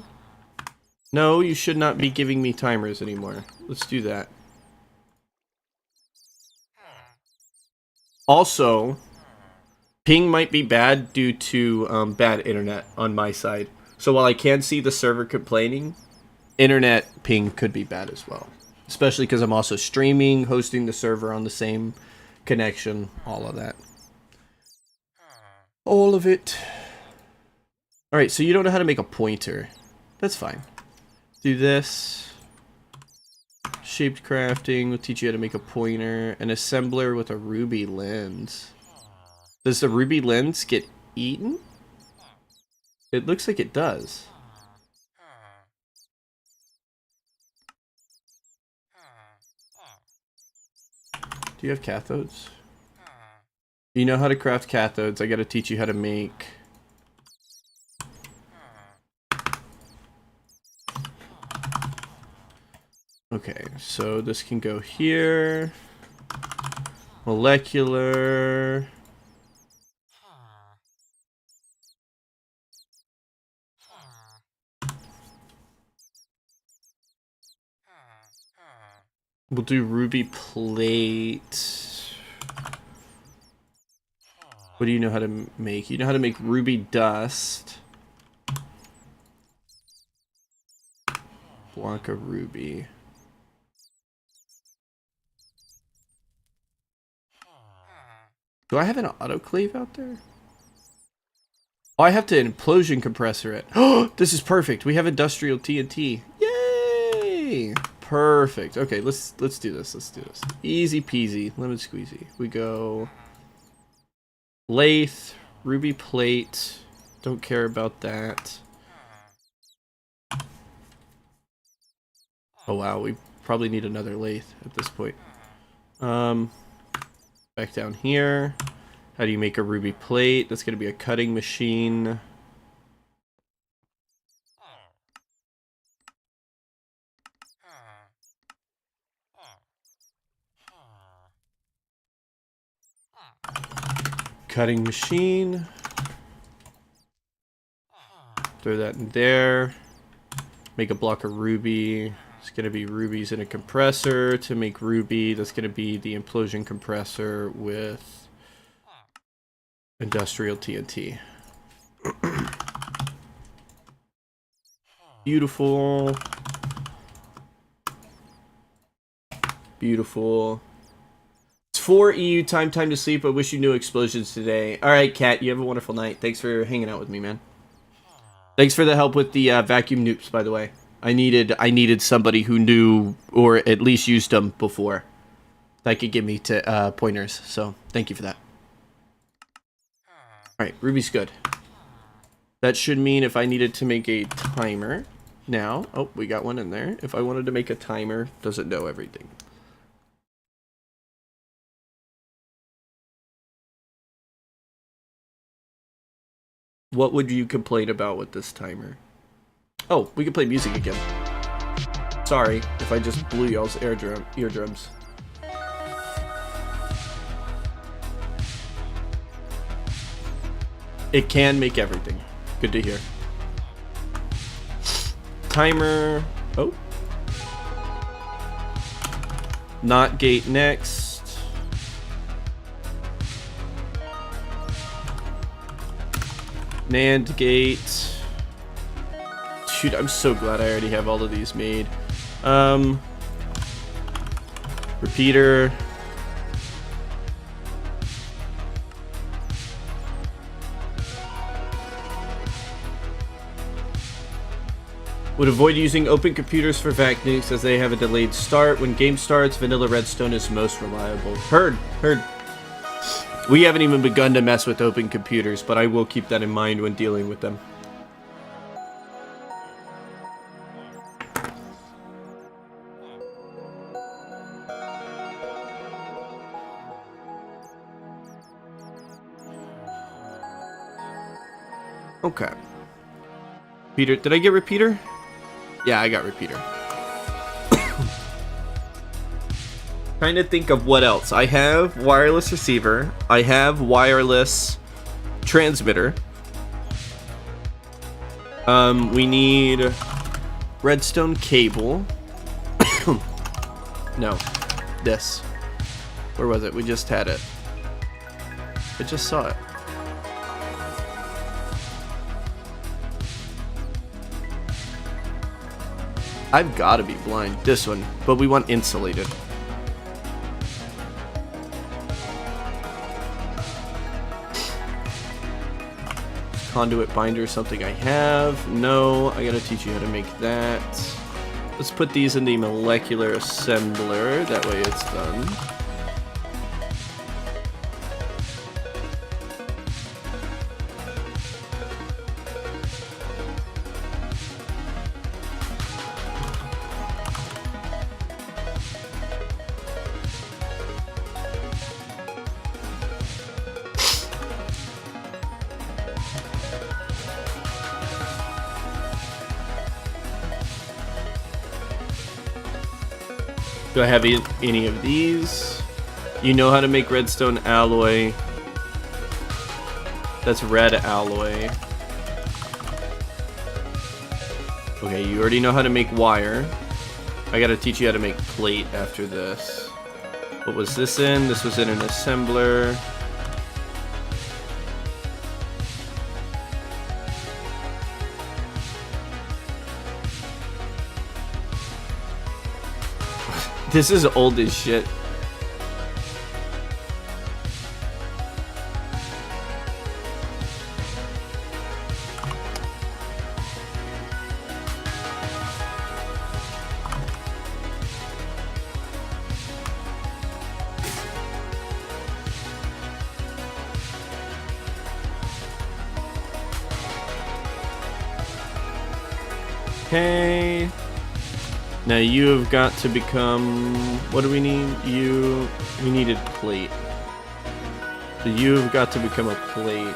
Speaker 1: No, you should not be giving me timers anymore. Let's do that. Also, ping might be bad due to bad internet on my side. So while I can see the server complaining, internet ping could be bad as well. Especially because I'm also streaming, hosting the server on the same connection, all of that. All of it. Alright, so you don't know how to make a pointer. That's fine. Do this. Shaped crafting will teach you how to make a pointer. An assembler with a ruby lens. Does the ruby lens get eaten? It looks like it does. Do you have cathodes? You know how to craft cathodes. I gotta teach you how to make... Okay, so this can go here. Molecular. We'll do ruby plate. What do you know how to make? You know how to make ruby dust. Block of ruby. Do I have an autoclave out there? Oh, I have to implosion compressor it. Oh, this is perfect. We have industrial TNT. Yay! Perfect. Okay, let's do this. Let's do this. Easy peasy, lemon squeezy. We go lathe, ruby plate. Don't care about that. Oh wow, we probably need another lathe at this point. Back down here. How do you make a ruby plate? That's going to be a cutting machine. Cutting machine. Throw that in there. Make a block of ruby. It's going to be rubies in a compressor. To make ruby, that's going to be the implosion compressor with industrial TNT. Beautiful. Beautiful. It's 4 EU time to sleep. I wish you knew explosions today. Alright, Kat, you have a wonderful night. Thanks for hanging out with me, man. Thanks for the help with the vacuum nukes, by the way. I needed somebody who knew, or at least used them before, that could give me pointers. So thank you for that. All right, ruby's good. That should mean if I needed to make a timer now. Oh, we got one in there. If I wanted to make a timer, does it know everything? What would you complain about with this timer? Oh, we can play music again. Sorry if I just blew y'all's eardrums. It can make everything. Good to hear. Timer. Oh. Not gate next. NAND gate. Dude, I'm so glad I already have all of these made. Repeater. Would avoid using open computers for vac nukes as they have a delayed start. When game starts, vanilla redstone is most reliable. Heard. We haven't even begun to mess with open computers, but I will keep that in mind when dealing with them. Okay. Repeater. Did I get repeater? Yeah, I got repeater. Trying to think of what else. I have wireless receiver. I have wireless transmitter. We need redstone cable. No. This. Where was it? We just had it. I just saw it. I've got to be blind. This one. But we want insulated. Conduit binder is something I have. No, I gotta teach you how to make that. Let's put these in the molecular assembler. That way it's done. Do I have any of these? You know how to make redstone alloy. That's red alloy. Okay, you already know how to make wire. I gotta teach you how to make plate after this. What was this in? This was in an assembler. This is old as shit. Okay. Now you have got to become, what do we need? We needed plate. So you have got to become a plate.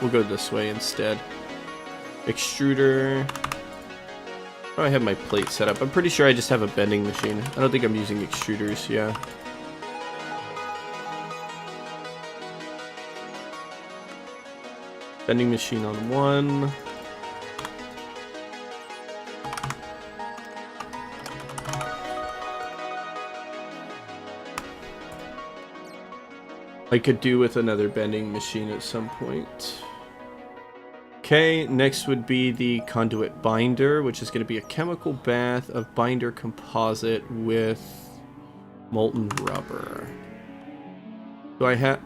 Speaker 1: We'll go this way instead. Extruder. Oh, I have my plate set up. I'm pretty sure I just have a bending machine. I don't think I'm using extruders, yeah. Bending machine on one. I could do with another bending machine at some point. Okay, next would be the conduit binder, which is going to be a chemical bath of binder composite with molten rubber. Do I have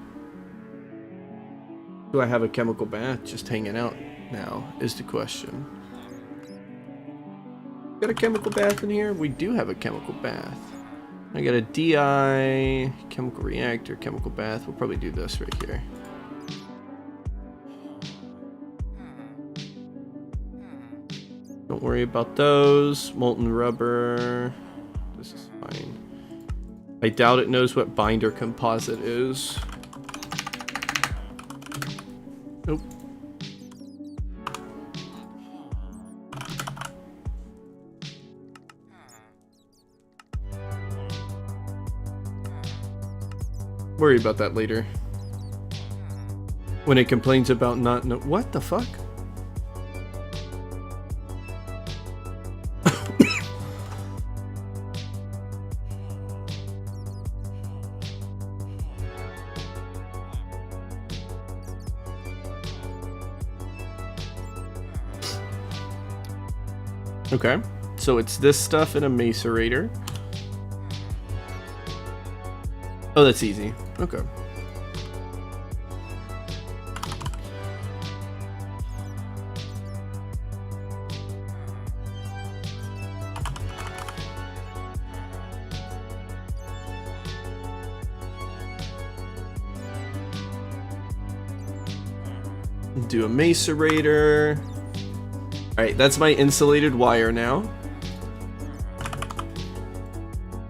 Speaker 1: a chemical bath just hanging out now is the question. Got a chemical bath in here? We do have a chemical bath. I got a DI, chemical reactor, chemical bath. We'll probably do this right here. Don't worry about those. Molten rubber. This is fine. I doubt it knows what binder composite is. Nope. Worry about that later. When it complains about not know what the fuck? Okay, so it's this stuff in a macerator. Oh, that's easy. Okay. Do a macerator. Alright, that's my insulated wire now.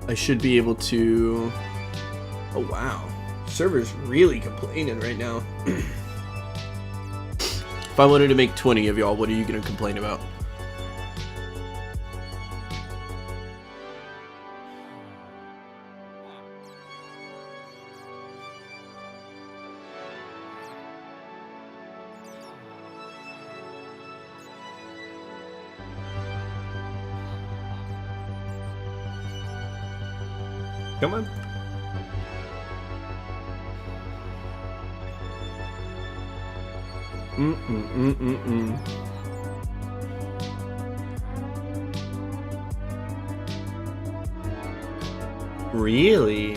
Speaker 1: I should be able to... Oh wow, server's really complaining right now. If I wanted to make 20 of y'all, what are you gonna complain about? Come on. Really?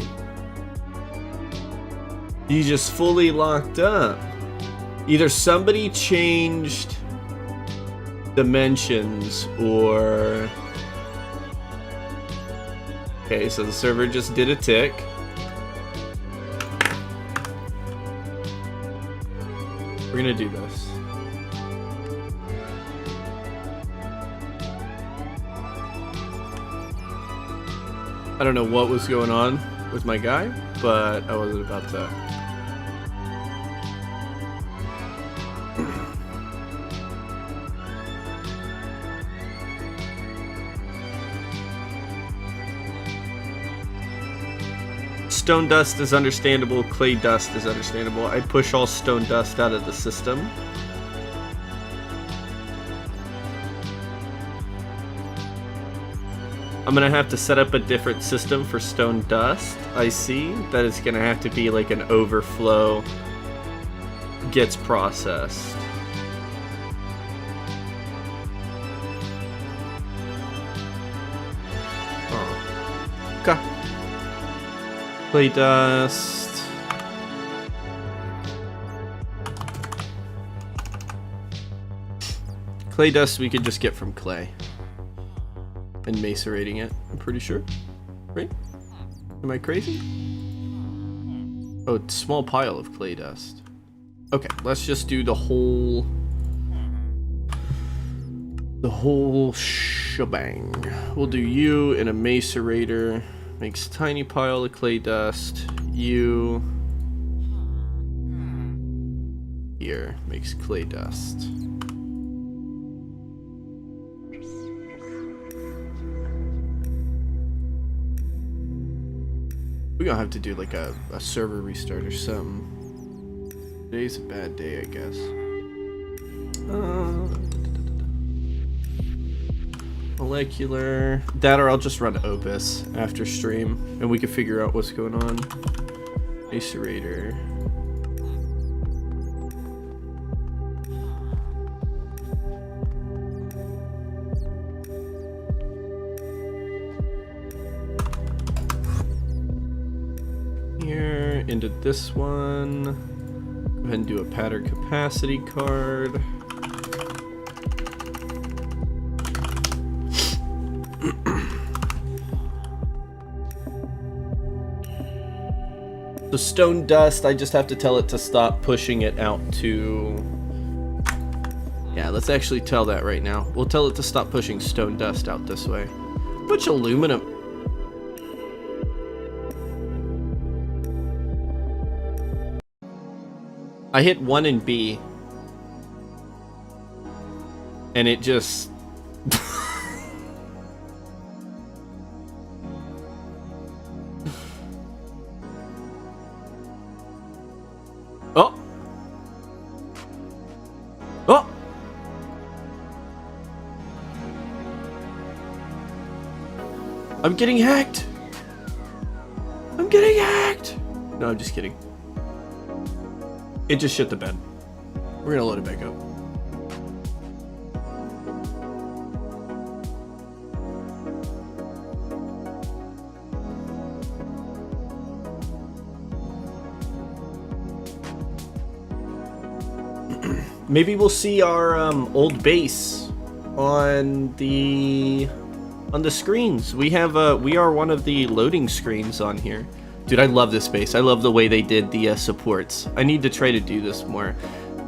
Speaker 1: You just fully locked up. Either somebody changed dimensions or... Okay, so the server just did a tick. We're gonna do this. I don't know what was going on with my guy, but I wasn't about to. Stone dust is understandable, clay dust is understandable. I push all stone dust out of the system. I'm gonna have to set up a different system for stone dust. I see that it's gonna have to be like an overflow gets processed. Oh. Okay. Clay dust. Clay dust we could just get from clay. And macerating it, I'm pretty sure. Right? Am I crazy? Oh, it's a small pile of clay dust. Okay, let's just do the whole shebang. We'll do you in a macerator. Makes a tiny pile of clay dust. You here makes clay dust. We're gonna have to do like a server restart or something. Today's a bad day, I guess. Molecular. That or I'll just run Opus after stream and we can figure out what's going on. Macerator. Here, into this one. Go ahead and do a pattern capacity card. The stone dust, I just have to tell it to stop pushing it out to... Yeah, let's actually tell that right now. We'll tell it to stop pushing stone dust out this way. Which aluminum... I hit 1 and B. And it just... Oh! Oh! I'm getting hacked! I'm getting hacked! No, I'm just kidding. It just shit the bed. We're gonna load it back up. Maybe we'll see our old base on the screens. We are one of the loading screens on here. Dude, I love this base. I love the way they did the supports. I need to try to do this more.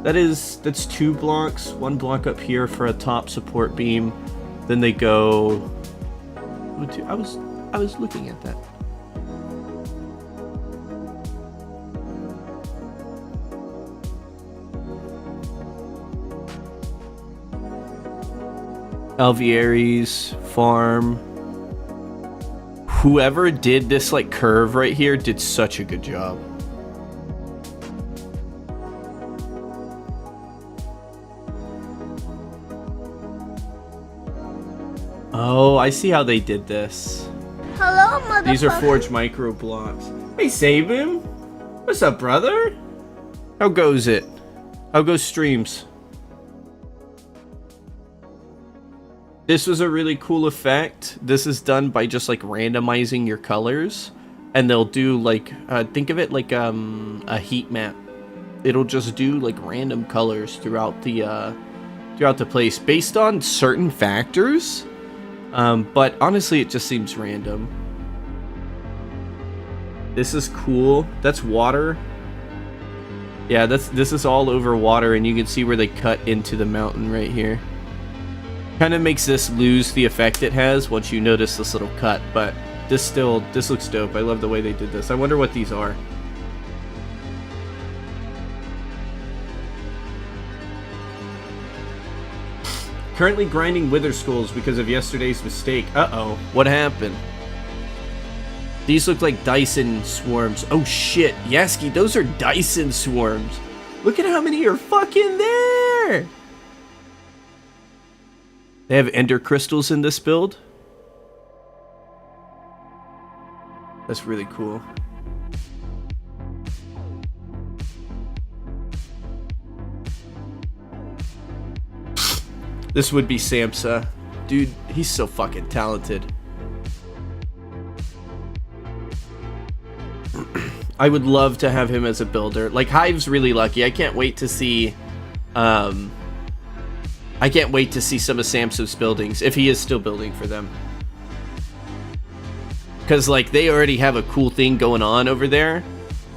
Speaker 1: That's 2 blocks. 1 block up here for a top support beam. Then they go. I was looking at that. Alvieri's farm. Whoever did this like curve right here did such a good job. Oh, I see how they did this.
Speaker 4: Hello, motherfucker.
Speaker 1: These are forged micro blocks. Hey, Sabin. What's up, brother? How goes it? How goes streams? This was a really cool effect. This is done by just like randomizing your colors, and they'll do like think of it like a heat map. It'll just do like random colors throughout the place based on certain factors. But honestly, it just seems random. This is cool. That's water. Yeah, this is all over water, and you can see where they cut into the mountain right here. Kind of makes this lose the effect it has once you notice this little cut, but this looks dope. I love the way they did this. I wonder what these are. Currently grinding wither skulls because of yesterday's mistake. Uh-oh. What happened? These look like Dyson swarms. Oh shit, Yaski, those are Dyson swarms. Look at how many are fucking there. They have ender crystals in this build. That's really cool. This would be Samsa. Dude, he's so fucking talented. I would love to have him as a builder. Like, Hive's really lucky. I can't wait to see some of Samsa's buildings, if he is still building for them. Because, like, they already have a cool thing going on over there.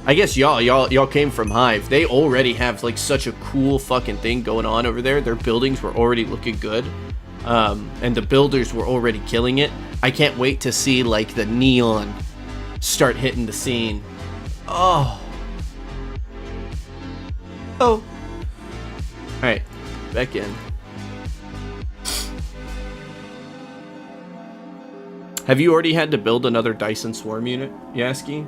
Speaker 1: I guess y'all came from Hive. They already have, like, such a cool fucking thing going on over there. Their buildings were already looking good. And the builders were already killing it. I can't wait to see, like, the neon start hitting the scene. Oh. Oh. Alright. Back in. Have you already had to build another Dyson Swarm unit, Yaski?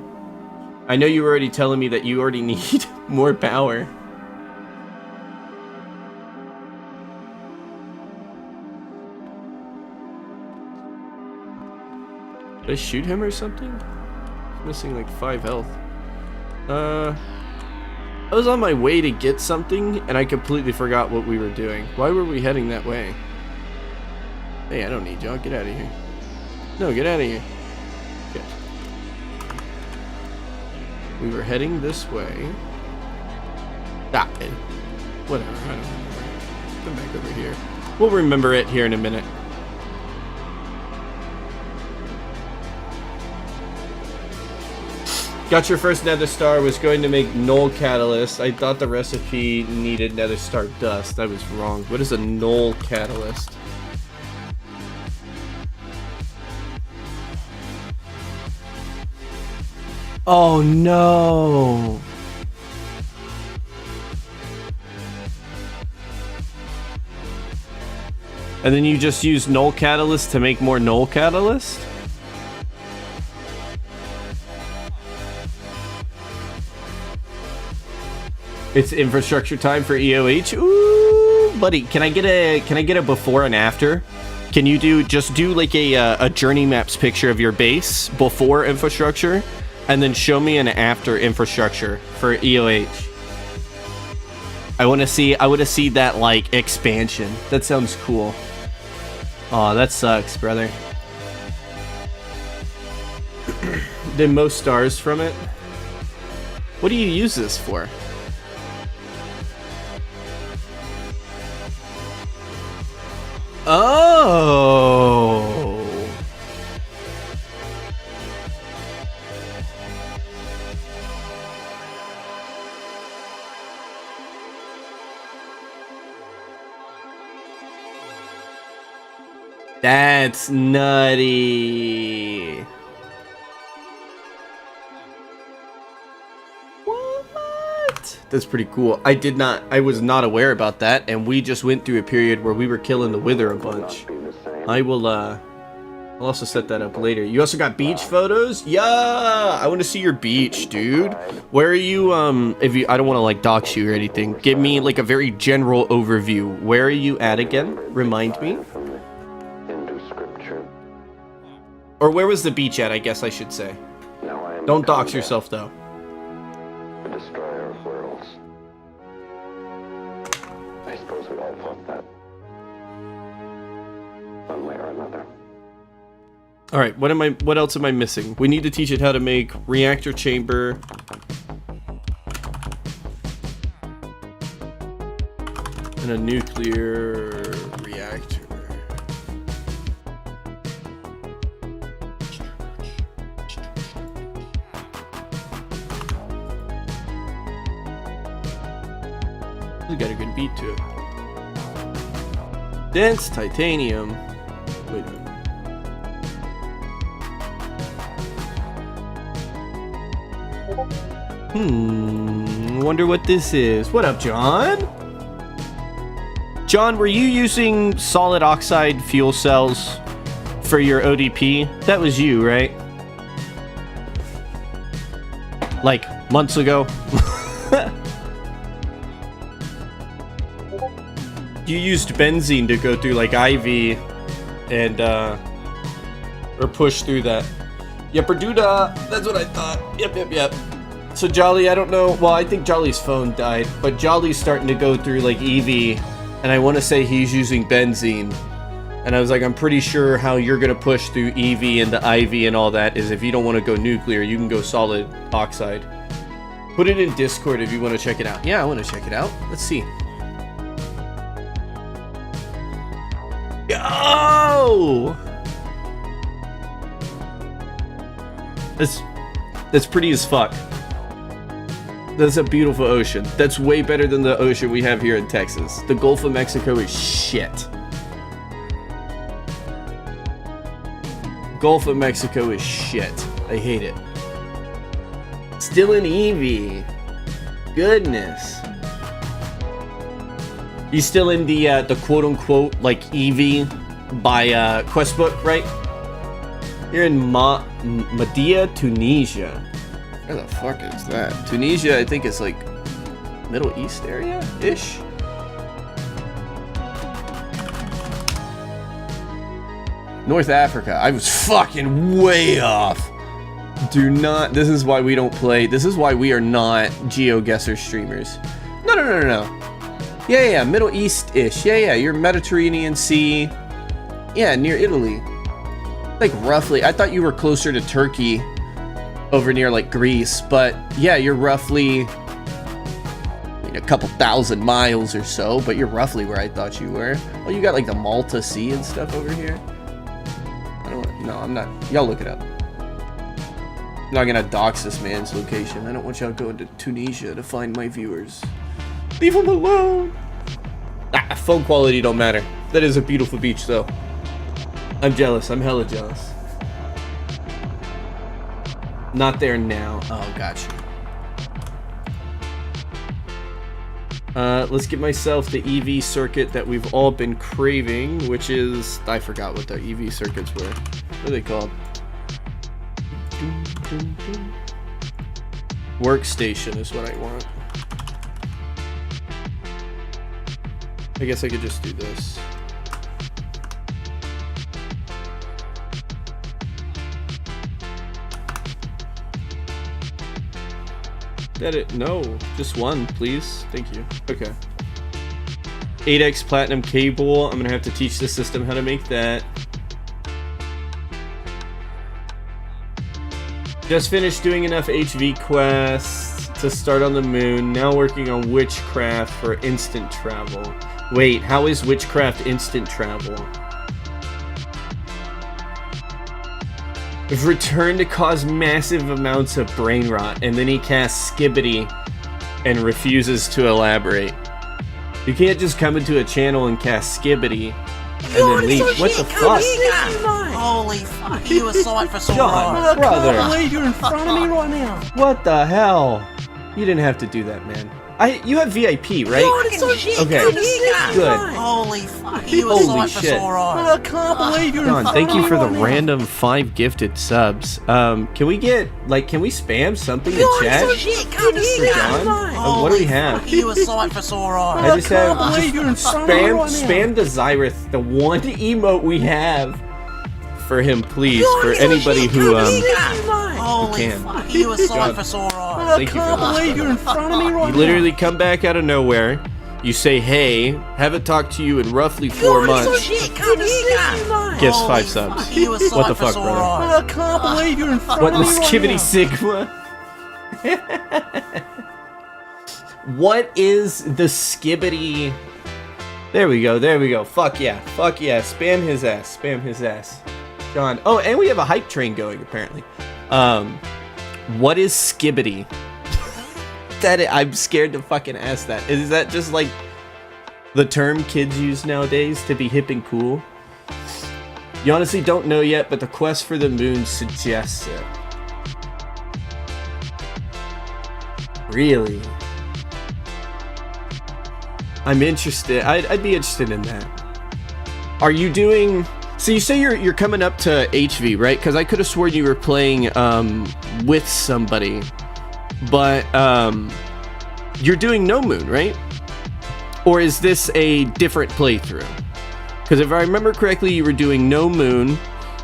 Speaker 1: I know you were already telling me that you already need more power. Did I shoot him or something? He's missing like 5 health. I was on my way to get something and I completely forgot what we were doing. Why were we heading that way? Hey, I don't need y'all. Get out of here. No, get out of here. Good. We were heading this way. Ah, whatever. I don't remember. Come back over here. We'll remember it here in a minute. Got your first nether star, was going to make null catalyst. I thought the recipe needed nether star dust. I was wrong. What is a null catalyst? Oh no! And then you just use null catalyst to make more null catalyst? It's infrastructure time for EOH. Ooh, buddy, can I get a before and after? Can you just do like a journey maps picture of your base before infrastructure, and then show me an after infrastructure for EOH? I want to see that like expansion. That sounds cool. Oh, that sucks, brother. Then most stars from it. What do you use this for? Oh. That's nutty. What? That's pretty cool. I was not aware about that, and we just went through a period where we were killing the wither a bunch. I will, I'll also set that up later. You also got beach photos? Yeah! I want to see your beach, dude. Where are you, I don't want to, like, dox you or anything. Give me, like, a very general overview. Where are you at again? Remind me. Or where was the beach at, I guess I should say. Don't dox yourself, though.
Speaker 4: The destroyer of worlds. I suppose we all thought that. One way or another.
Speaker 1: Alright, what else am I missing? We need to teach it how to make reactor chamber. And a nuclear reactor. We got a good beat to it. Dense titanium. Wait a minute. Wonder what this is. What up, John? John, were you using solid oxide fuel cells for your ODP? That was you, right? Like, months ago? You used benzene to go through, like, IV and, or push through that. Yepperduda! That's what I thought. Yep. So Jolly, I don't know, well, I think Jolly's phone died, but Jolly's starting to go through, like, EV, and I want to say he's using benzene. And I was like, I'm pretty sure how you're going to push through EV and the IV and all that is if you don't want to go nuclear, you can go solid oxide. Put it in Discord if you want to check it out. Yeah, I want to check it out. Let's see. Yo! That's pretty as fuck. That's a beautiful ocean. That's way better than the ocean we have here in Texas. The Gulf of Mexico is shit. Gulf of Mexico is shit. I hate it. Still in Eevee. Goodness. You still in the quote-unquote, like, Eevee by Questbook, right? You're in Mahdia, Tunisia. Where the fuck is that? Tunisia, I think it's like Middle East area-ish? North Africa. I was fucking way off. Do not... This is why we don't play... This is why we are not GeoGuessr streamers. No. Yeah, Middle East-ish. Yeah, you're Mediterranean Sea. Yeah, near Italy. Like, roughly. I thought you were closer to Turkey, over near, like, Greece. But, yeah, you're roughly a couple thousand miles or so. But you're roughly where I thought you were. Oh, you got, like, the Malta Sea and stuff over here? I don't... No, I'm not... Y'all look it up. I'm not gonna dox this man's location. I don't want y'all going to Tunisia to find my viewers. Leave him alone! Ah, phone quality don't matter. That is a beautiful beach, though. I'm jealous. I'm hella jealous. Not there now. Oh, gotcha. Let's get myself the EV circuit that we've all been craving, which is... I forgot what the EV circuits were. What are they called? Workstation is what I want. I guess I could just do this. That it? No, just one, please. Thank you. Okay. 8x platinum cable. I'm gonna have to teach the system how to make that. Just finished doing enough HV quests to start on the moon. Now working on witchcraft for instant travel. Wait, how is witchcraft instant travel? If returned to cause massive amounts of brain rot, and then he casts Skibbity and refuses to elaborate. You can't just come into a channel and cast Skibbity and then leave. What the fuck?
Speaker 3: Holy fuck, you were sight for sore
Speaker 1: John,
Speaker 3: eyes.
Speaker 1: brother.
Speaker 3: I can't believe you're in front of me right now.
Speaker 1: What the hell? You didn't have to do that, man. You have VIP, right? Okay. Good.
Speaker 3: Holy fuck, you a
Speaker 1: Holy
Speaker 3: sight for
Speaker 1: shit.
Speaker 3: sore eyes.
Speaker 5: I can't believe you're in
Speaker 1: John,
Speaker 5: front
Speaker 1: thank
Speaker 5: of
Speaker 1: you
Speaker 5: me
Speaker 1: for the
Speaker 5: right now.
Speaker 1: random 5 gifted subs. Can we get, like, can we spam something in chat?
Speaker 3: Come
Speaker 1: For
Speaker 3: here,
Speaker 1: John?
Speaker 3: Holy
Speaker 1: What do we have?
Speaker 3: fuck, you a sight for sore eyes.
Speaker 1: I just have
Speaker 5: can't believe you're in front of me
Speaker 1: spam
Speaker 5: right now.
Speaker 1: spam Desireth, the one emote we have for him, please. For anybody who
Speaker 3: Holy
Speaker 1: can.
Speaker 3: fuck, you a sight
Speaker 1: God.
Speaker 3: for sore eyes.
Speaker 5: I
Speaker 1: Thank you for
Speaker 5: can't
Speaker 1: that.
Speaker 5: believe you're in front of me right
Speaker 1: you
Speaker 5: now.
Speaker 1: literally come back out of nowhere, you say hey, haven't talked to you in roughly 4 months,
Speaker 3: Come here.
Speaker 1: gifts
Speaker 3: Holy
Speaker 1: 5 subs.
Speaker 3: fuck, you a sight
Speaker 1: What the
Speaker 3: for
Speaker 1: fuck,
Speaker 3: sore
Speaker 1: brother?
Speaker 3: eyes.
Speaker 5: I can't believe you're in front
Speaker 1: What
Speaker 5: of
Speaker 1: the
Speaker 5: me right
Speaker 1: Skibbity
Speaker 5: now.
Speaker 1: Sigma? What is the Skibbity? There we go, there we go. Fuck yeah, spam his ass, John. Oh, and we have a hype train going apparently. What is Skibbity? I'm scared to fucking ask that. Is that just like the term kids use nowadays to be hip and cool? You honestly don't know yet, but the quest for the moon suggests it. Really? I'm interested. I'd be interested in that. Are you doing... So you say you're coming up to HV, right? Because I could have sworn you were playing with somebody. But you're doing No Moon, right? Or is this a different playthrough? Because if I remember correctly, you were doing No Moon.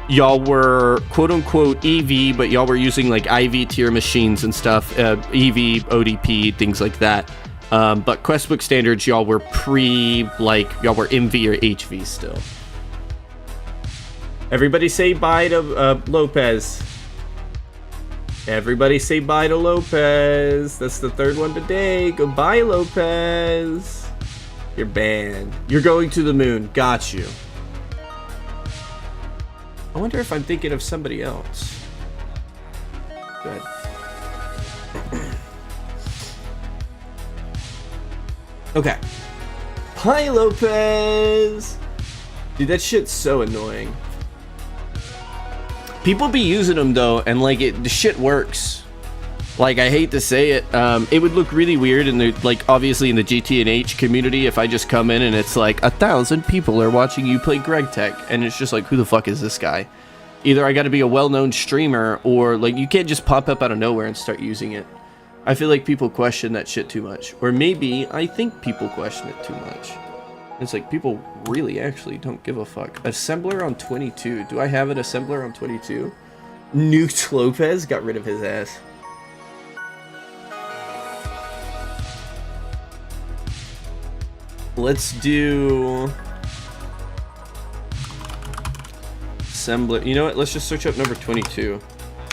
Speaker 1: Y'all were quote-unquote EV, but y'all were using like IV tier machines and stuff. EV, ODP, things like that. But Questbook standards, y'all were y'all were MV or HV still. Everybody say bye to Lopez. Everybody say bye to Lopez. That's the 3rd one today. Goodbye, Lopez. You're banned. You're going to the moon. Got you. I wonder if I'm thinking of somebody else. Good. Okay. Hi, Lopez. Dude, that shit's so annoying. People be using them though, and like the shit works. Like, I hate to say it, it would look really weird in the, like, obviously in the GTNH community if I just come in and it's like 1,000 people are watching you play Greg Tech, and it's just like, who the fuck is this guy? Either I gotta be a well-known streamer, or like you can't just pop up out of nowhere and start using it. I feel like people question that shit too much. Or maybe I think people question it too much. It's like, people really actually don't give a fuck. Assembler on 22. Do I have an assembler on 22? Nukes Lopez got rid of his ass. Let's do... Assembler. You know what? Let's just search up number 22.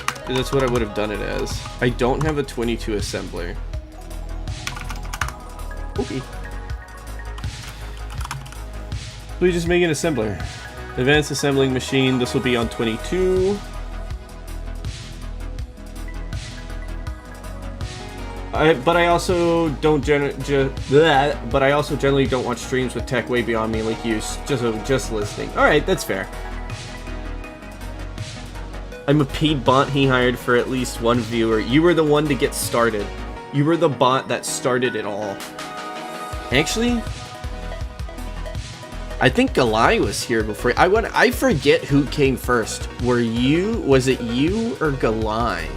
Speaker 1: Because that's what I would have done it as. I don't have a 22 assembler. Okay. We just make an assembler. Advanced assembling machine. This will be on 22. But I also don't but I also generally don't watch streams with tech way beyond me like you. Just listening. All right, that's fair. I'm a paid bot he hired for at least one viewer. You were the one to get started. You were the bot that started it all. Actually, I think Galai was here before. I forget who came first. Was it you or Galai?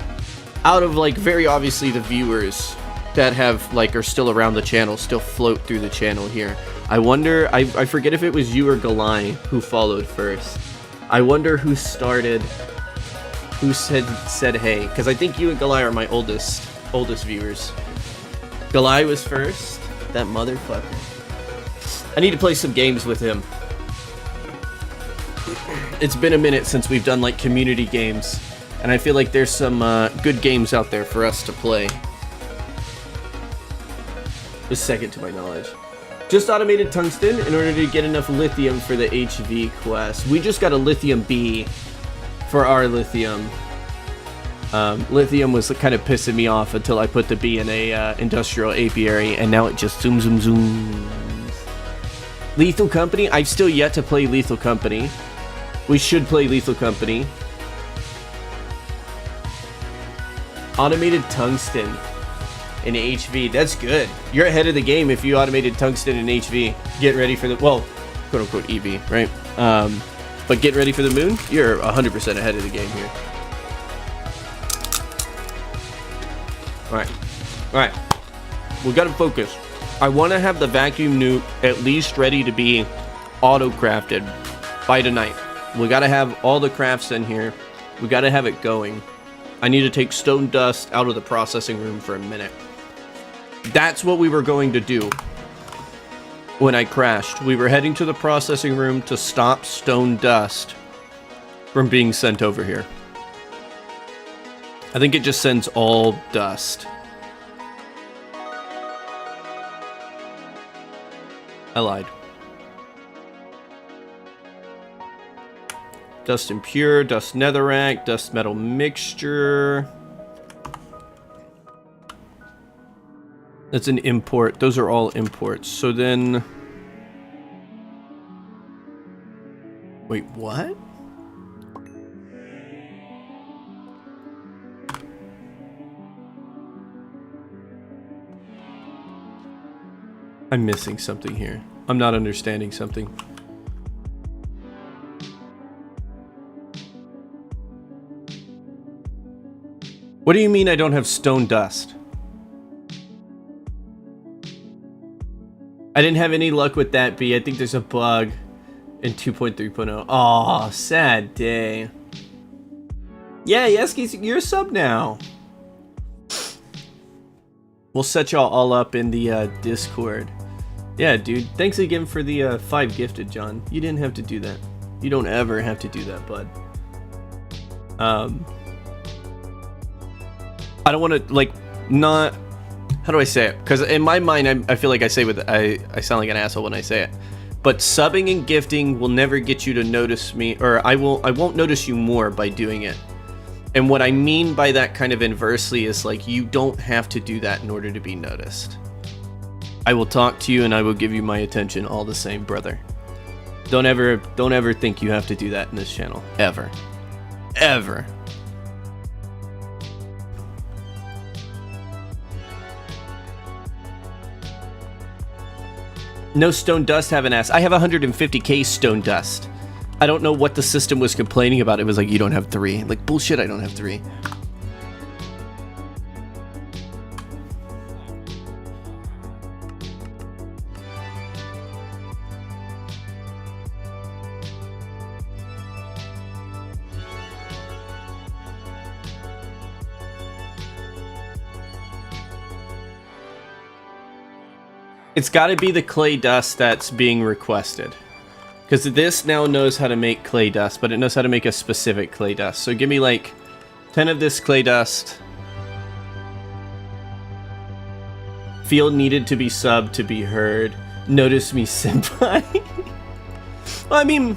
Speaker 1: Out of like very obviously the viewers that have like are still around the channel, still float through the channel here. I wonder, I forget if it was you or Galai who followed first. I wonder who started, who said hey, because I think you and Galai are my oldest viewers. Galai was first. That motherfucker. I need to play some games with him. It's been a minute since we've done like community games, and I feel like there's some good games out there for us to play. The second to my knowledge. Just automated tungsten in order to get enough lithium for the HV quest. We just got a lithium B for our lithium. Lithium was kind of pissing me off until I put the B in a industrial apiary, and now it just zooms. Lethal Company? I've still yet to play Lethal Company. We should play Lethal Company. Automated tungsten. and HV. That's good. You're ahead of the game if you automated tungsten and HV. Get ready for the, well, quote unquote EV, right? But get ready for the moon. You're 100% ahead of the game here. All right. We gotta focus. I want to have the vacuum nuke at least ready to be auto-crafted by tonight. We gotta have all the crafts in here. We gotta have it going. I need to take stone dust out of the processing room for a minute. That's what we were going to do when I crashed. We were heading to the processing room to stop stone dust from being sent over here. I think it just sends all dust. I lied. Dust impure, dust netherrack, dust metal mixture. That's an import. Those are all imports. So then... Wait, what? I'm missing something here. I'm not understanding something. What do you mean I don't have stone dust? I didn't have any luck with that, B. I think there's a bug in 2.3.0. Aw, sad day. Yeah, Yeski, you're a sub now. We'll set y'all all up in the Discord. Yeah, dude. Thanks again for the 5 gifted, John. You didn't have to do that. You don't ever have to do that, bud. I don't want to, like, not... How do I say it? Because in my mind, I feel like I sound like an asshole when I say it. But subbing and gifting will never get you to notice me, or I won't notice you more by doing it. And what I mean by that kind of inversely is, like, you don't have to do that in order to be noticed. I will talk to you and I will give you my attention all the same, brother. Don't ever think you have to do that in this channel. Ever. Ever. No stone dust, haven't asked. I have 150k stone dust. I don't know what the system was complaining about. It was like, you don't have 3. Like, bullshit, I don't have 3. It's got to be the clay dust that's being requested. Because this now knows how to make clay dust, but it knows how to make a specific clay dust. So give me like 10 of this clay dust. Field needed to be subbed to be heard. Notice me, senpai. Well, I mean,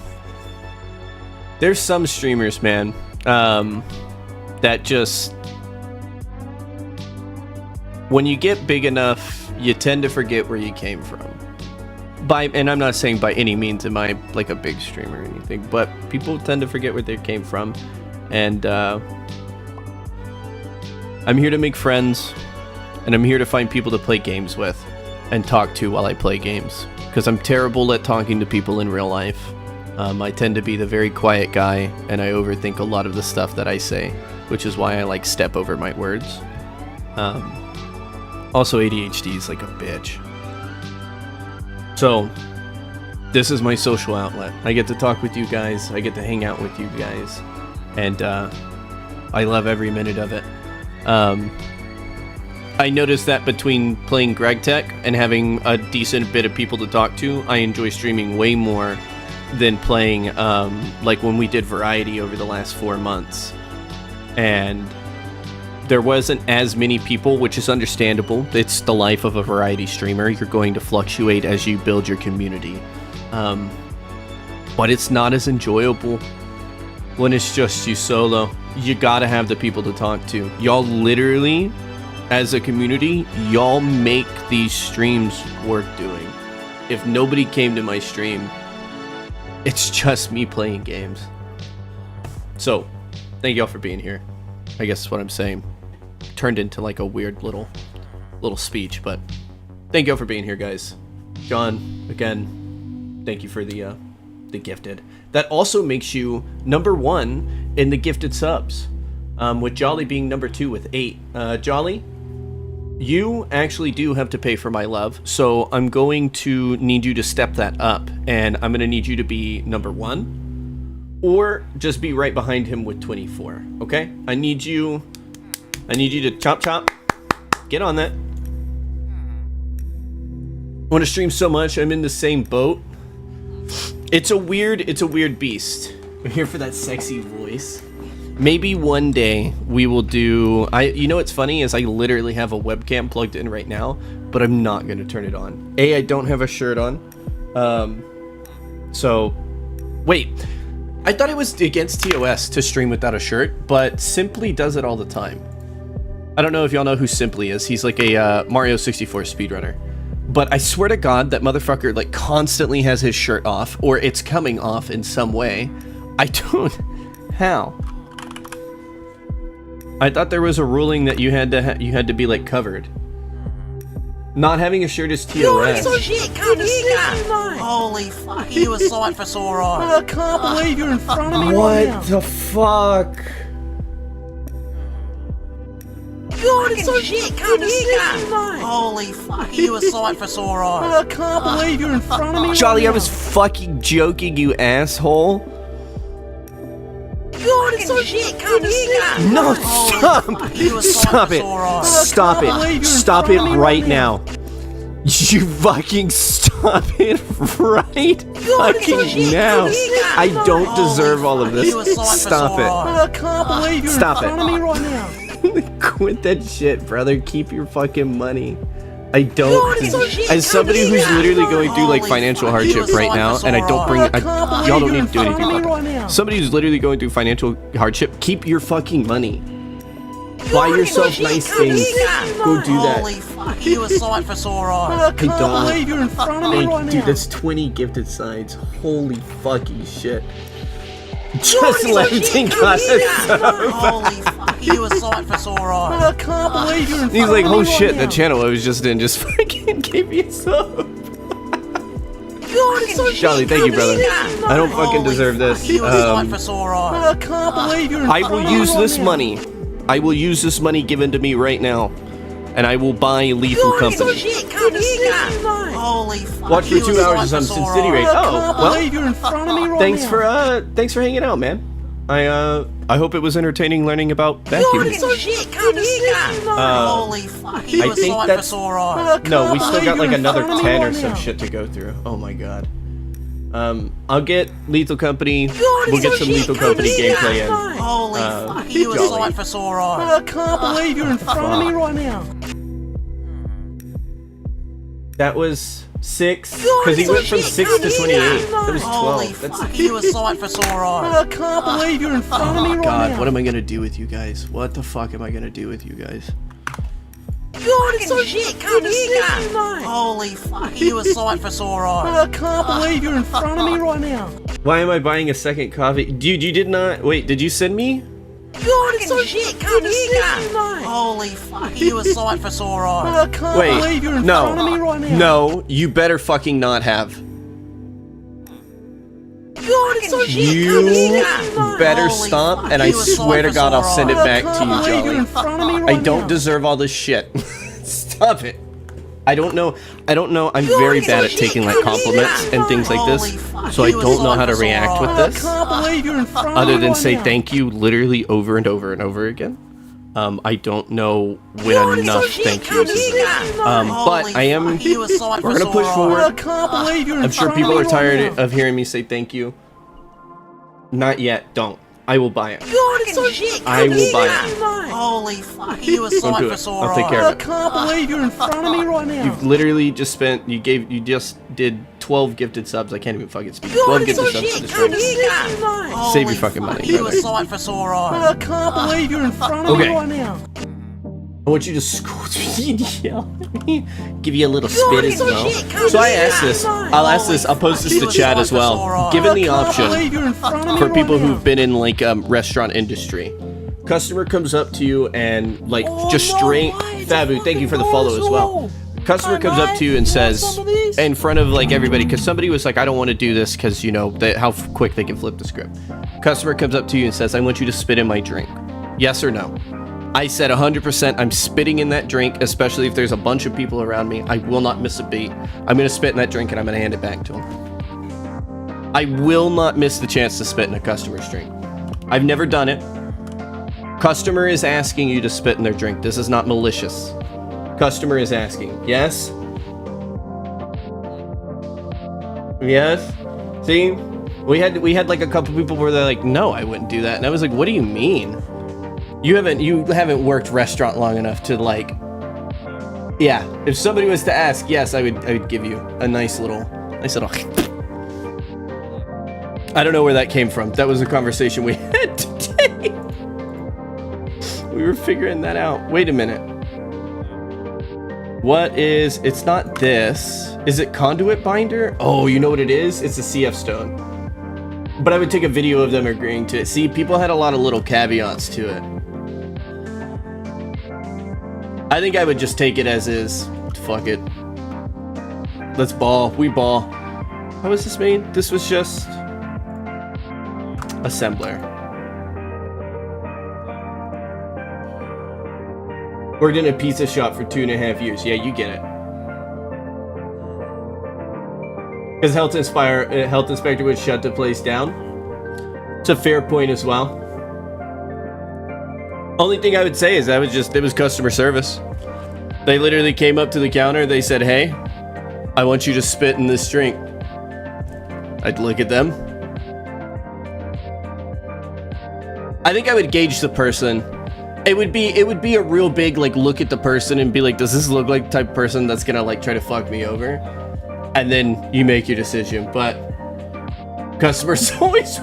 Speaker 1: there's some streamers, man, that just... When you get big enough, you tend to forget where you came from. And I'm not saying by any means am I like a big streamer or anything, but people tend to forget where they came from. And I'm here to make friends, and I'm here to find people to play games with and talk to while I play games. Because I'm terrible at talking to people in real life. I tend to be the very quiet guy, and I overthink a lot of the stuff that I say, which is why I like step over my words. Also, ADHD is like a bitch. So, this is my social outlet. I get to talk with you guys. I get to hang out with you guys. And I love every minute of it. I noticed that between playing Greg Tech and having a decent bit of people to talk to, I enjoy streaming way more than playing like when we did Variety over the last 4 months. And there wasn't as many people, which is understandable. It's the life of a Variety streamer. You're going to fluctuate as you build your community. But it's not as enjoyable when it's just you solo. You gotta have the people to talk to. Y'all literally, as a community, y'all make these streams worth doing. If nobody came to my stream, it's just me playing games. So, thank y'all for being here. I guess that's what I'm saying. Turned into like a weird little little speech, but thank you all for being here, guys. John, again, thank you for the gifted. That also makes you number 1 in the gifted subs, with Jolly being number 2 with 8. Jolly, you actually do have to pay for my love, so I'm going to need you to step that up, and I'm going to need you to be number 1, or just be right behind him with 24, okay? I need you to chop, get on that. I want to stream so much, I'm in the same boat. It's a weird beast. I'm here for that sexy voice. Maybe one day we will do... You know what's funny is I literally have a webcam plugged in right now, but I'm not going to turn it on. I don't have a shirt on. So, wait. I thought it was against TOS to stream without a shirt, but Simply does it all the time. I don't know if y'all know who Simply is. He's like a Mario 64 speedrunner. But I swear to God, that motherfucker like constantly has his shirt off, or it's coming off in some way. I don't... How? I thought there was a ruling that you had to be like covered. Not having a shirt is TOS.
Speaker 3: Holy fuck, you a sight for sore eyes.
Speaker 5: I can't believe you're in front of me right now.
Speaker 1: What the fuck?
Speaker 3: Holy fuck, you a sight for sore eyes.
Speaker 5: I can't believe you're in front of me
Speaker 1: Jolly,
Speaker 5: right
Speaker 1: I was fucking joking, you asshole. No, stop! Stop it! Stop it! Stop it right now! You fucking stop it right fucking now! I don't deserve all of this. Stop it!
Speaker 5: I can't believe you're
Speaker 1: Stop
Speaker 5: in front of me right now.
Speaker 1: Quit that shit, brother. Keep your fucking money. I don't. As somebody who's literally going through like financial hardship right now, and I don't bring. Y'all don't need to do anything about that. Somebody who's literally going through financial hardship, keep your fucking money. Buy yourself nice things. Go do that.
Speaker 3: Holy fuck, you a sight for sore eyes.
Speaker 5: I can't believe you're in front of me right now.
Speaker 1: Dude, that's 20 gifted sides. Holy fucking shit. Just left and got us.
Speaker 3: Holy fuck, you a sight for sore eyes.
Speaker 5: I can't believe you're in front of me
Speaker 1: He's like, oh
Speaker 5: right
Speaker 1: shit,
Speaker 5: now.
Speaker 1: the channel I was just in just fucking gave me a sub. Jolly, thank you, brother. I don't fucking deserve this.
Speaker 3: You a sight for sore eyes.
Speaker 5: I can't believe you're in
Speaker 1: I
Speaker 5: front
Speaker 1: will
Speaker 5: of me
Speaker 1: use
Speaker 5: right
Speaker 1: this
Speaker 5: now.
Speaker 1: money. I will use this money given to me right now. And I will buy Lethal Company.
Speaker 3: Holy fuck,
Speaker 1: Watch for
Speaker 3: you a
Speaker 1: 2 hours
Speaker 3: sight
Speaker 1: as
Speaker 3: for
Speaker 1: I'm
Speaker 3: sore
Speaker 1: City Rate.
Speaker 3: eyes.
Speaker 5: I
Speaker 1: Oh,
Speaker 5: can't
Speaker 1: well,
Speaker 5: believe you're in front of me right
Speaker 1: thanks
Speaker 5: now.
Speaker 1: for hanging out, man. I hope it was entertaining learning about vacuuming.
Speaker 3: Holy fuck, you
Speaker 1: I
Speaker 3: a
Speaker 1: think
Speaker 3: sight for
Speaker 1: that's-
Speaker 3: sore eyes.
Speaker 5: I can't
Speaker 1: No, we still
Speaker 5: believe
Speaker 1: got like
Speaker 5: you're in
Speaker 1: another
Speaker 5: front of me
Speaker 1: 10 or
Speaker 5: right
Speaker 1: some
Speaker 5: now.
Speaker 1: shit to go through. Oh my god. I'll get Lethal Company. We'll get some Lethal Company gameplay in.
Speaker 3: Holy fuck, you a
Speaker 1: Jolly.
Speaker 3: sight for sore eyes.
Speaker 5: I can't believe you're in front of me right now.
Speaker 1: That was 6, because he went from 6 to 28. That was
Speaker 3: Holy
Speaker 1: 12. That's,
Speaker 3: fuck, you a sight for sore eyes.
Speaker 5: I can't believe you're in front of me
Speaker 1: oh
Speaker 5: right
Speaker 1: god,
Speaker 5: now.
Speaker 1: what am I gonna do with you guys? What the fuck am I gonna do with you guys?
Speaker 3: Holy fuck, you a sight for sore eyes.
Speaker 5: I can't believe you're in front of me right now.
Speaker 1: Why am I buying a second coffee? Dude, you did not... Wait, did you send me?
Speaker 3: Holy fuck, you a sight for sore eyes.
Speaker 5: I can't believe you're
Speaker 1: Wait,
Speaker 5: in front of me
Speaker 1: no.
Speaker 5: right now.
Speaker 1: No, you better fucking not have. You better
Speaker 3: Holy
Speaker 1: stop,
Speaker 3: fuck,
Speaker 1: and I
Speaker 3: you a
Speaker 1: swear to
Speaker 3: sight
Speaker 1: God,
Speaker 3: for
Speaker 1: I'll
Speaker 3: sore
Speaker 1: send it
Speaker 3: eyes.
Speaker 1: back to
Speaker 5: I can't
Speaker 1: you,
Speaker 5: believe you're in
Speaker 1: Jolly.
Speaker 5: front of me
Speaker 1: I
Speaker 5: right
Speaker 1: don't
Speaker 5: now.
Speaker 1: deserve all this shit. Stop it. I don't know. I'm very bad at taking like compliments and things like this,
Speaker 3: Holy fuck,
Speaker 1: so I
Speaker 3: you a
Speaker 1: don't know
Speaker 3: sight
Speaker 1: how to
Speaker 3: for sore
Speaker 1: react with
Speaker 3: eyes.
Speaker 5: I
Speaker 1: this,
Speaker 5: can't believe you're in front of
Speaker 1: other
Speaker 5: me
Speaker 1: than
Speaker 5: right
Speaker 1: say
Speaker 5: now.
Speaker 1: thank you literally over and over and over again. I don't know when enough thank yous is. But
Speaker 3: Holy
Speaker 1: I am.
Speaker 3: fuck, you a sight
Speaker 1: We're
Speaker 3: for
Speaker 1: gonna push
Speaker 3: sore
Speaker 1: forward.
Speaker 5: I can't believe you're in
Speaker 1: I'm sure
Speaker 5: front
Speaker 1: people
Speaker 5: of
Speaker 1: are
Speaker 5: me
Speaker 1: tired
Speaker 5: right now.
Speaker 1: of hearing me say thank you. Not yet. Don't. I will buy it. I will buy it.
Speaker 3: Holy fuck, you a
Speaker 1: Don't
Speaker 3: sight
Speaker 1: do
Speaker 3: for
Speaker 1: it.
Speaker 3: sore
Speaker 1: I'll take
Speaker 3: eyes.
Speaker 1: care
Speaker 5: I
Speaker 1: of it.
Speaker 5: can't believe you're in front of me right now.
Speaker 1: You've literally just spent. You just did 12 gifted subs. I can't even fucking speak. 12 gifted subs to the stream.
Speaker 3: Holy
Speaker 1: Save your fucking
Speaker 3: fuck,
Speaker 1: money,
Speaker 3: you a
Speaker 1: brother.
Speaker 3: sight for sore eyes.
Speaker 5: I can't believe you're in front of me
Speaker 1: Okay.
Speaker 5: right now.
Speaker 1: I want you to scold me and yell at me. Give you a little spit as well. So I asked this. I'll ask this. I'll post this to chat as well. Given the
Speaker 5: I can't
Speaker 1: option
Speaker 5: believe you're in front of me
Speaker 1: for
Speaker 5: right
Speaker 1: people
Speaker 5: now.
Speaker 1: who've been in like restaurant industry, Customer comes up to you and like just straight Fabu, thank you for the follow as well. Customer comes up to you and says in front of like everybody, because somebody was like, I don't want to do this because you know how quick they can flip the script. Customer comes up to you and says, I want you to spit in my drink. Yes or no? I said 100% I'm spitting in that drink, especially if there's a bunch of people around me. I will not miss a beat. I'm going to spit in that drink and I'm going to hand it back to him. I will not miss the chance to spit in a customer's drink. I've never done it. Customer is asking you to spit in their drink. This is not malicious. Customer is asking. Yes? Yes? See? We had like a couple people where they're like, no, I wouldn't do that. And I was like, what do you mean? You haven't worked restaurant long enough to like, yeah. If somebody was to ask, yes, I would give you a nice little. I don't know where that came from. That was a conversation we had today. We were figuring that out. Wait a minute. What is, it's not this. Is it conduit binder? Oh, you know what it is? It's a CF stone. But I would take a video of them agreeing to it. See, people had a lot of little caveats to it. I think I would just take it as is. Fuck it. Let's ball. We ball. How was this made? This was just assembler. Worked in a pizza shop for 2.5 years. Yeah, you get it. Because health inspector would shut the place down. It's a fair point as well. Only thing I would say is it was customer service. They literally came up to the counter. They said, hey, I want you to spit in this drink. I'd look at them. I think I would gauge the person. It would be a real big like look at the person and be like, does this look like the type of person that's gonna like try to fuck me over? And then you make your decision. But customers always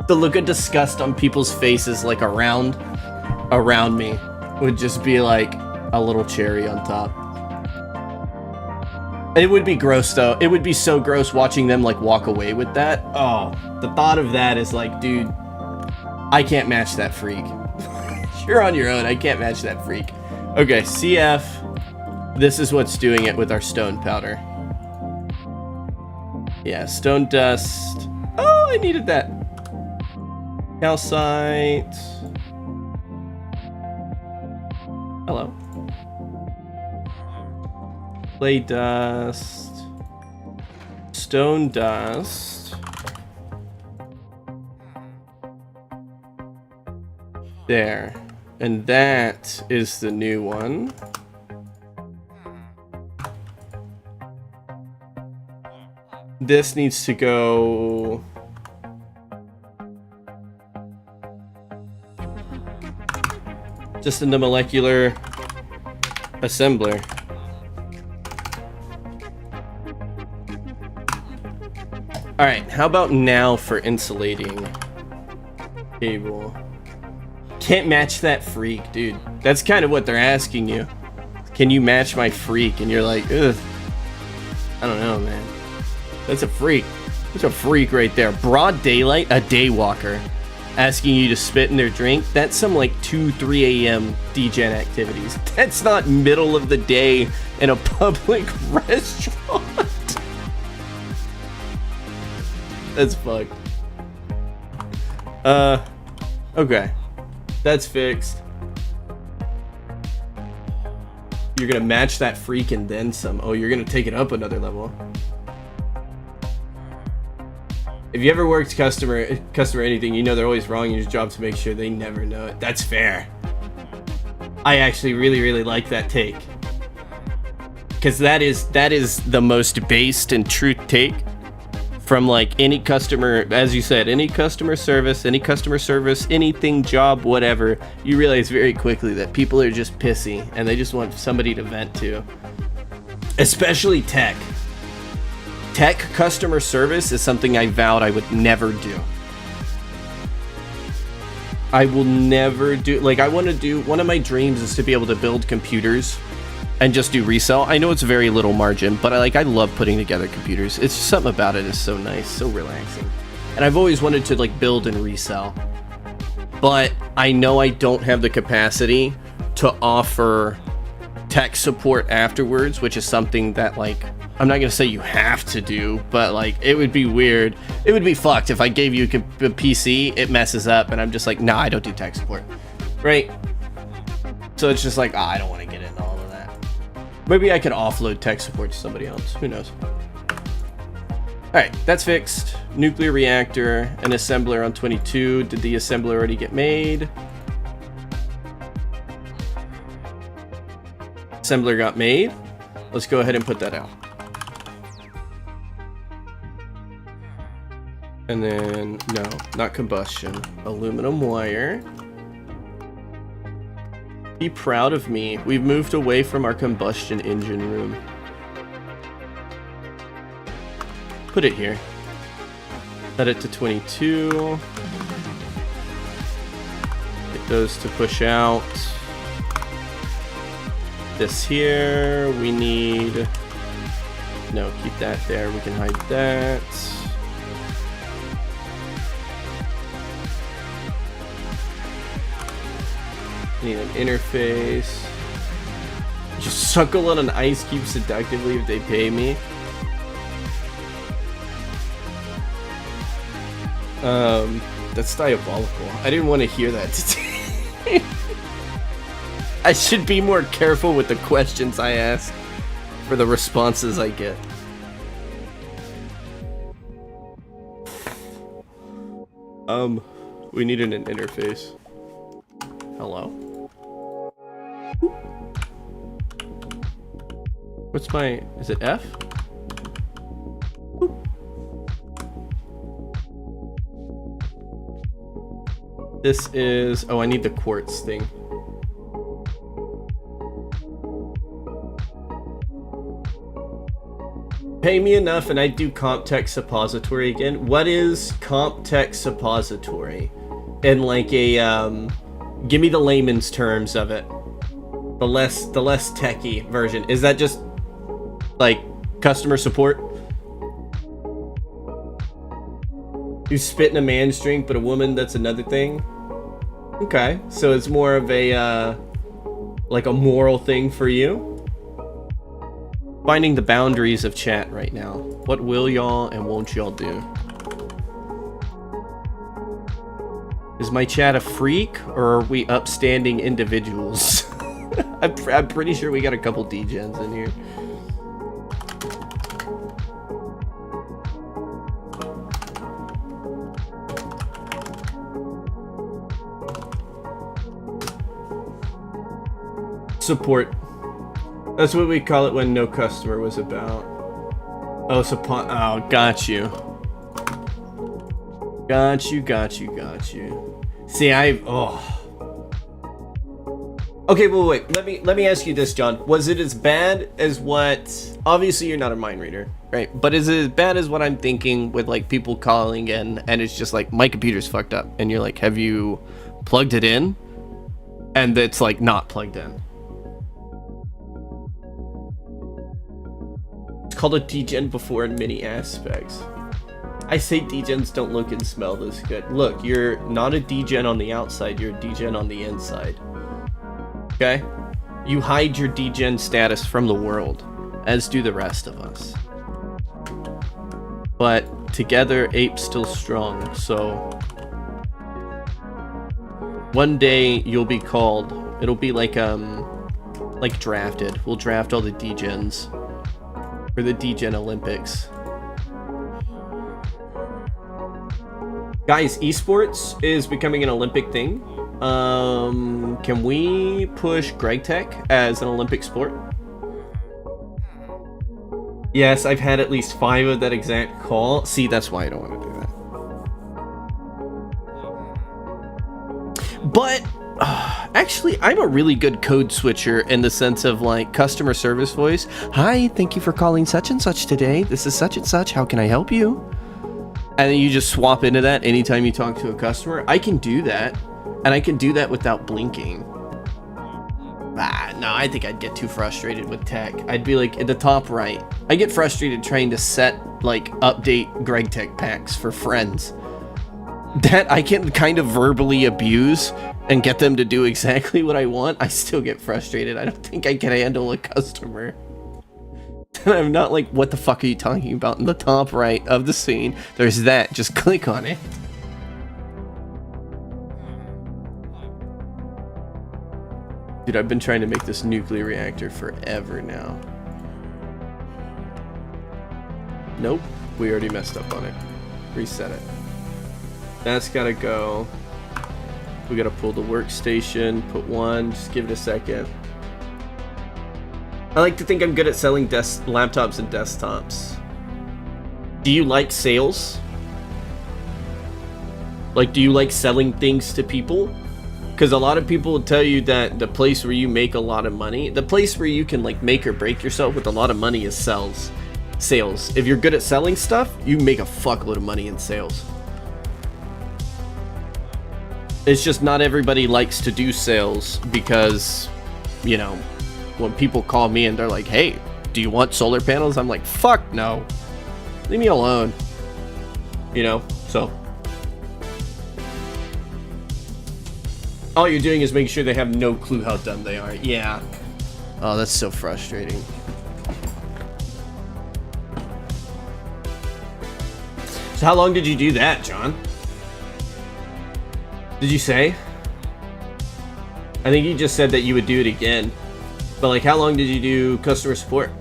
Speaker 1: the look of disgust on people's faces like around me would just be like a little cherry on top. It would be gross though. It would be so gross watching them like walk away with that. Oh, the thought of that is like, dude, I can't match that freak. You're on your own. I can't match that freak. Okay, CF. This is what's doing it with our stone powder. Yeah, stone dust. Oh, I needed that. Calcite. Hello. Clay dust. Stone dust. There. And that is the new one. This needs to go... just in the molecular assembler. Alright, how about now for insulating cable? Can't match that freak, dude. That's kind of what they're asking you. Can you match my freak? And you're like, ugh. I don't know, man. That's a freak. That's a freak right there. Broad daylight, a daywalker. Asking you to spit in their drink, that's some like 2-3 a.m. degen activities. That's not middle of the day in a public restaurant. That's fucked. Okay. That's fixed. You're gonna match that freak and then some. Oh, you're gonna take it up another level. If you ever worked customer anything, you know they're always wrong in your job to make sure they never know it. That's fair. I actually really like that take. Because that is the most based and true take from like any customer, as you said, any customer service, anything, job, whatever. You realize very quickly that people are just pissy and they just want somebody to vent to. Especially tech. Tech customer service is something I vowed I would never do. I will never do, like I want to do, one of my dreams is to be able to build computers and just do resell. I know it's very little margin, but I love putting together computers. It's just something about it is so nice, so relaxing. and I've always wanted to like build and resell, but I know I don't have the capacity to offer tech support afterwards, which is something that like I'm not gonna say you have to do, but like it would be weird. It would be fucked if I gave you a PC, it messes up, and I'm just like, nah, I don't do tech support, right? So it's just like, I don't want to get into all of that. Maybe I could offload tech support to somebody else. Who knows? All right, that's fixed. Nuclear reactor, an assembler on 22. Did the assembler already get made? Assembler got made. Let's go ahead and put that out. And then, no, not combustion. Aluminum wire. Be proud of me. We've moved away from our combustion engine room. Put it here. Set it to 22. Get those to push out. This here, we need... No, keep that there. We can hide that. Need an interface. Just suckle on an ice cube seductively if they pay me. That's diabolical. I didn't want to hear that today. I should be more careful with the questions I ask for the responses I get. We needed an interface. Hello? What's my... Is it F? This is... Oh, I need the quartz thing. Pay me enough and I do CompTech suppository again. What is CompTech suppository? In like a, give me the layman's terms of it. The less techie version. Is that just like customer support? You spit in a man's drink, but a woman, that's another thing? Okay, so it's more of a, like a moral thing for you? Finding the boundaries of chat right now. What will y'all and won't y'all do? Is my chat a freak, or are we upstanding individuals? I'm pretty sure we got a couple degens in here. Support. That's what we call it when no customer was about. Oh, support. Oh, got you. Got you. See, oh. Okay, well, wait. Let me ask you this, John. Was it as bad as what? Obviously, you're not a mind reader, right? But is it as bad as what I'm thinking with like people calling in and it's just like my computer's fucked up, and you're like, have you plugged it in? And it's like not plugged in. It's called a degen before in many aspects. I say degens don't look and smell this good. Look, you're not a degen on the outside, you're a degen on the inside. Okay? You hide your degen status from the world, as do the rest of us. But together, ape's still strong, so... One day, you'll be called. It'll be like drafted. We'll draft all the degens for the degen Olympics. Guys, esports is becoming an Olympic thing. Can we push GregTech as an Olympic sport? Yes, I've had at least 5 of that exact call. See, that's why I don't want to do that. But actually, I'm a really good code switcher in the sense of like customer service voice. Hi, thank you for calling such and such today. This is such and such. How can I help you? And then you just swap into that anytime you talk to a customer. I can do that, and I can do that without blinking. No, I think I'd get too frustrated with tech. I'd be like at the top right. I get frustrated trying to set like update GregTech packs for friends. that I can kind of verbally abuse and get them to do exactly what I want, I still get frustrated. I don't think I can handle a customer. And I'm not like, what the fuck are you talking about? In the top right of the scene, there's that. Just click on it. Dude, I've been trying to make this nuclear reactor forever now. Nope, we already messed up on it. Reset it. That's gotta go. We gotta pull the workstation, put one, just give it a second. I like to think I'm good at selling laptops and desktops. Do you like sales? Like, do you like selling things to people? Because a lot of people will tell you that the place where you make a lot of money, the place where you can like make or break yourself with a lot of money is sales. If you're good at selling stuff, you make a fuckload of money in sales. It's just not everybody likes to do sales because, you know, when people call me and they're like, hey, do you want solar panels? I'm like, fuck no. Leave me alone. You know, so. All you're doing is making sure they have no clue how dumb they are. Yeah. Oh, that's so frustrating. So how long did you do that, John? Did you say? I think you just said that you would do it again. But like, how long did you do customer support?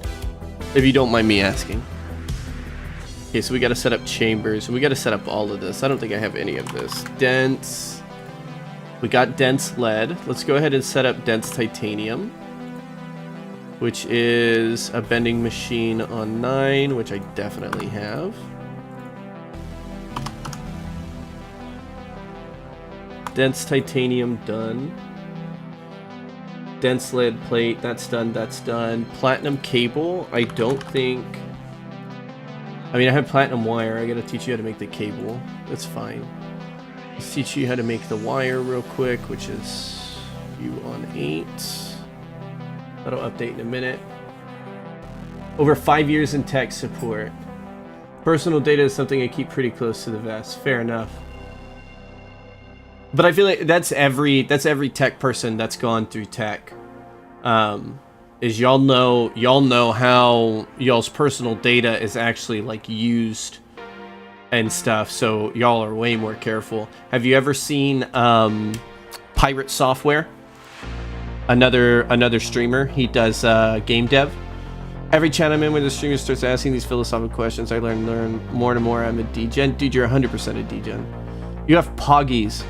Speaker 1: If you don't mind me asking. Okay, so we gotta set up chambers. We gotta set up all of this. I don't think I have any of this. Dense. We got dense lead. Let's go ahead and set up dense titanium, which is a bending machine on 9, which I definitely have. Dense titanium done. Dense lead plate, that's done, that's done. Platinum cable, I don't think... I mean, I have platinum wire. I gotta teach you how to make the cable. That's fine. Let's teach you how to make the wire real quick, which is you on 8. That'll update in a minute. Over 5 years in tech support. Personal data is something I keep pretty close to the vest. Fair enough. But I feel like that's every tech person that's gone through tech. Is y'all know how y'all's personal data is actually like used and stuff, so y'all are way more careful. Have you ever seen Pirate Software? Another streamer. He does game dev. Every chat I'm in where the streamer starts asking these philosophical questions, I learn more and more. I'm a degen. Dude, you're 100% a degen. You have Poggies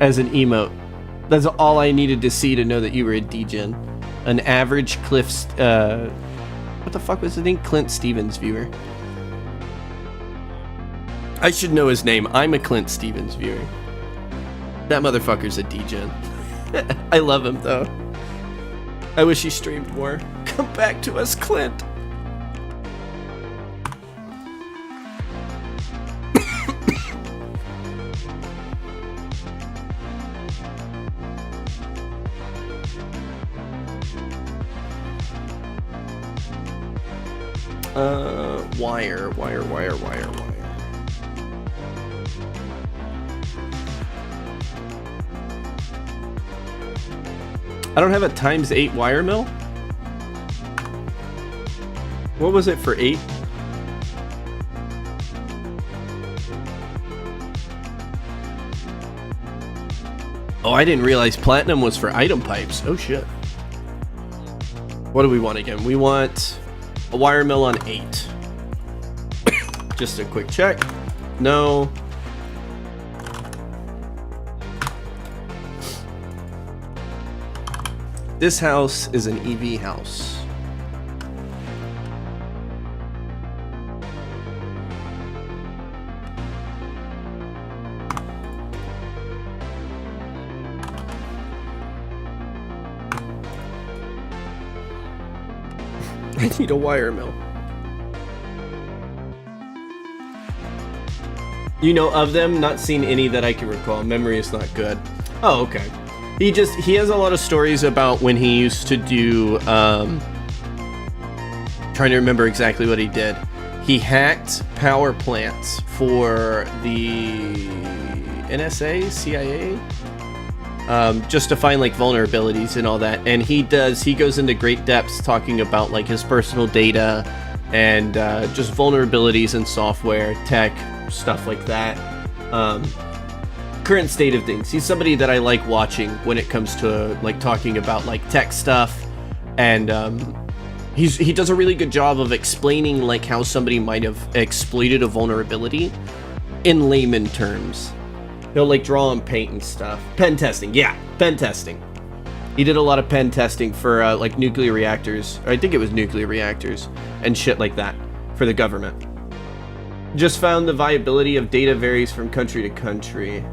Speaker 1: as an emote. That's all I needed to see to know that you were a degen. An average Cliff's what the fuck was the name? Clint Stevens viewer. I should know his name. I'm a Clint Stevens viewer. That motherfucker's a degen. I love him though. I wish he streamed more. Come back to us, Clint. Wire. I don't have a ×8 wire mill. What was it for 8? Oh, I didn't realize platinum was for item pipes. Oh shit. What do we want again? We want a wire mill on 8. Just a quick check. No. This house is an EV house. I need a wire mill. You know of them? Not seen any that I can recall. Memory is not good. Oh, okay. He has a lot of stories about when he used to do, trying to remember exactly what he did. He hacked power plants for the NSA, CIA, just to find like vulnerabilities and all that. And he goes into great depths talking about like his personal data and just vulnerabilities in software, tech, stuff like that. Current state of things. He's somebody that I like watching when it comes to like talking about like tech stuff, and he does a really good job of explaining like how somebody might have exploited a vulnerability in layman terms. He'll like draw and paint and stuff. Pen testing, yeah, pen testing. He did a lot of pen testing for like nuclear reactors, or I think it was nuclear reactors and shit like that for the government. Just found the viability of data varies from country to country.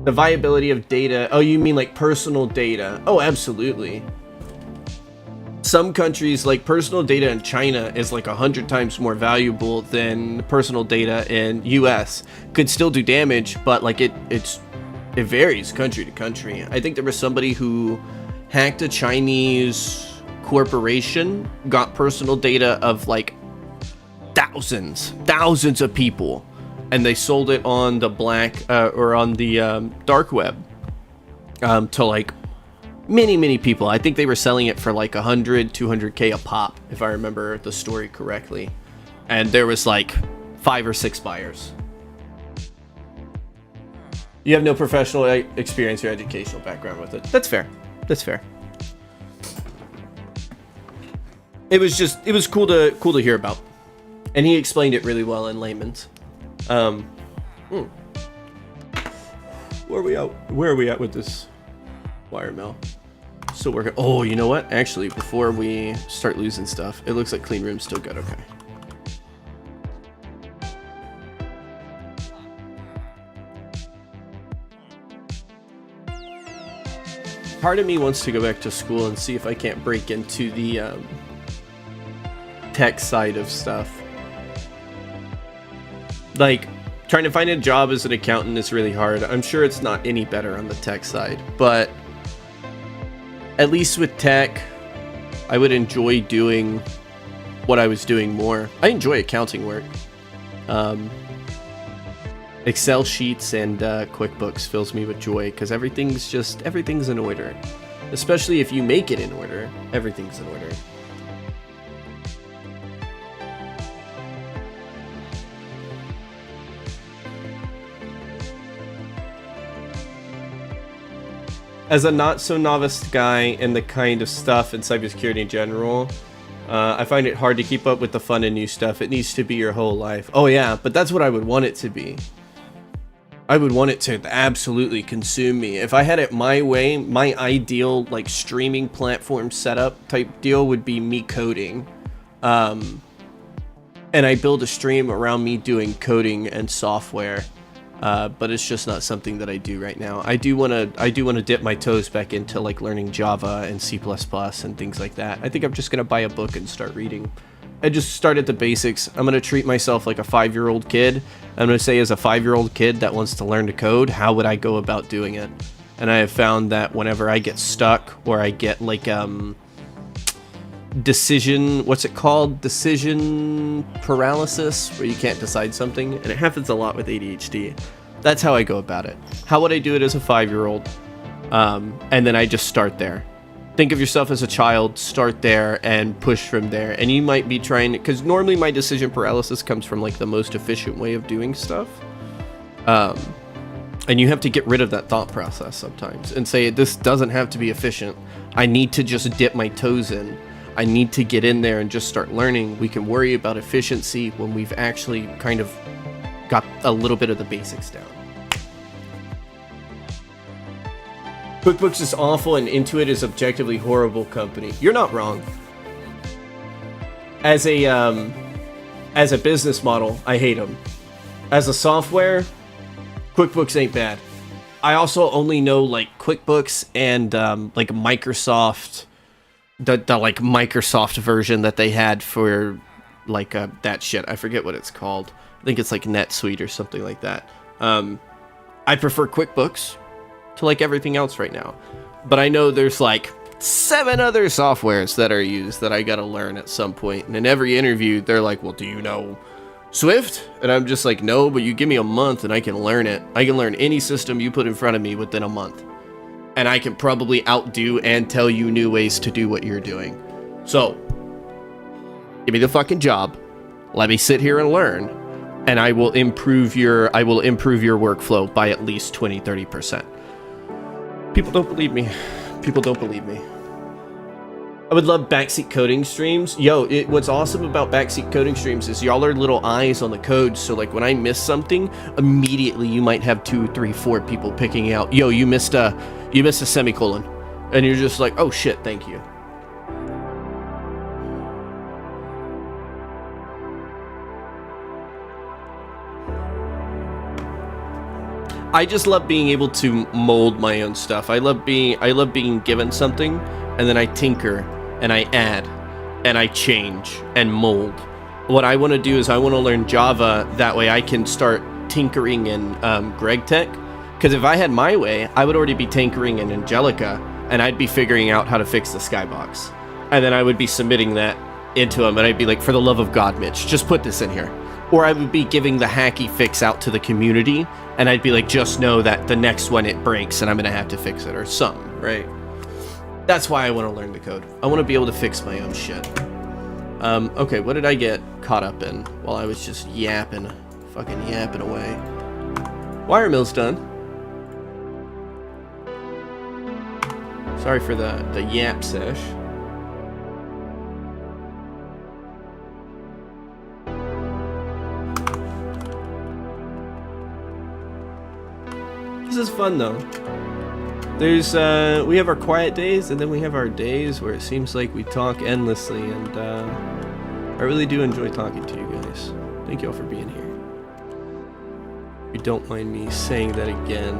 Speaker 1: The viability of data, oh, you mean like personal data? Oh, absolutely. Some countries, like personal data in China is like 100 times more valuable than personal data in US. Could still do damage, but like it varies country to country. I think there was somebody who hacked a Chinese corporation, got personal data of like thousands of people, and they sold it on the black or on the dark web to like many people. I think they were selling it for like 200K a pop, if I remember the story correctly. And there was like 5 or 6 buyers. You have no professional experience or educational background with it. That's fair. That's fair. It was cool to hear about. And he explained it really well in layman's. Where are we at with this wire mill? Still working. Oh, you know what? Actually, before we start losing stuff, it looks like clean room's still good. Okay. Part of me wants to go back to school and see if I can't break into the tech side of stuff. Like, trying to find a job as an accountant is really hard. I'm sure it's not any better on the tech side, but at least with tech, I would enjoy doing what I was doing more. I enjoy accounting work. Excel sheets and QuickBooks fills me with joy because everything's in order. Especially if you make it in order, everything's in order. As a not-so-novice guy in the kind of stuff in cybersecurity in general, I find it hard to keep up with the fun and new stuff. It needs to be your whole life. Oh yeah, but that's what I would want it to be. I would want it to absolutely consume me. If I had it my way, my ideal like streaming platform setup type deal would be me coding. And I build a stream around me doing coding and software. But it's just not something that I do right now. I do want to dip my toes back into like learning Java and C++ and things like that. I think I'm just going to buy a book and start reading. I just start at the basics. I'm going to treat myself like a 5-year-old kid. I'm going to say, as a 5-year-old kid that wants to learn to code, how would I go about doing it? And I have found that whenever I get stuck or I get like decision paralysis, where you can't decide something, and it happens a lot with ADHD. That's how I go about it. How would I do it as a 5-year-old? And then I just start there. Think of yourself as a child, start there, and push from there. And you might be trying, because normally my decision paralysis comes from like the most efficient way of doing stuff. And you have to get rid of that thought process sometimes and say, this doesn't have to be efficient. I need to just dip my toes in. I need to get in there and just start learning. We can worry about efficiency when we've actually kind of got a little bit of the basics down. QuickBooks is awful and Intuit is objectively horrible company. You're not wrong. As a business model, I hate them. As a software, QuickBooks ain't bad. I also only know like QuickBooks and like Microsoft, the like Microsoft version that they had for like that shit. I forget what it's called. I think it's like NetSuite or something like that. I prefer QuickBooks to like everything else right now, but I know there's like 7 other softwares that are used that I gotta learn at some point. And in every interview, they're like, "Well, do you know Swift? And I'm just like, no, but you give me a month and I can learn it. I can learn any system you put in front of me within a month. And I can probably outdo and tell you new ways to do what you're doing. So, give me the fucking job. Let me sit here and learn. And I will improve your workflow by at least 20-30%. People don't believe me. People don't believe me. I would love backseat coding streams. Yo, what's awesome about backseat coding streams is y'all are little eyes on the code. So like when I miss something, immediately you might have 2, 3, 4 people picking out. Yo, you missed a semicolon, and you're just like, oh shit, thank you. I just love being able to mold my own stuff. I love being given something, and then I tinker, and I add, and I change, and mold. What I want to do is I want to learn Java, that way I can start tinkering in GregTech, because if I had my way, I would already be tinkering in Angelica, and I'd be figuring out how to fix the skybox. And then I would be submitting that into him, and I'd be like, for the love of God, Mitch, just put this in here. Or I would be giving the hacky fix out to the community, and I'd be like, just know that the next one it breaks and I'm gonna have to fix it or something, right? That's why I want to learn the code. I want to be able to fix my own shit. Okay, what did I get caught up in while I was just fucking yapping away? Wire mill's done. Sorry for the yap sesh. This is fun though. There's we have our quiet days, and then we have our days where it seems like we talk endlessly, and I really do enjoy talking to you guys. Thank you all for being here. If you don't mind me saying that again.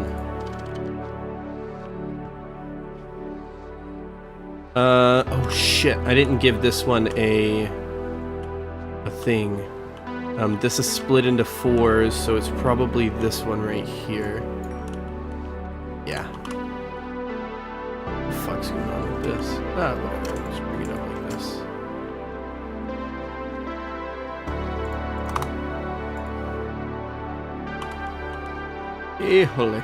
Speaker 1: Oh shit, I didn't give this one a thing. This is split into 4s, so it's probably this one right here. Yeah. What the fuck's going on with this? Ah, whatever. Just bring it up like this. Holy.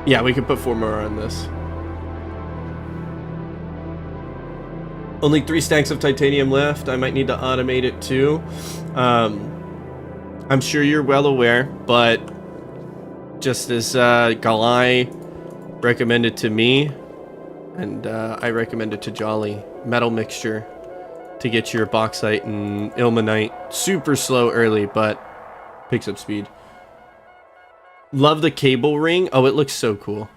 Speaker 1: Yeah, we could put 4 more on this. Only 3 stacks of titanium left. I might need to automate it too. I'm sure you're well aware, but just as Galai recommended to me, and I recommended to Jolly, metal mixture to get your bauxite and ilmenite super slow early, but picks up speed. Love the cable ring. Oh, it looks so cool.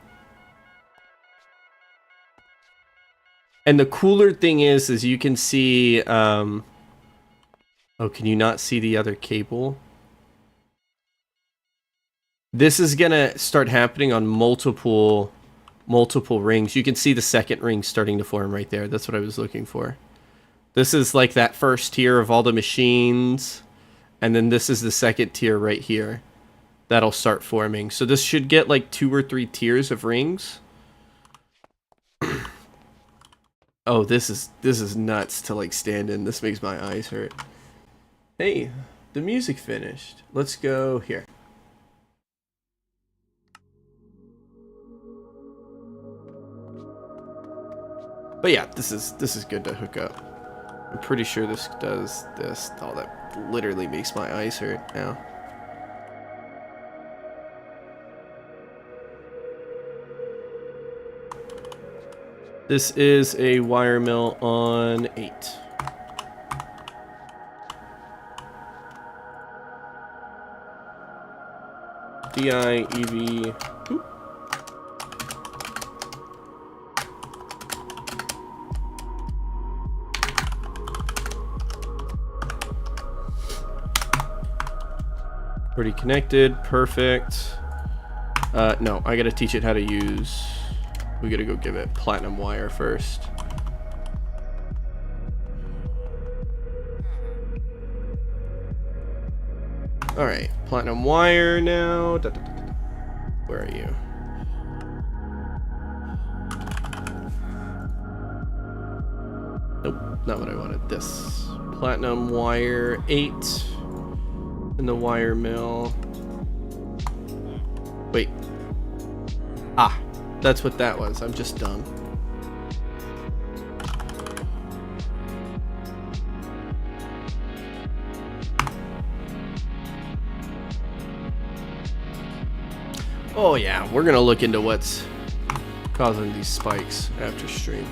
Speaker 1: And the cooler thing is you can see, oh, can you not see the other cable? This is gonna start happening on multiple rings. You can see the second ring starting to form right there. That's what I was looking for. This is like that first tier of all the machines, and then this is the second tier right here. That'll start forming. So this should get like 2 or 3 tiers of rings. Oh, this is nuts to like stand in. This makes my eyes hurt. Hey, the music finished. Let's go here. But yeah, this is good to hook up. I'm pretty sure this does this. Oh, that literally makes my eyes hurt now. This is a wire mill on 8. DI, EV. Oop. Already connected, perfect. No, I gotta teach it how to use. We gotta go give it platinum wire first. Alright, platinum wire now. Where are you? Nope, not what I wanted. This. Platinum wire 8 in the wire mill. Wait. Ah, that's what that was. I'm just dumb. Oh yeah, we're gonna look into what's causing these spikes after stream.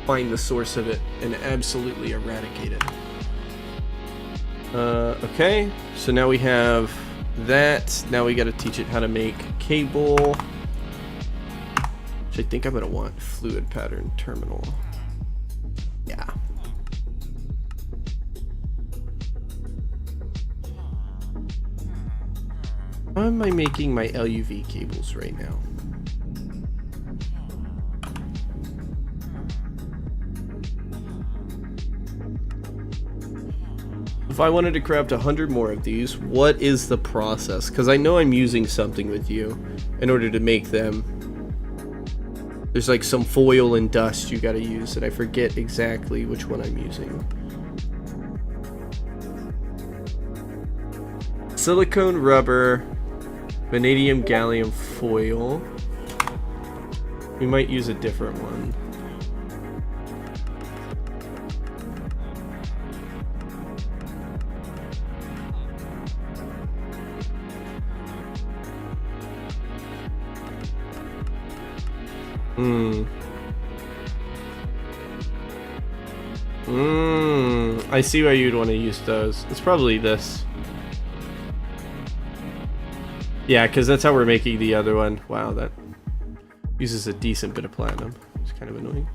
Speaker 1: Find the source of it and absolutely eradicate it. Okay, so now we have that. Now we gotta teach it how to make cable. Which I think I'm gonna want fluid pattern terminal. Yeah. How am I making my LUV cables right now? If I wanted to craft 100 more of these, what is the process? Because I know I'm using something with you in order to make them. There's like some foil and dust you gotta use, and I forget exactly which one I'm using. Silicone rubber, vanadium gallium foil. We might use a different one. I see why you'd want to use those. It's probably this. Yeah, because that's how we're making the other one. Wow, that uses a decent bit of platinum. It's kind of annoying.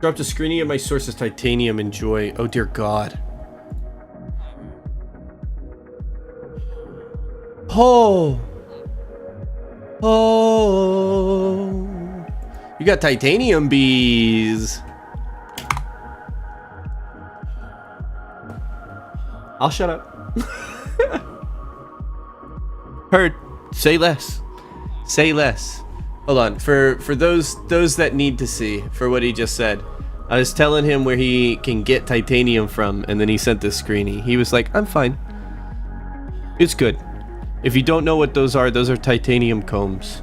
Speaker 1: Dropped a screening of my source is titanium. Enjoy. Oh dear God. Oh. Oh. You got titanium bees. I'll shut up. Heard. Say less. Say less. Hold on. For those that need to see, for what he just said, I was telling him where he can get titanium from, and then he sent this screening. He was like, I'm fine. It's good. If you don't know what those are titanium combs.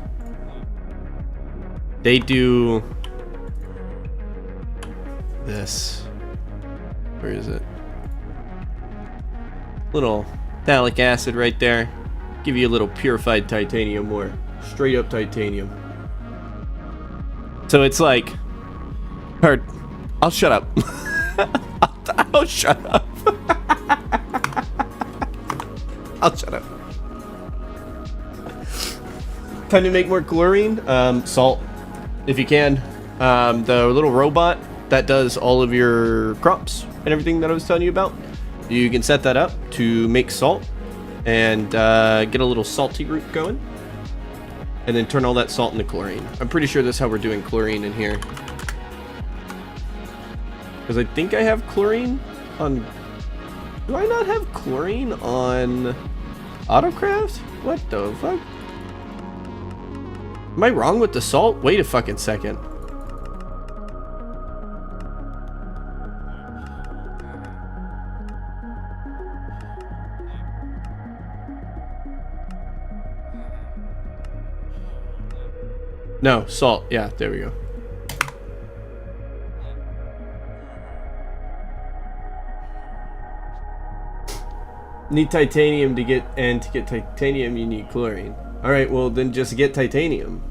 Speaker 1: They do this. Where is it? Little phthalic acid right there. Give you a little purified titanium or straight up titanium. So it's like, Heard. I'll shut up. I'll shut up. I'll shut up. Time to make more chlorine. Salt, if you can. The little robot that does all of your crops and everything that I was telling you about, you can set that up to make salt and get a little salty root going, and then turn all that salt into chlorine. I'm pretty sure that's how we're doing chlorine in here, because I think I have chlorine on. Do I not have chlorine on Autocraft? What the fuck? Am I wrong with the salt? Wait a fucking second. No, salt. Yeah, there we go. Need titanium to get, and to get titanium you need chlorine. Alright, well then just get titanium.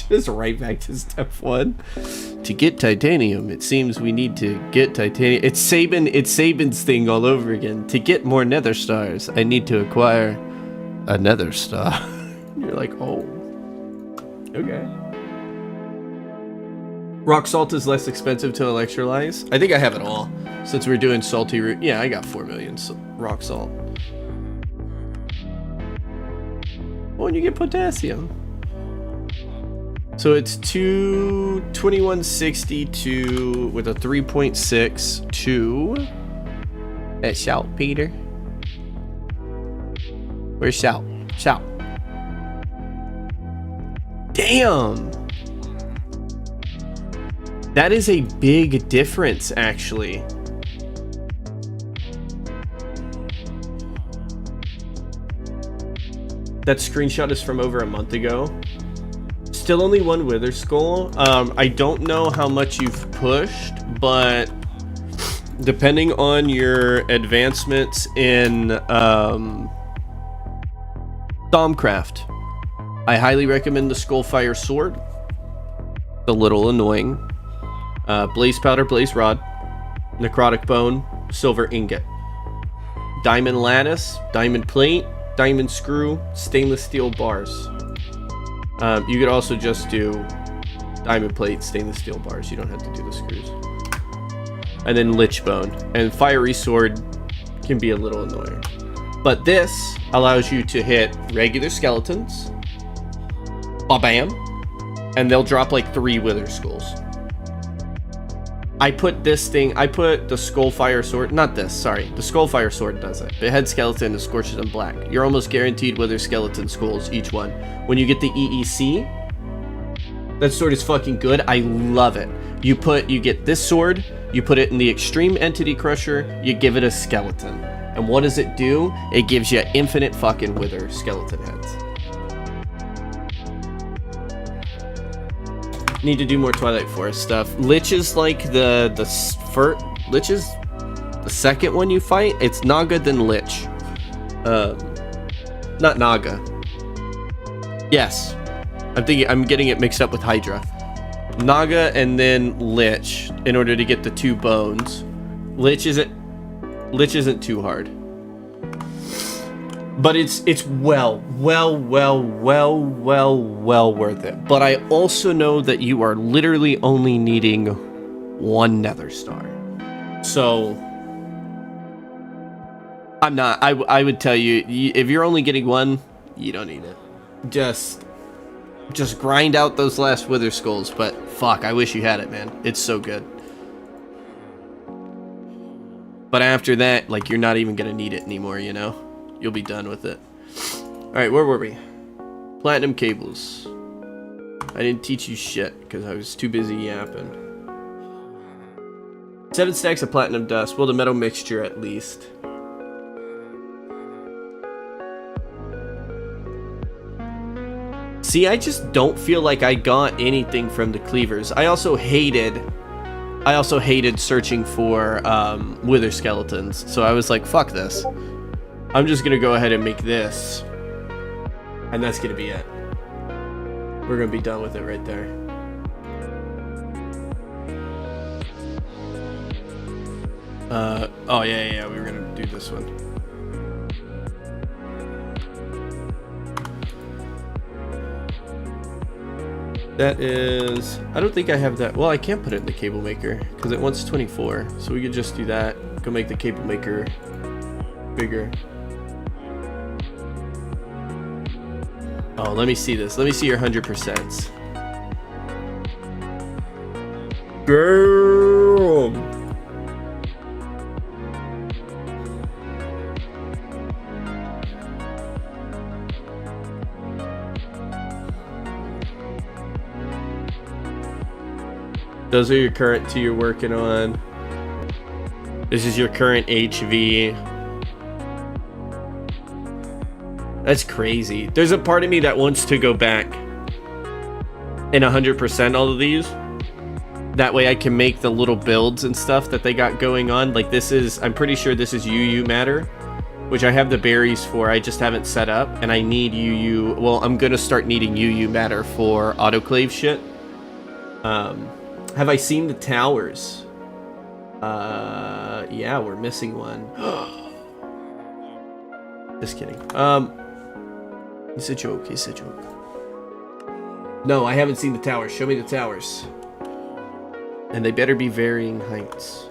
Speaker 1: Just right back to step 1. To get titanium, it seems we need to get titanium. It's Saban's thing all over again. To get more nether stars, I need to acquire a nether star. You're like, oh. Okay. Rock salt is less expensive to electrolyze. I think I have it all. Since we're doing salty root. Yeah, I got 4 million rock salt. Oh, and you get potassium. So it's 2162 with a 3.62. That shout, Peter. Where's Shout? Shout. Damn. That is a big difference, actually. That screenshot is from over a month ago. Still only one Wither Skull. I don't know how much you've pushed, but depending on your advancements in Thaumcraft, I highly recommend the Skullfire Sword. A little annoying. Blaze Powder, Blaze Rod, Necrotic Bone, Silver Ingot, Diamond Lattice, Diamond Plate, Diamond Screw, Stainless Steel Bars. You could also just do Diamond Plate, Stainless Steel Bars. You don't have to do the screws. And then Lich Bone. And Fiery Sword can be a little annoying. But this allows you to hit regular skeletons. Ba-bam. And they'll drop like 3 Wither Skulls. I put the Skullfire Sword, not this, sorry. The Skullfire Sword does it. Behead skeleton and scorches them black. You're almost guaranteed Wither skeleton skulls, each one. When you get the EEC, that sword is fucking good. I love it. You get this sword, you put it in the Extreme Entity Crusher, you give it a skeleton. And what does it do? It gives you infinite fucking Wither skeleton heads. Need to do more Twilight Forest stuff. Lich is like Lich is the second one you fight. It's Naga then Lich. Not Naga. Yes. I'm getting it mixed up with Hydra. Naga and then Lich in order to get the 2 bones. Lich isn't too hard. But it's well worth it. But I also know that you are literally only needing 1 Nether Star. So I would tell you, if you're only getting 1, you don't need it. Just grind out those last Wither Skulls. But fuck, I wish you had it, man. It's so good. But after that, like, you're not even gonna need it anymore, you know? You'll be done with it. Alright, where were we? Platinum cables. I didn't teach you shit because I was too busy yapping. 7 stacks of platinum dust. Well, the metal mixture at least. See, I just don't feel like I got anything from the cleavers. I also hated searching for Wither skeletons. So I was like, fuck this. I'm just gonna go ahead and make this, and that's gonna be it. We're gonna be done with it right there. Oh yeah, we were gonna do this one. That is, I don't think I have that. Well, I can't put it in the cable maker because it wants 24, so we could just do that. Go make the cable maker bigger. Oh, let me see this. Let me see your 100%. Girl. Those are your current 2 you're working on. This is your current HV. That's crazy. There's a part of me that wants to go back and 100% all of these. That way I can make the little builds and stuff that they got going on. Like this is, I'm pretty sure this is UU matter, which I have the berries for. I just haven't set up, and I need UU. Well, I'm gonna start needing UU matter for autoclave shit. Have I seen the towers? Yeah, we're missing one. Just kidding. It's a joke. It's a joke. No, I haven't seen the towers. Show me the towers. And they better be varying heights.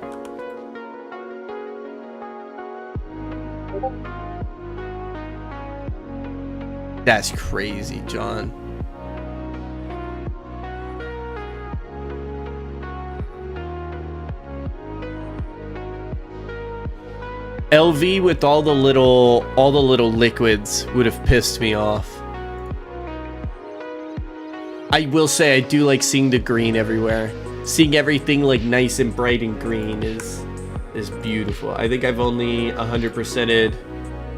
Speaker 1: That's crazy, John. LV with all the little liquids would have pissed me off. I will say I do like seeing the green everywhere. Seeing everything like nice and bright and green is beautiful. I think I've only 100%ed.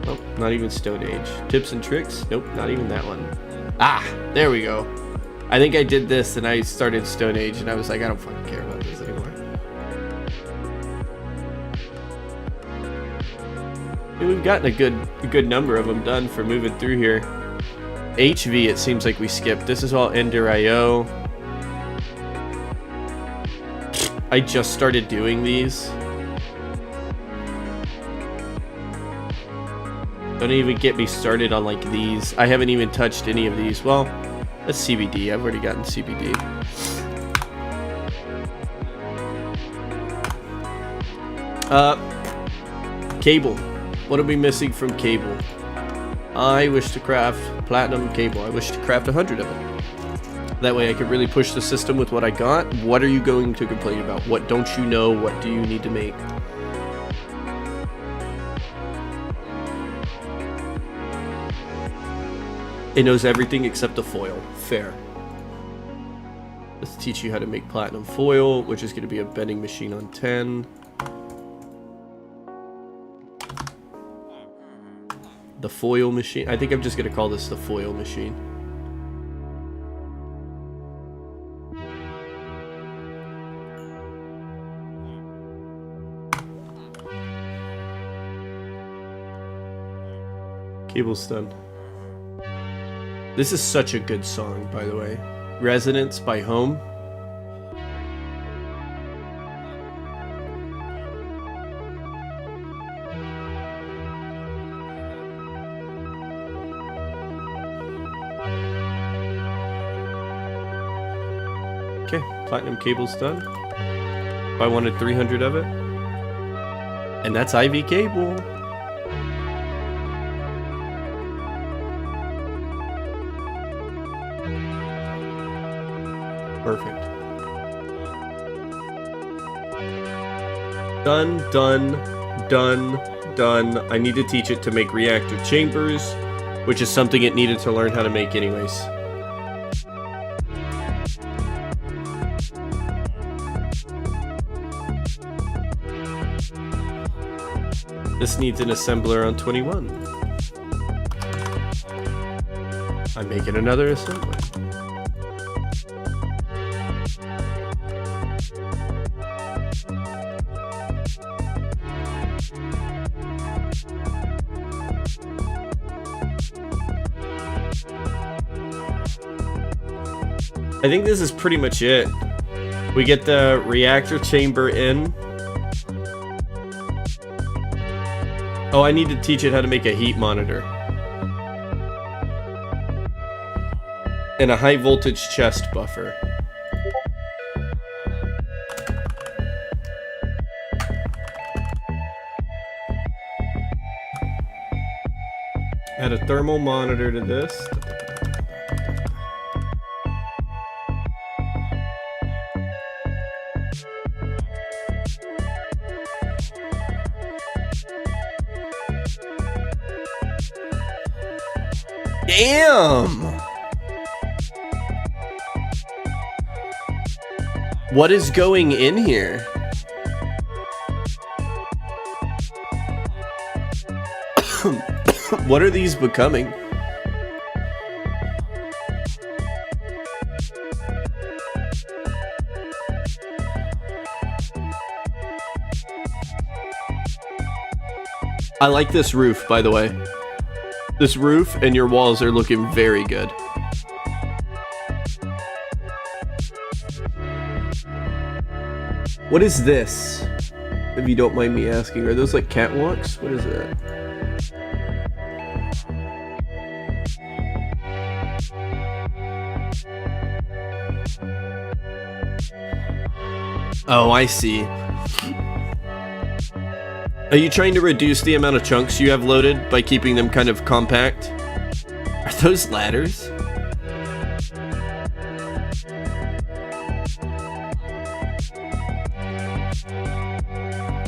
Speaker 1: Oh, not even Stone Age. Tips and tricks? Nope, not even that one. Ah, there we go. I think I did this and I started Stone Age and I was like, I don't fucking care about this anymore. And we've gotten a good number of them done for moving through here. HV, it seems like we skipped. This is all Ender IO. I just started doing these. Don't even get me started on like these. I haven't even touched any of these. Well, that's CBD. I've already gotten CBD. Cable. What are we missing from cable? I wish to craft platinum cable. I wish to craft 100 of it. That way I could really push the system with what I got. What are you going to complain about? What don't you know? What do you need to make? It knows everything except the foil. Fair. Let's teach you how to make platinum foil, which is going to be a bending machine on 10. The foil machine. I think I'm just going to call this the foil machine. Cable's done. This is such a good song, by the way. Resonance by Home. Okay, platinum cable's done. If I wanted 300 of it. And that's IV cable. Perfect. Done, done, done, done. I need to teach it to make reactor chambers, which is something it needed to learn how to make anyways. This needs an assembler on 21. I'm making another assembler. I think this is pretty much it. We get the reactor chamber in. Oh, I need to teach it how to make a heat monitor. And a high voltage chest buffer. Add a thermal monitor to this. Damn! What is going in here? What are these becoming? I like this roof, by the way. This roof and your walls are looking very good. What is this? If you don't mind me asking, are those like catwalks? What is that? Oh, I see. Are you trying to reduce the amount of chunks you have loaded by keeping them kind of compact? Are those ladders?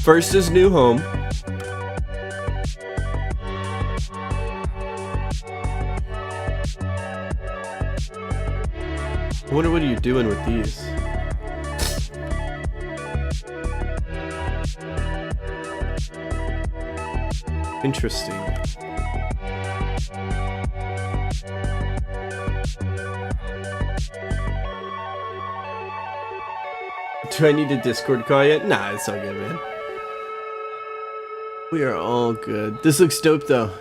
Speaker 1: First is new home. wonder what you're doing with these. Interesting. Do I need a Discord call yet? Nah, it's all good, man. We are all good. This looks dope, though.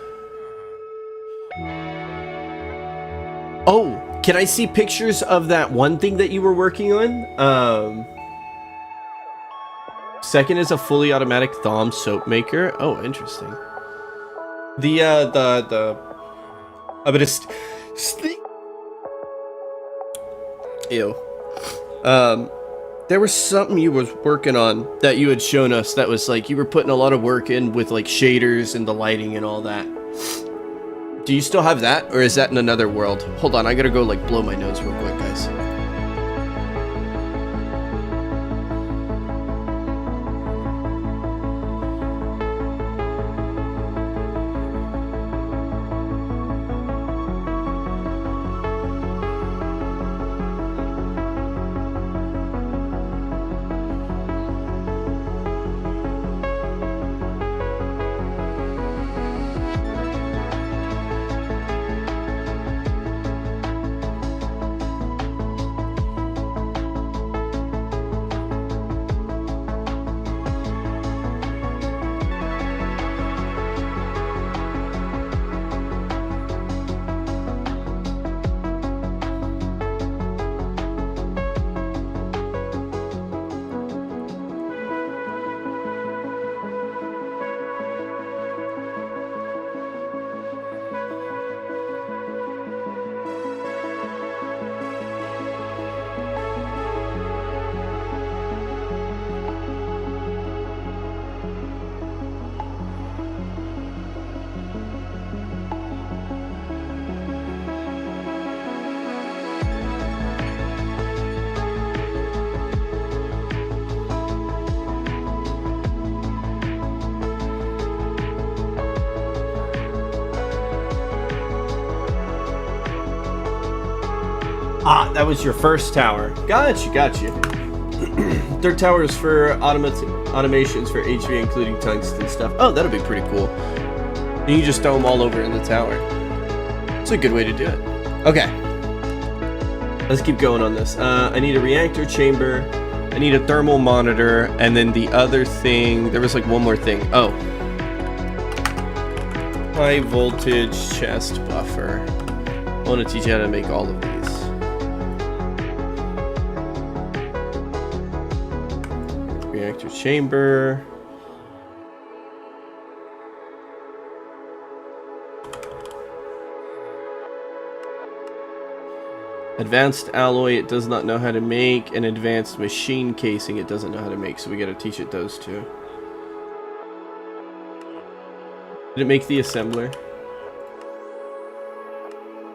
Speaker 1: Oh, can I see pictures of that one thing that you were working on? Second is a fully automatic Thom soap maker. Oh, interesting. I'm gonna ew. There was something you was working on that you had shown us that was like you were putting a lot of work in with like shaders and the lighting and all that. Do you still have that, or is that in another world? Hold on, I gotta go like blow my nose real quick, guys. Ah, that was your first tower. Gotcha. Third tower is for automations for HV, including tungsten stuff. Oh, that'll be pretty cool. And you just throw them all over in the tower. It's a good way to do it. Okay. Let's keep going on this. I need a reactor chamber. I need a thermal monitor. And then the other thing, there was like one more thing. Oh. High voltage chest buffer. I want to teach you how to make all of these. Reactor chamber. Advanced alloy it does not know how to make, and advanced machine casing it doesn't know how to make, so we gotta teach it those two. Did it make the assembler?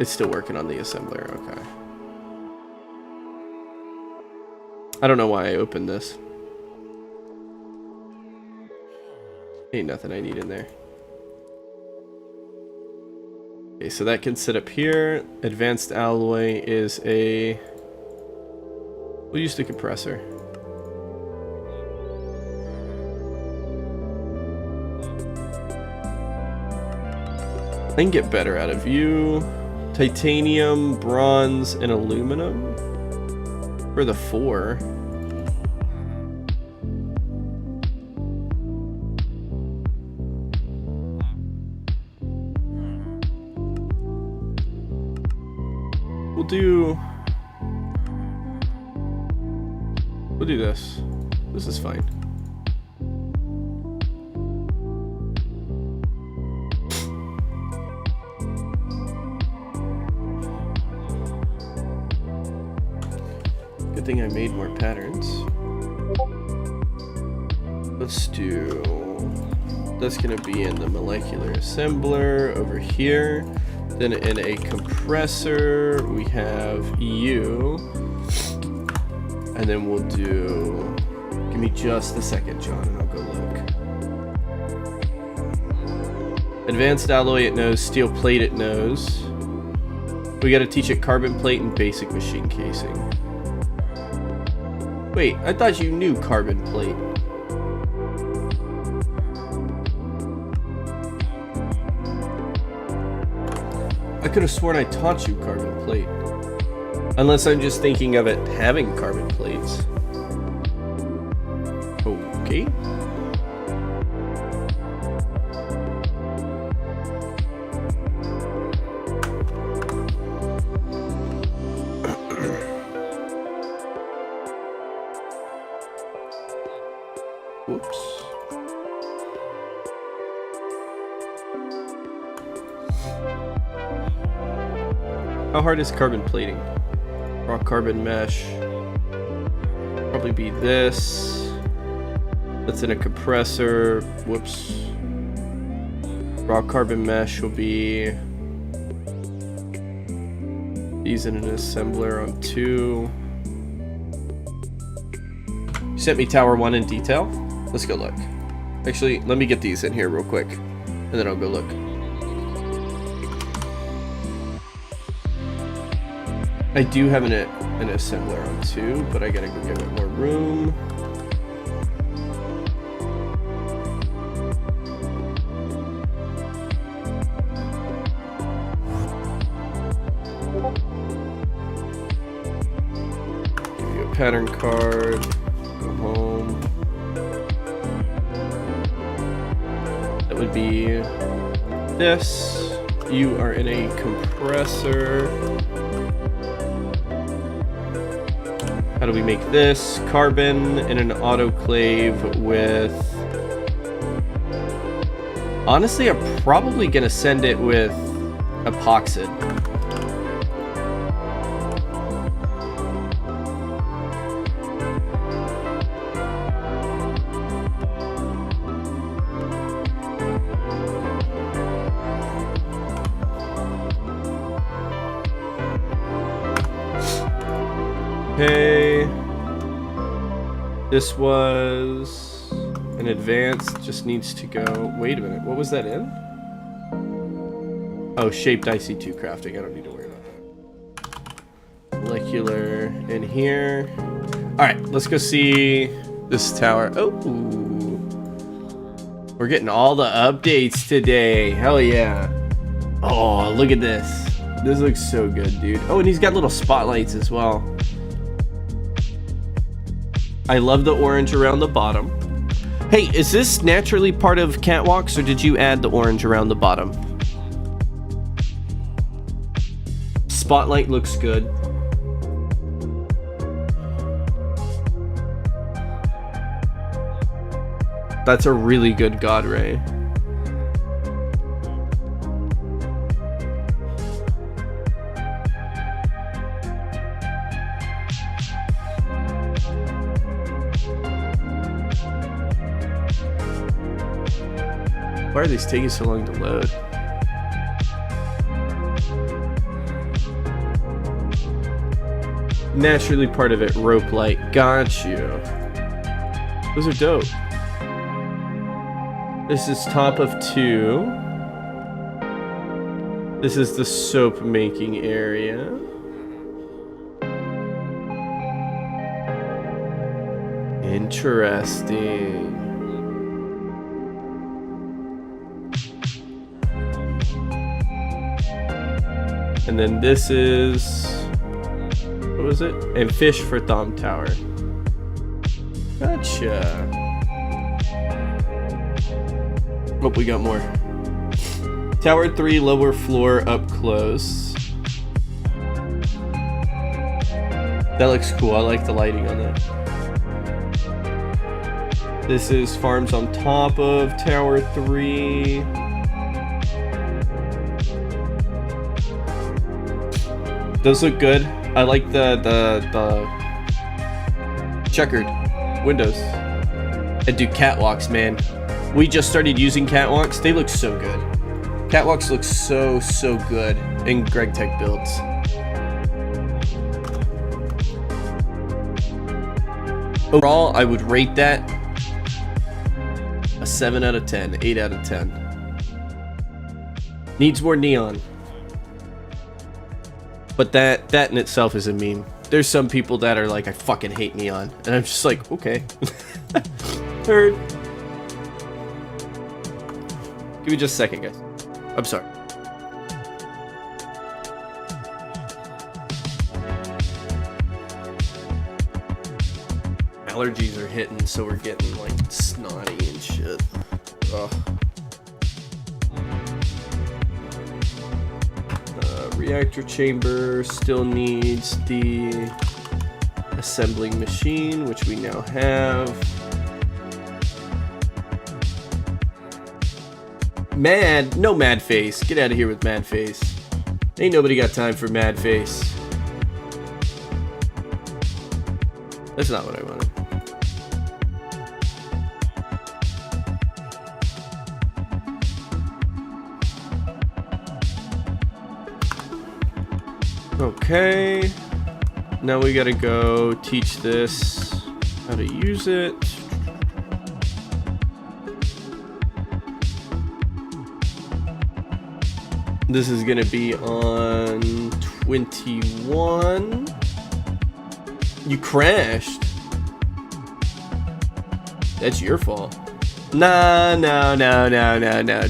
Speaker 1: It's still working on the assembler, okay. I don't know why I opened this. Ain't nothing I need in there. Okay, so that can sit up here. Advanced alloy is a... We'll use the compressor. I can get better out of you. Titanium, bronze, and aluminum. For the 4. We'll do this. This is fine. Good thing I made more patterns. Let's do... That's gonna be in the molecular assembler over here. Then in a compressor, we have you. And then we'll do... Give me just a second, John, and I'll go look. Advanced alloy it knows, steel plate it knows. We gotta teach it carbon plate and basic machine casing. Wait, I thought you knew carbon plate. I could have sworn I taught you carbon plate. Unless I'm just thinking of it having carbon plates. Okay. Whoops. How hard is carbon plating? Raw carbon mesh. Probably be this. That's in a compressor. Whoops. Raw carbon mesh will be these in an assembler on 2. You sent me tower 1 in detail? Let's go look. Actually, let me get these in here real quick, and then I'll go look. I do have an assembler on 2, but I gotta go give it more room. Give you a pattern card. Go home. That would be this. You are in a compressor. How do we make this? Carbon in an autoclave with... Honestly, I'm probably gonna send it with epoxid. Okay, this was an advanced, just needs to go, wait a minute, what was that in? Oh, shaped IC2 crafting, I don't need to worry about that. Molecular in here. Alright, let's go see this tower. Oh, we're getting all the updates today, hell yeah. Oh, look at this. This looks so good, dude. Oh, and he's got little spotlights as well. I love the orange around the bottom. Hey, is this naturally part of catwalks, or did you add the orange around the bottom? Spotlight looks good. That's a really good God Ray. Why are these taking so long to load? Naturally part of it, rope light. Got you. Those are dope. This is top of 2. This is the soap making area. Interesting. And then this is, what was it? And fish for Thumb Tower. Gotcha. Oh, we got more. Tower 3, lower floor, up close. That looks cool. I like the lighting on that. This is farms on top of Tower 3. Those look good. I like the checkered windows. And do catwalks, man. We just started using catwalks. They look so good. Catwalks look so good in Greg Tech builds. Overall, I would rate that a 7 out of 10, 8 out of 10. Needs more neon. But that in itself is a meme. there's some people that are like, I fucking hate neon. And I'm just like, okay. Heard. Give me just a second, guys. I'm sorry. Allergies are hitting, so we're getting like snotty and shit. Ugh. Reactor chamber still needs the assembling machine, which we now have. No mad face. Get out of here with mad face. Ain't nobody got time for mad face. That's not what I wanted. Okay, now we gotta go teach this how to use it. This is gonna be on 21. You crashed. That's your fault. No.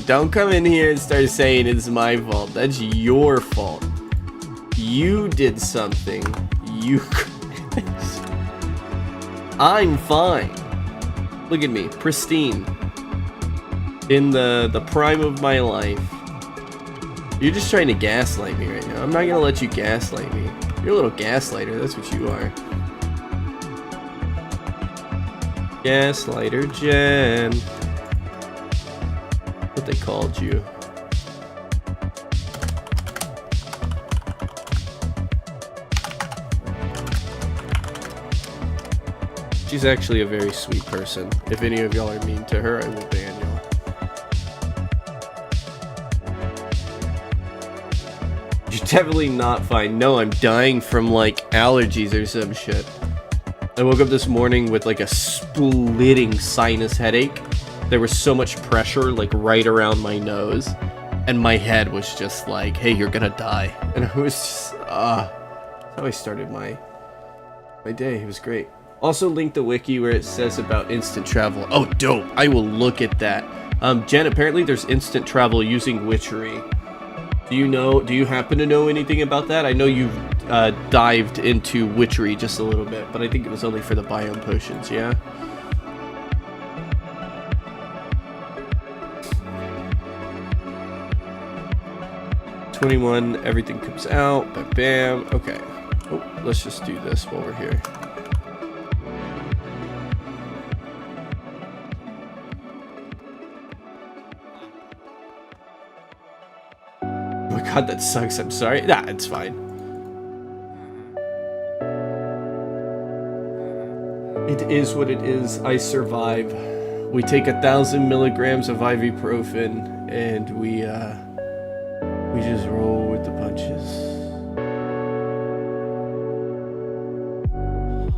Speaker 1: Don't come in here and start saying it's my fault. That's your fault. You did something. You crashed. I'm fine. Look at me, pristine. In the prime of my life. You're just trying to gaslight me right now. I'm not gonna let you gaslight me. You're a little gaslighter, that's what you are. Gaslighter Jen. What they called you. She's actually a very sweet person. If any of y'all are mean to her, I will ban y'all. You're definitely not fine. No, I'm dying from like allergies or some shit. I woke up this morning with like a splitting sinus headache. There was so much pressure like right around my nose. And my head was just like, hey, you're gonna die. And I was just, that's how I started my day. It was great. Also link the wiki where it says about instant travel. Oh, dope. I will look at that. Jen, apparently there's instant travel using witchery. Do you happen to know anything about that? I know you've dived into witchery just a little bit, but I think it was only for the biome potions, yeah? $21, everything comes out, bam, bam. Okay. Oh, let's just do this while we're here. Oh my god, that sucks. I'm sorry. Nah, it's fine. It is what it is. I survive. We take 1,000 milligrams of ibuprofen and we just roll with the punches.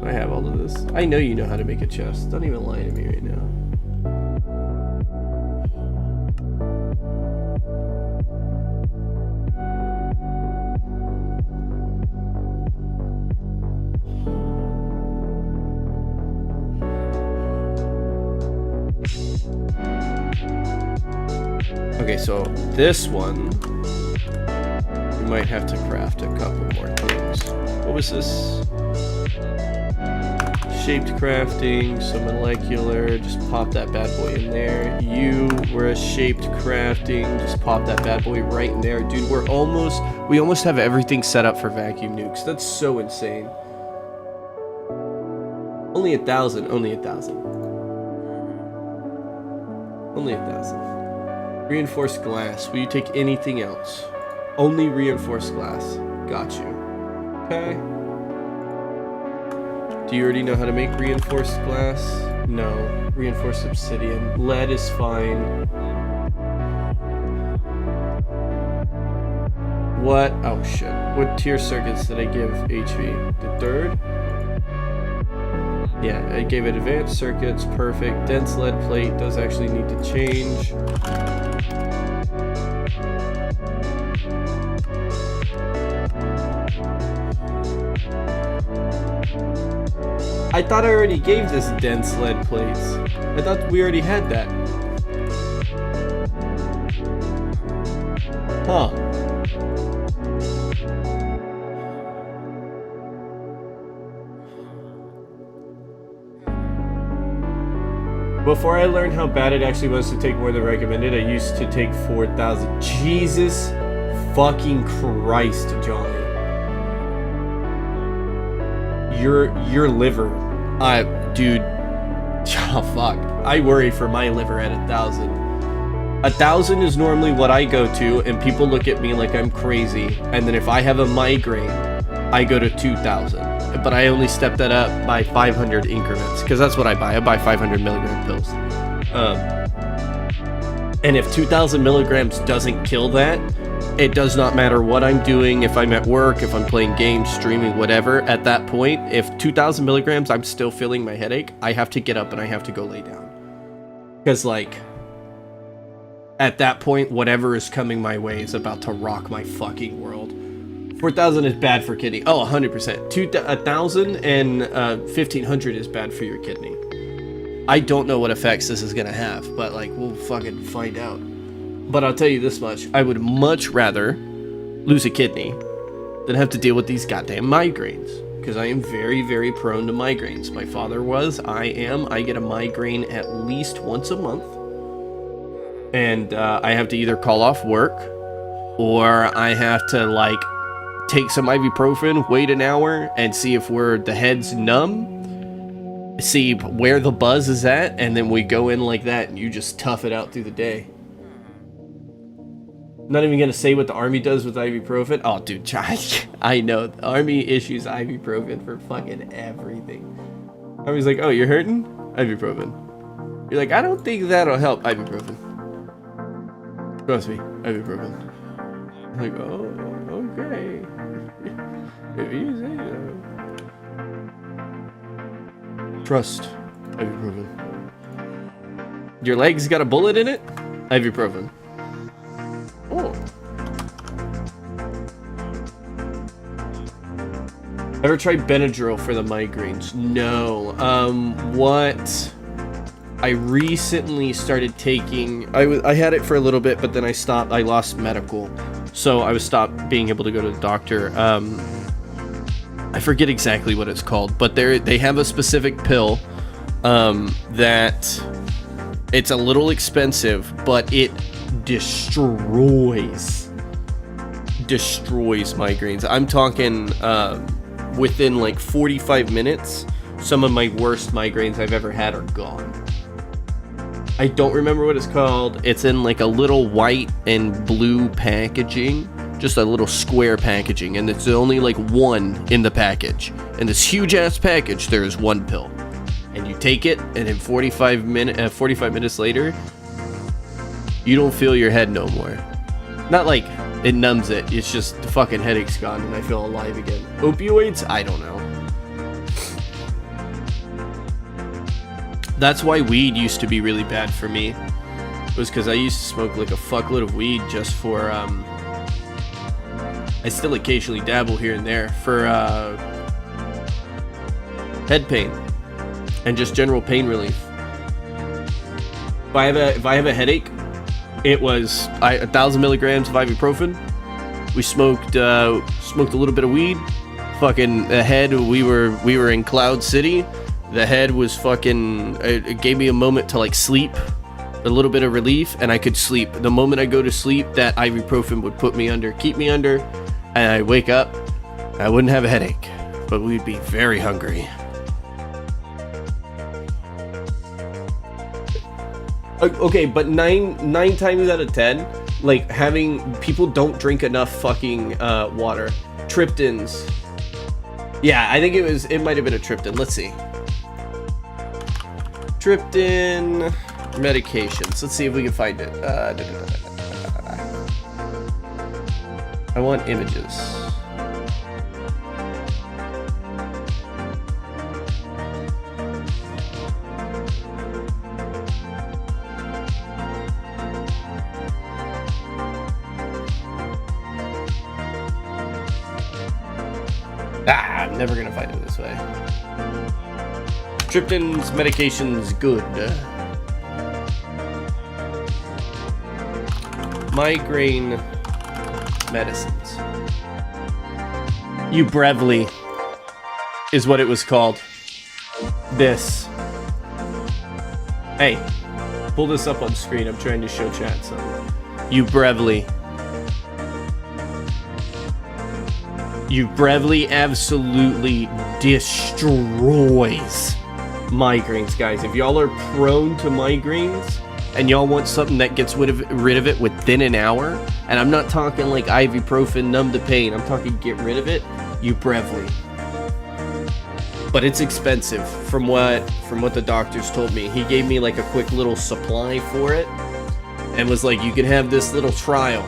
Speaker 1: I have all of this. I know you know how to make a chest. Don't even lie to me right now. Okay, so this one, we might have to craft a couple more things. What was this? Shaped crafting, so molecular, just pop that bad boy in there. You were a shaped crafting, just pop that bad boy right in there. Dude, we almost have everything set up for vacuum nukes. That's so insane. Only 1,000, only 1,000. Only 1,000. Reinforced glass. Will you take anything else? Only reinforced glass. Got you. Okay. Do you already know how to make reinforced glass? No. Reinforced obsidian. Lead is fine. What? Oh shit. What tier circuits did I give HV? The third? Yeah, I gave it advanced circuits. Perfect. Dense lead plate does actually need to change. I thought I already gave this dense lead plates. I thought we already had that. Huh. Before I learned how bad it actually was to take more than recommended, I used to take 4,000. Jesus fucking Christ, Johnny. Your liver. Dude. Oh, fuck. I worry for my liver at 1,000. 1,000 is normally what I go to, and people look at me like I'm crazy. And then if I have a migraine, I go to 2,000. But I only step that up by 500 increments, because that's what I buy. I buy 500 milligram pills. And if 2,000 milligrams doesn't kill that, it does not matter what I'm doing, if I'm at work, if I'm playing games, streaming, whatever. At that point, if 2,000 milligrams, I'm still feeling my headache, I have to get up and I have to go lay down. Because, like, at that point, whatever is coming my way is about to rock my fucking world. 4,000 is bad for kidney. Oh, 100%. 1,000 and 1,500 is bad for your kidney. I don't know what effects this is going to have, but, like, we'll fucking find out. But I'll tell you this much. I would much rather lose a kidney than have to deal with these goddamn migraines. Because I am very, very prone to migraines. My father was. I am. I get a migraine at least once a month. And I have to either call off work, or I have to, like, take some ibuprofen, wait an hour, and see if the head's numb, see where the buzz is at, and then we go in like that, and you just tough it out through the day. Not even gonna say what the army does with ibuprofen. Oh, dude, I know. The army issues ibuprofen for fucking everything. Army's like, oh, you're hurting? Ibuprofen. You're like, I don't think that'll help. Ibuprofen. Trust me, ibuprofen. I'm like, oh, okay. If you say so. Trust. Ibuprofen. Your leg's got a bullet in it? Ibuprofen. Oh. Ever tried Benadryl for the migraines? No. What I recently started taking, I had it for a little bit, but then I stopped. I lost medical, so I was stopped being able to go to the doctor. I forget exactly what it's called, but they have a specific pill that it's a little expensive, but it destroys migraines. I'm talking within like 45 minutes, some of my worst migraines I've ever had are gone. I don't remember what it's called. It's in like a little white and blue packaging, just a little square packaging, and it's only like one in the package. In this huge ass package, there is one pill, and you take it, and in 45 minutes later, you don't feel your head no more. Not like it numbs it, it's just the fucking headache's gone and I feel alive again. Opioids? I don't know. That's why weed used to be really bad for me. It was because I used to smoke like a fuckload of weed just for, I still occasionally dabble here and there for head pain and just general pain relief. If I have a headache, it was 1,000 milligrams of ibuprofen. We smoked a little bit of weed. Fucking the head, we were in Cloud City. The head was fucking, it gave me a moment to like sleep, a little bit of relief, and I could sleep. The moment I go to sleep, that ibuprofen would put me under, keep me under, and I wake up. I wouldn't have a headache, but we'd be very hungry. Okay, but nine times out of 10, like having people don't drink enough fucking water. Triptans. Yeah, I think it might have been a triptan. Let's see. Triptan medications. Let's see if we can find it. I want images. Never gonna find it this way. Tripton's medication's good. Migraine medicines. Ubrevely is what it was called. This. Hey, pull this up on screen. I'm trying to show chat something. Ubrevely. Ubrevely absolutely destroys migraines, guys. If y'all are prone to migraines and y'all want something that gets rid of it within an hour, and I'm not talking like ibuprofen, numb the pain, I'm talking get rid of it, Ubrevely. But it's expensive from what the doctors told me. He gave me like a quick little supply for it and was like, you can have this little trial,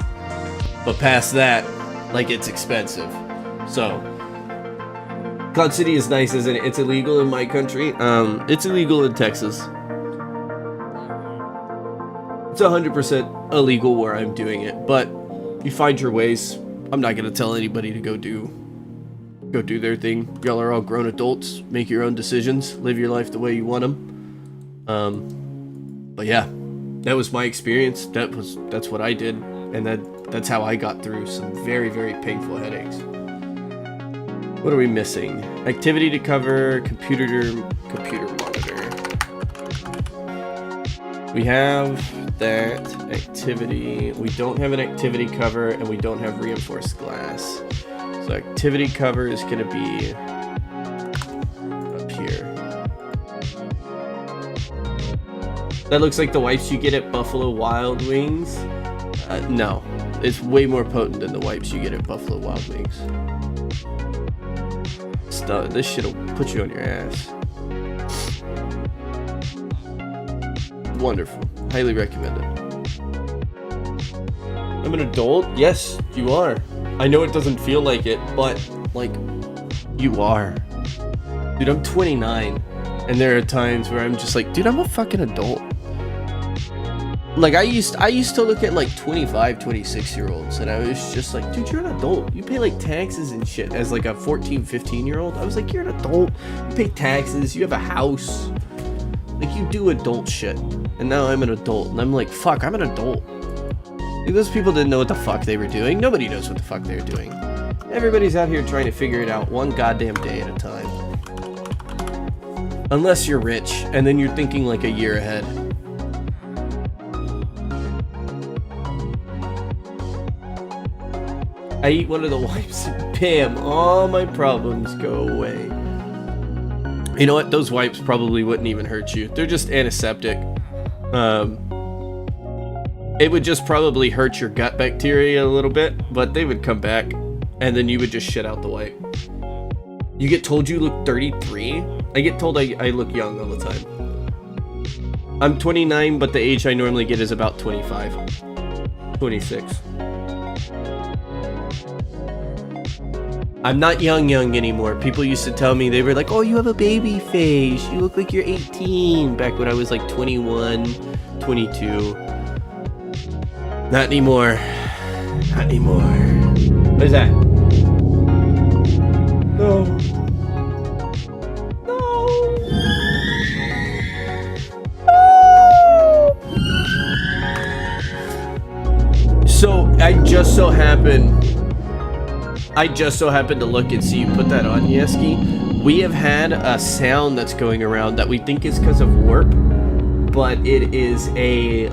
Speaker 1: but past that, like, it's expensive. So Cloud City is nice, isn't it? It's illegal in my country. It's illegal in Texas. It's 100% illegal where I'm doing it, but you find your ways. I'm not gonna tell anybody to go do their thing. Y'all are all grown adults. Make your own decisions. Live your life the way you want them. But yeah, that was my experience. That's what I did, and that's how I got through some very, very painful headaches. What are we missing? Activity to cover, computer monitor. We have that activity. We don't have an activity cover, and we don't have reinforced glass. So activity cover is going to be up here. That looks like the wipes you get at Buffalo Wild Wings. No, it's way more potent than the wipes you get at Buffalo Wild Wings. This shit'll put you on your ass. Wonderful. Highly recommend it. I'm an adult? Yes, you are. I know it doesn't feel like it, but, like, you are. Dude, I'm 29, and there are times where I'm just like, dude, I'm a fucking adult. Like, I used to look at, like, 25, 26-year-olds, and I was just like, dude, you're an adult. You pay, like, taxes and shit as, like, a 14, 15-year-old. I was like, you're an adult. You pay taxes. You have a house. Like, you do adult shit. And now I'm an adult, and I'm like, fuck, I'm an adult. Like, those people didn't know what the fuck they were doing. Nobody knows what the fuck they're doing. Everybody's out here trying to figure it out one goddamn day at a time. Unless you're rich, and then you're thinking, like, a year ahead. I eat one of the wipes and bam, all my problems go away. You know what? Those wipes probably wouldn't even hurt you. They're just antiseptic. It would just probably hurt your gut bacteria a little bit, but they would come back, and then you would just shit out the wipe. You get told you look 33? I get told I look young all the time. I'm 29, but the age I normally get is about 25. 26. I'm not young anymore. People used to tell me, they were like, oh, you have a baby face. You look like you're 18. Back when I was like 21, 22. Not anymore. Not anymore. What is that? No. No. No. So, I just so happened to look and see you put that on, Yeski. We have had a sound that's going around that we think is because of warp, but it is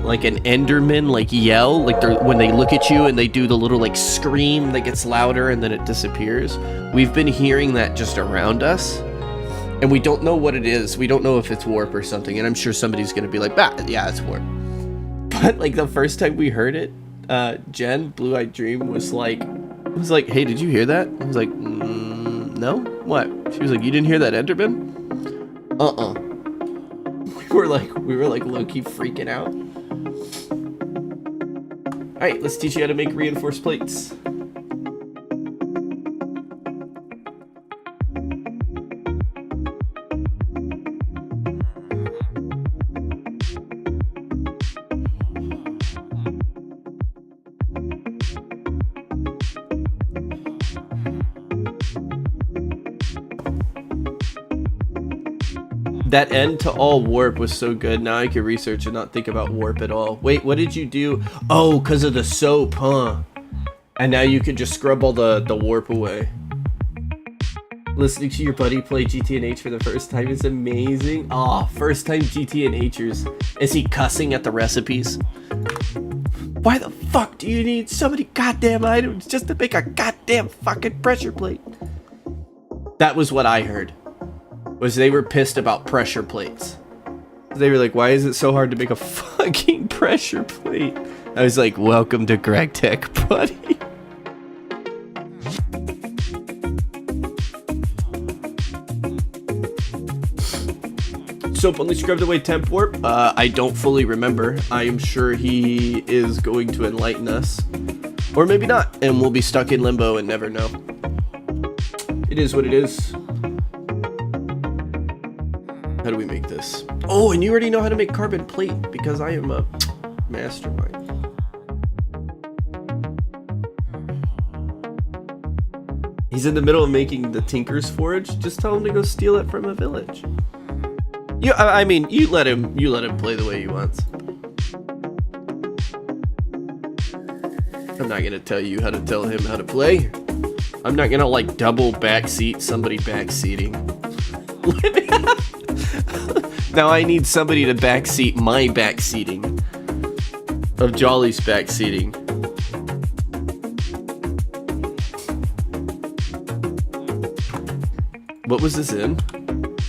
Speaker 1: like an Enderman, like, yell, like when they look at you and they do the little, like, scream that gets louder and then it disappears. We've been hearing that just around us, and we don't know what it is. We don't know if it's warp or something, and I'm sure somebody's gonna be like, yeah, it's warp. But, like, the first time we heard it, Jen, Blue Eyed Dream, was like, hey, did you hear that? I was like, no? What? She was like, you didn't hear that Enderman? We were like low-key freaking out. Alright, let's teach you how to make reinforced plates. That end to all warp was so good. Now I can research and not think about warp at all. Wait, what did you do? Oh, because of the soap, huh? And now you can just scrub all the warp away. Listening to your buddy play GTNH for the first time is amazing. Oh, first time GTNHers. Is he cussing at the recipes? Why the fuck do you need so many goddamn items just to make a goddamn fucking pressure plate? That was what I heard. Was they were pissed about pressure plates. They were like, why is it so hard to make a fucking pressure plate? I was like, welcome to Greg Tech, buddy. Soap only scrubbed away temp warp. I don't fully remember. I am sure he is going to enlighten us. Or maybe not, and we'll be stuck in limbo and never know. It is what it is. How do we make this? Oh, and you already know how to make carbon plate because I am a mastermind. He's in the middle of making the Tinker's Forge. Just tell him to go steal it from a village. I mean, you let him play the way he wants. I'm not gonna tell you how to tell him how to play. I'm not gonna like double backseat somebody backseating. Now I need somebody to backseat my backseating of Jolly's backseating. What was this in?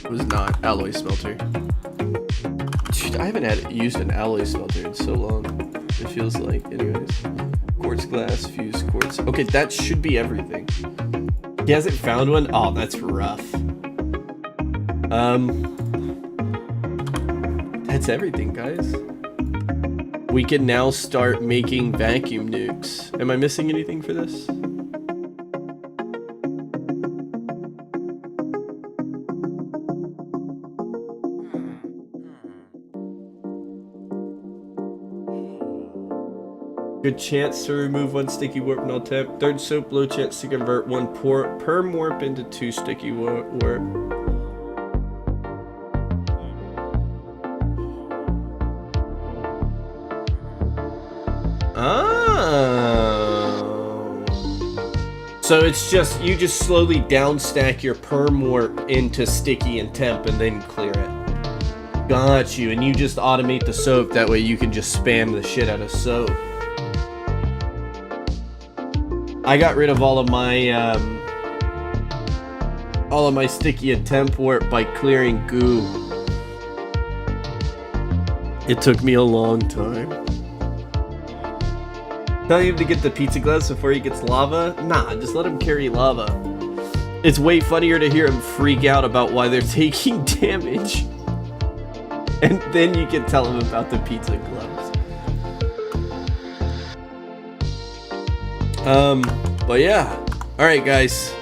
Speaker 1: It was not alloy smelter. Dude, I haven't used an alloy smelter in so long. It feels like, anyways. Quartz glass, fuse quartz. Okay, that should be everything. He hasn't found one? Oh, that's rough. That's everything, guys. We can now start making vacuum nukes. Am I missing anything for this? Good chance to remove one sticky warp null temp. Third soap, low chance to convert one perm warp into 2 sticky warp. Oh. So it's just, you just slowly downstack your perm warp into sticky and temp and then clear it. Got you, and you just automate the soap, that way you can just spam the shit out of soap. I got rid of all of my sticky and temp warp by clearing goo. It took me a long time. Tell him to get the pizza glass before he gets lava? Nah, just let him carry lava. It's way funnier to hear him freak out about why they're taking damage. And then you can tell him about the pizza gloves. But yeah. Alright, guys.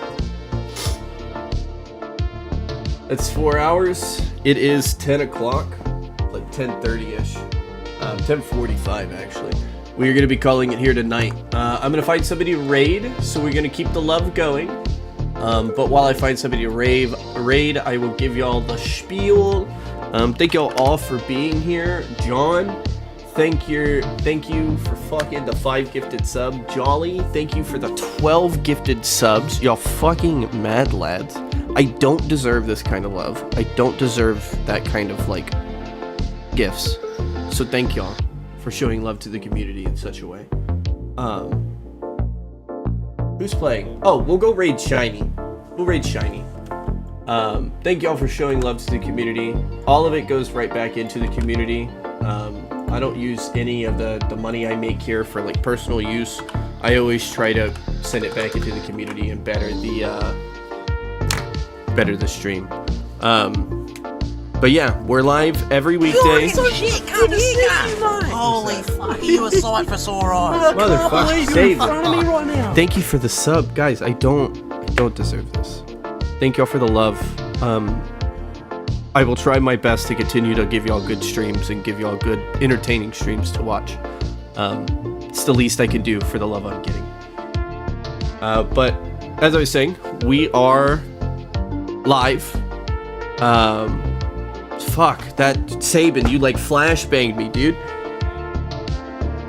Speaker 1: It's 4 hours. It is 10 o'clock. Like 10:30-ish. 10:45, actually. We are going to be calling it here tonight. I'm going to find somebody to raid, so we're going to keep the love going. But while I find somebody to raid, I will give y'all the spiel. Thank y'all all for being here. John, thank you for fucking the 5 gifted sub. Jolly, thank you for the 12 gifted subs. Y'all fucking mad lads. I don't deserve this kind of love. I don't deserve that kind of, like, gifts. So thank y'all for showing love to the community in such a way. Who's playing? Oh, we'll go raid Shiny. We'll raid Shiny. Thank y'all for showing love to the community. All of it goes right back into the community. I don't use any of the money I make here for like personal use. I always try to send it back into the community and better the stream. But yeah, we're live every weekday.
Speaker 3: Holy fuck, you a sight for sore eyes.
Speaker 1: Motherfucker, save
Speaker 5: in front of me right now.
Speaker 1: Thank you for the sub, guys. I don't deserve this. Thank y'all for the love. I will try my best to continue to give y'all good streams and give y'all good, entertaining streams to watch. It's the least I can do for the love I'm getting. But as I was saying, we are live. fuck. That Saban, you like flashbanged me, dude.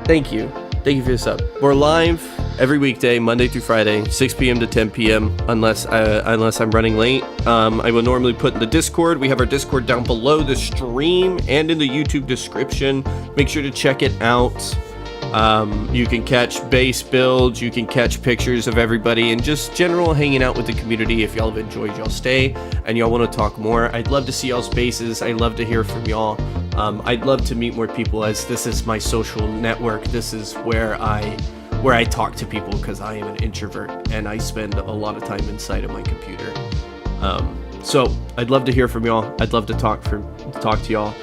Speaker 1: Thank you. Thank you for this up. We're live every weekday, Monday through Friday, 6 p.m. to 10 p.m. Unless I'm running late. I will normally put in the Discord. We have our Discord down below the stream and in the YouTube description. Make sure to check it out. You can catch base builds, you can catch pictures of everybody, and just general hanging out with the community. If y'all have enjoyed, y'all stay, and y'all want to talk more. I'd love to see y'all's bases. I'd love to hear from y'all. I'd love to meet more people, as this is my social network. This is where I talk to people, because I am an introvert and I spend a lot of time inside of my computer. So I'd love to hear from y'all. I'd love to talk to y'all.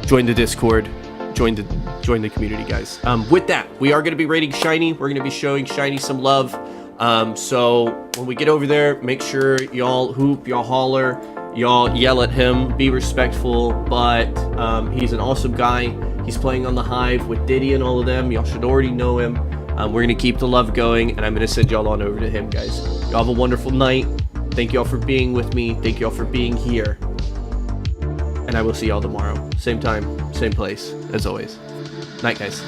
Speaker 1: Join the Discord. Join the community, guys. With that, we are going to be rating Shiny. We're going to be showing Shiny some love. So when we get over there, make sure y'all hoop, y'all holler, y'all yell at him, be respectful. But he's an awesome guy. He's playing on the Hive with Diddy and all of them. Y'all should already know him. We're going to keep the love going, and I'm going to send y'all on over to him, guys. Y'all have a wonderful night. Thank y'all for being with me. Thank y'all for being here. And I will see y'all tomorrow. Same time, same place, as always. Night, guys.